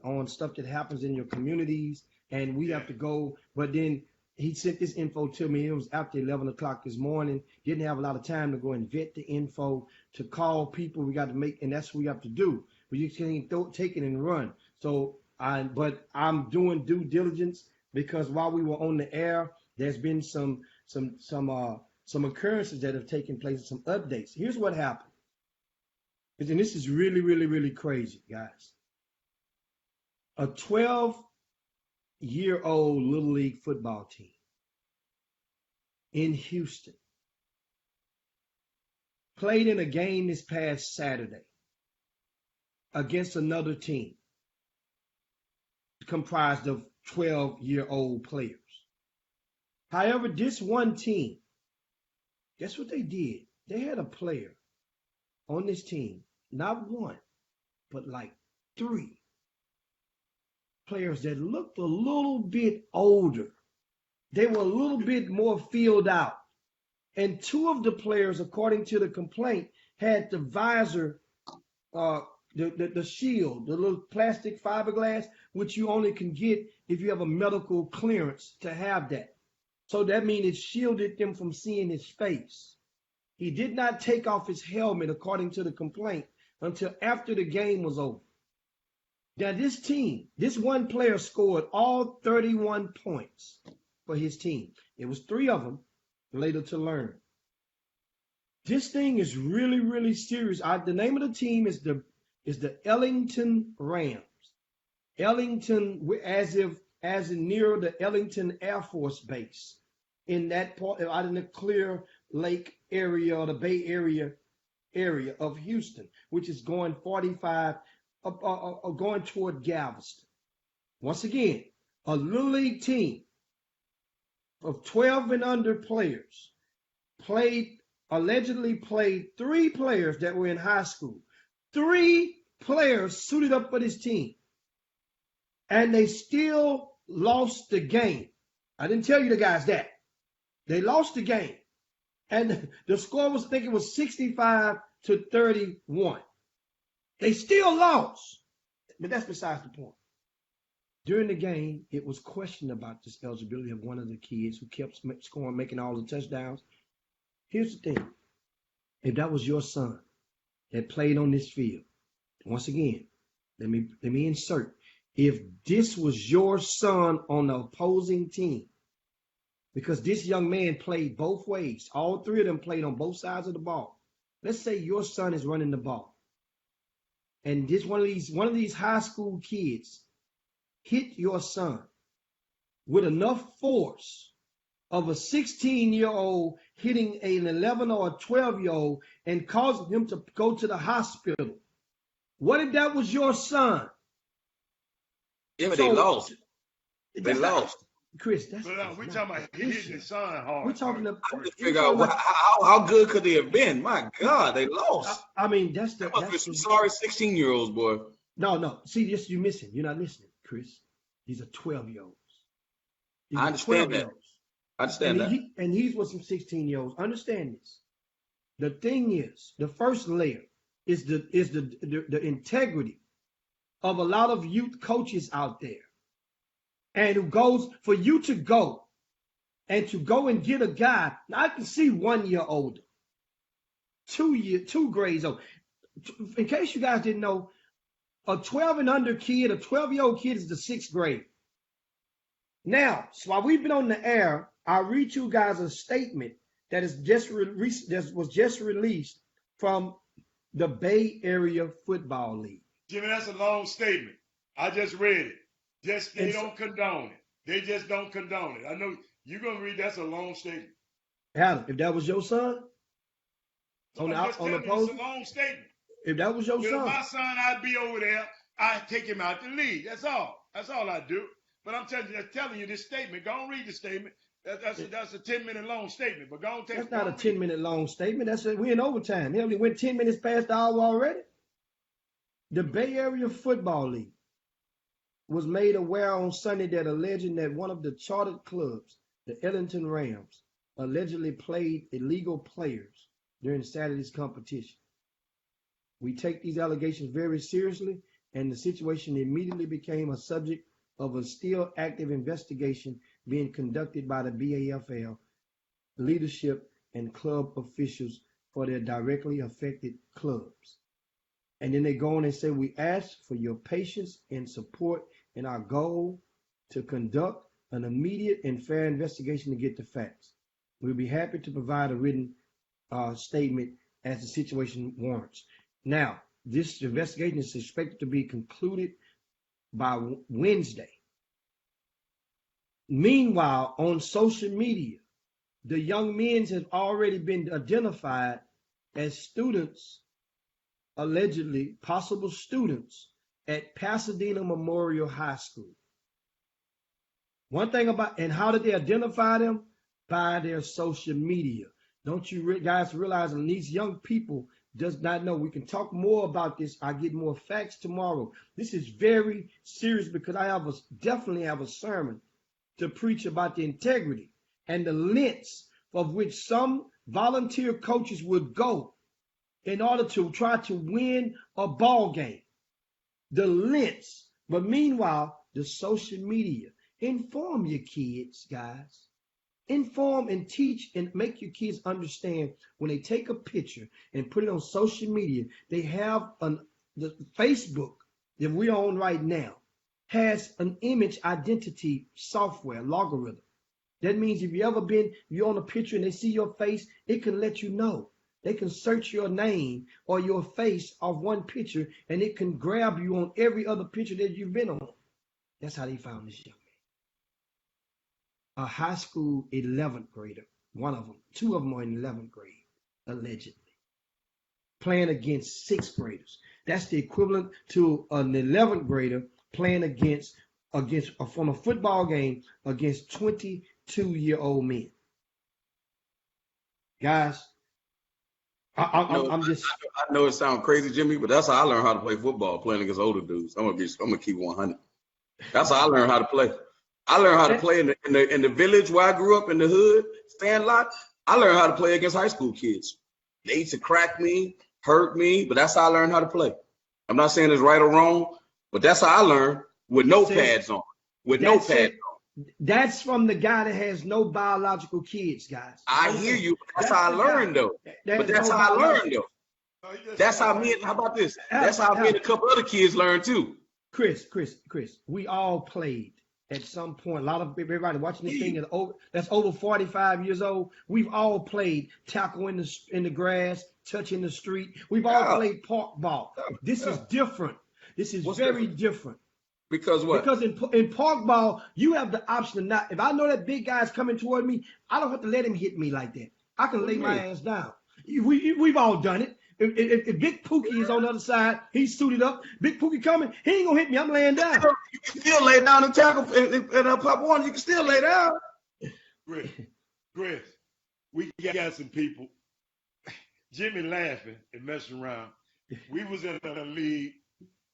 on stuff that happens in your communities, and we have to go. But then he sent this info to me. It was after 11 o'clock this morning. Didn't have a lot of time to go and vet the info, to call people. We got to make, and that's what we have to do. But you can't take it and run. So but I'm doing due diligence, because while we were on the air, there's been some occurrences that have taken place, some updates. Here's what happened. And this is really, really, really crazy, guys. A 12-year-old Little League football team in Houston played in a game this past Saturday against another team comprised of 12-year-old players. However, this one team, guess what they did? They had a player on this team, not one, but like 3 players that looked a little bit older. They were a little bit more filled out. And 2 of the players, according to the complaint, had the visor, the shield, the little plastic fiberglass, which you only can get if you have a medical clearance to have that. So that means it shielded them from seeing his face. He did not take off his helmet, according to the complaint, until after the game was over. Now this team, this one player scored all 31 points for his team. It was 3 of them, later to learn. This thing is really, really serious. The name of the team is the Ellington Rams. Ellington, as in near the Ellington Air Force Base, in that part, out in the Clear Lake area, or the Bay Area of Houston, which is going 45, going toward Galveston. Once again, a Little League team of 12 and under players allegedly played 3 players that were in high school. 3 players suited up for this team, and they still lost the game. I didn't tell you the guys that. They lost the game, and the score was, I think it was 65-31. They still lost, but that's besides the point. During the game, it was questioned about this eligibility of one of the kids who kept scoring, making all the touchdowns. Here's the thing. If that was your son that played on this field, once again, let me insert. If this was your son on the opposing team, because this young man played both ways, all 3 of them played on both sides of the ball. Let's say your son is running the ball, and this one of these high school kids hit your son with enough force of a 16-year-old hitting an 11 or a 12-year-old and causing him to go to the hospital. What if that was your son? Yeah, but they lost. They lost. Chris, we're talking about hitting his son hard. We're talking about. I'm just figure out how good could they have been. My God, they lost. I mean, that's some sorry 16-year-olds, boy. No. See, just you're missing. You're not listening, Chris. These are 12-year-olds. I understand that. I understand that. And he's with some 16-year-olds. Understand this. The thing is, the first layer is the integrity of a lot of youth coaches out there, and who goes for you to go and get a guy. Now I can see 1 year older, 2 grades old. In case you guys didn't know, a 12 and under kid, a 12-year-old kid is the 6th grade. Now, so while we've been on the air, I'll read you guys a statement that was just released from the Bay Area Football League. Jimmy, that's a long statement. I just read it. They And don't condone it. They just don't condone it. I know you're gonna read. That's a long statement. Adam, if that was your son So on I'm just the telling you, post, it's a long statement. if that was your With son, my son, I'd be over there. I'd take him out the league. That's all. That's all I do. But I'm telling you this statement. Go and read the statement. That's a 10-minute long statement. But go and take. that's not a 10-minute long statement. We in overtime. He only went 10 minutes past the hour already. The Bay Area Football League was made aware on Sunday that alleging that one of the chartered clubs, the Ellington Rams, allegedly played illegal players during Saturday's competition. We take these allegations very seriously, and the situation immediately became a subject of a still active investigation being conducted by the BAFL leadership and club officials for their directly affected clubs. And then they go on and say, we ask for your patience and support in our goal to conduct an immediate and fair investigation to get the facts. We'll be happy to provide a written statement as the situation warrants. Now, this investigation is expected to be concluded by Wednesday. Meanwhile, on social media, the young men have already been identified as students, allegedly possible students at Pasadena Memorial High School. One thing about, and how did they identify them? By their social media. Don't you guys realize that these young people does not know? We can talk more about this. I get more facts tomorrow. This is very serious because I definitely have a sermon to preach about the integrity and the lengths of which some volunteer coaches would go in order to try to win a ball game. The lengths. But meanwhile, the social media. Inform your kids, guys. Inform and teach and make your kids understand when they take a picture and put it on social media, they have the Facebook that we're on right now has an image identity software logarithm. That means if you're on a picture and they see your face, it can let you know. They can search your name or your face off one picture and it can grab you on every other picture that you've been on. That's how they found this young man. A high school 11th grader, one of them, two of them are in 11th grade, allegedly, playing against 6th graders. That's the equivalent to an 11th grader playing against from a football game against 22-year-old men. Guys, I'm just. I know it sounds crazy, Jimmy, but that's how I learned how to play football, playing against older dudes. I'm gonna keep 100. That's how I learned how to play. I learned how to play in the village where I grew up in the hood, Stanlot. I learned how to play against high school kids. They used to crack me, hurt me, but that's how I learned how to play. I'm not saying it's right or wrong, but that's how I learned with no pads on. With no pads on. That's from the guy that has no biological kids, guys. I hear you. That's how I learned, though. But that's how I learned, though. That's how me. How about this? That's how me and a couple other kids learned too. Chris, we all played at some point. A lot of everybody watching this thing that's over 45 years old. We've all played tackle in the grass, touch in the street. We've all played park ball. This is different. This is very different. Because what? Because in park ball, you have the option of not. If I know that big guy's coming toward me, I don't have to let him hit me like that. I can lay my ass down. We've all done it. If Big Pookie is on the other side, he's suited up. Big Pookie coming, he ain't gonna hit me. I'm laying down. You can still lay down and tackle and pop one. You can still lay down. Chris, we got some people. Jimmy laughing and messing around. We was in a league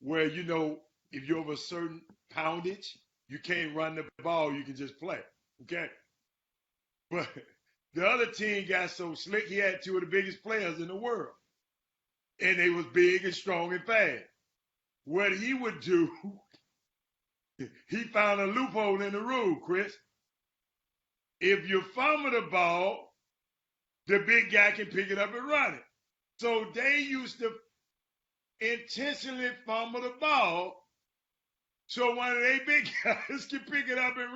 where, you know, if you're over a certain poundage, you can't run the ball. You can just play. Okay. But the other team got so slick, he had two of the biggest players in the world. And they was big and strong and fast. What he would do, he found a loophole in the rule, Chris. If you fumble the ball, the big guy can pick it up and run it. So they used to intentionally fumble the ball so one of they big guys can pick it up and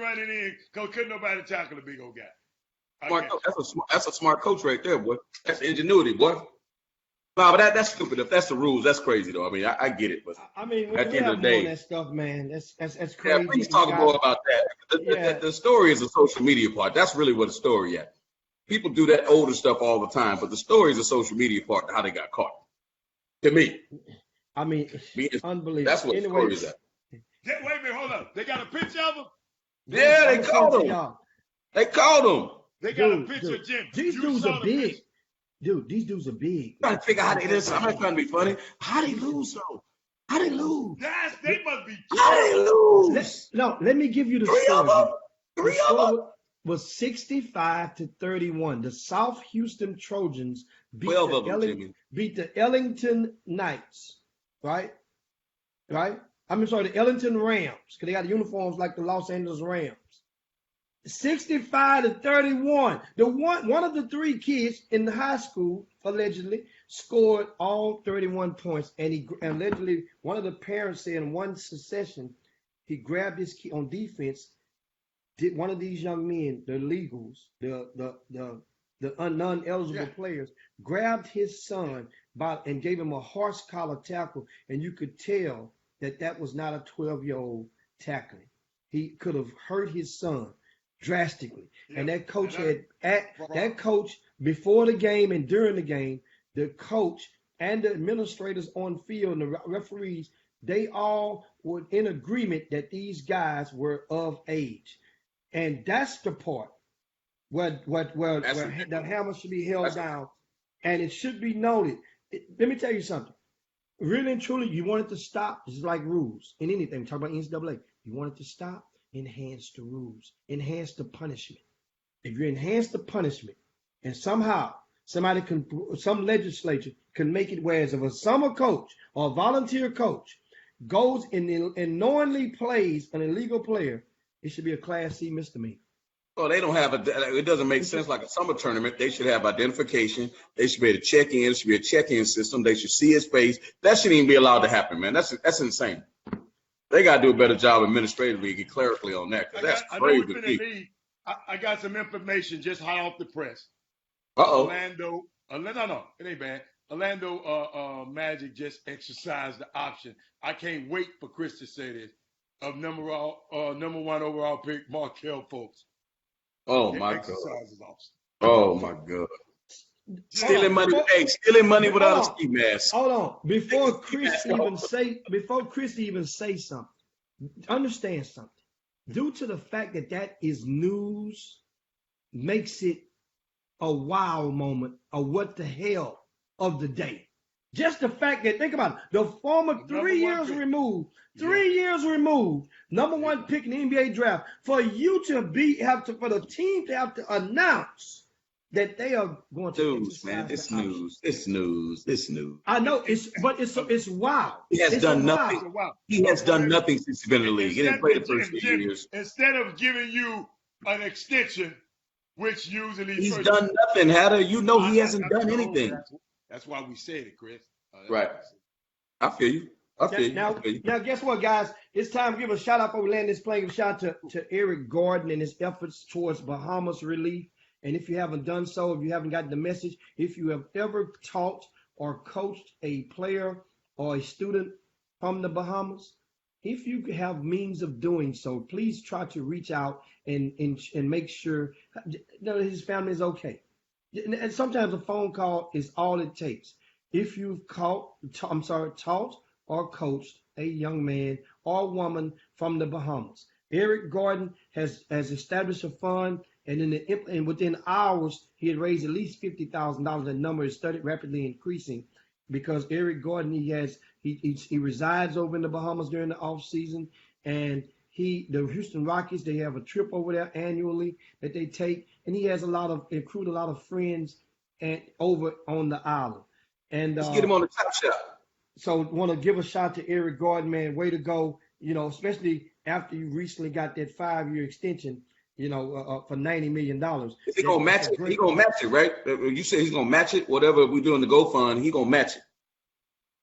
run it in because couldn't nobody tackle the big old guy. That's a smart coach right there, boy. That's ingenuity, boy. No, but that's stupid. If that's the rules, that's crazy, though. I mean, I get it, but I mean, at the end of the day, that stuff, man. That's yeah, crazy. please talk more about that. The story is the social media part. That's really what the story is. People do that older stuff all the time, but the story is the social media part, how they got caught. To me. I mean, it's unbelievable. That's what the story is at. Wait a minute, hold up. They got a picture of him? Yeah, they caught him. They caught him. They got a picture of Jim. These dudes are big. Dude, these dudes are big. I'm trying to figure out how they did. I'm not trying to be funny. How they lose, though? How they lose? They must be. How they lose? Let me give you the Three story. of them? Three of them? Was 65-31. The South Houston Trojans beat 12 of them, Jimmy. beat the Ellington Knights, right? Right? The Ellington Rams, because they got uniforms like the Los Angeles Rams. 65-31. One of the three kids in the high school allegedly scored all 31 points, and he allegedly one of the parents said in one session he grabbed his kid on defense. Did one of these young men, the illegals, the non-eligible players, grabbed his son and gave him a horse collar tackle, and you could tell that was not a 12-year-old tackling. He could have hurt his son drastically. Yeah. And that coach that coach before the game and during the game, the coach and the administrators on field and the referees, they all were in agreement that these guys were of age. And that's the part where the hammer should be held down. And it should be noted. Let me tell you something. Really and truly, you want it to stop. It's like rules in anything. We talk about NCAA. You want it to stop, enhance the rules, enhance the punishment. If you enhance the punishment and somehow some legislature can make it where if a summer coach or a volunteer coach goes and knowingly plays an illegal player, it should be a Class C misdemeanor. Well, they don't have it doesn't make sense like a summer tournament. They should have identification. They should be able to check in. It should be a check-in system. They should see his face. That shouldn't even be allowed to happen, man. That's insane. They got to do a better job administratively and clerically on that, because that's crazy. I got some information just hot off the press. Uh-oh. No, it ain't bad. Orlando Magic just exercised the option. I can't wait for Chris to say this. Of number one overall pick, Markelle Fultz. Oh my God! Oh my God! Stealing money without a ski mask. Hold on, before Chris even say something, understand something. Due to the fact that is news, makes it a wow moment of what the hell of the day. Just the fact that, think about it, the former 3 years removed, 3 years removed, number one pick in the NBA draft, for you to for the team to have to announce that they are going to news, man. It's news. I know it's wild. He has done nothing. He has done nothing since he's been in the league. He didn't play the first 2 years. Instead of giving you an extension, which usually he's done nothing, Hatter. You know he hasn't done anything. That's why we said it, Chris. Right. I feel you. Now, guess what, guys? It's time to give a shout out before we land this plane. A shout out to Eric Gordon and his efforts towards Bahamas relief. And if you haven't done so, if you haven't gotten the message, if you have ever taught or coached a player or a student from the Bahamas, if you have means of doing so, please try to reach out and make sure his family is okay. And sometimes a phone call is all it takes. If you've taught or coached a young man or woman from the Bahamas, Eric Gordon has established a fund, and within hours he had raised at least $50,000. That number is rapidly increasing because Eric Gordon he resides over in the Bahamas during the off season, and the Houston Rockets, they have a trip over there annually that they take, and he has accrued a lot of friends over on the island. And let's get him on the Top Shot. So want to give a shout to Eric Gordon, man. Way to go. Especially after you recently got that 5-year extension, for $90 million. Is he gonna match it? He gonna match it, right? You said he's gonna match it. Whatever we do in the GoFund, he gonna match it.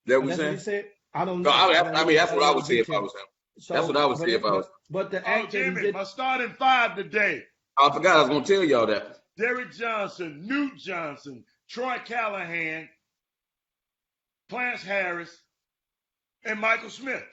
That what you said? I don't No, know. I mean, that's what I would say if I was him. So, That's what I would say if I was. But the Oh, act that he Jimmy, did, my starting five today. I forgot I was going to tell y'all that. Derek Johnson, Newt Johnson, Troy Callahan, Clarence Harris, and Michael Smith.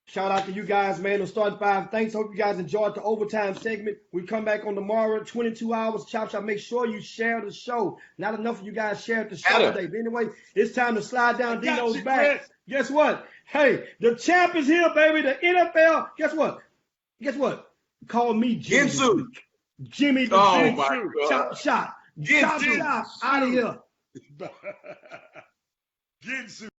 shout out to you guys, man. The starting five. Thanks. Hope you guys enjoyed the overtime segment. We come back on tomorrow, 22 hours. Chop Shop. Make sure you share the show. Not enough of you guys shared the show today. But anyway, it's time to slide down Dino's back. Chris. Guess what? Hey, the champ is here, baby. The NFL. Guess what? Guess what? Call me Jimmy. Ginsu. Jimmy the Oh, Ginsu. my God. Chop Shop. Ginsu. Chop Shop. Out of here. Ginsu.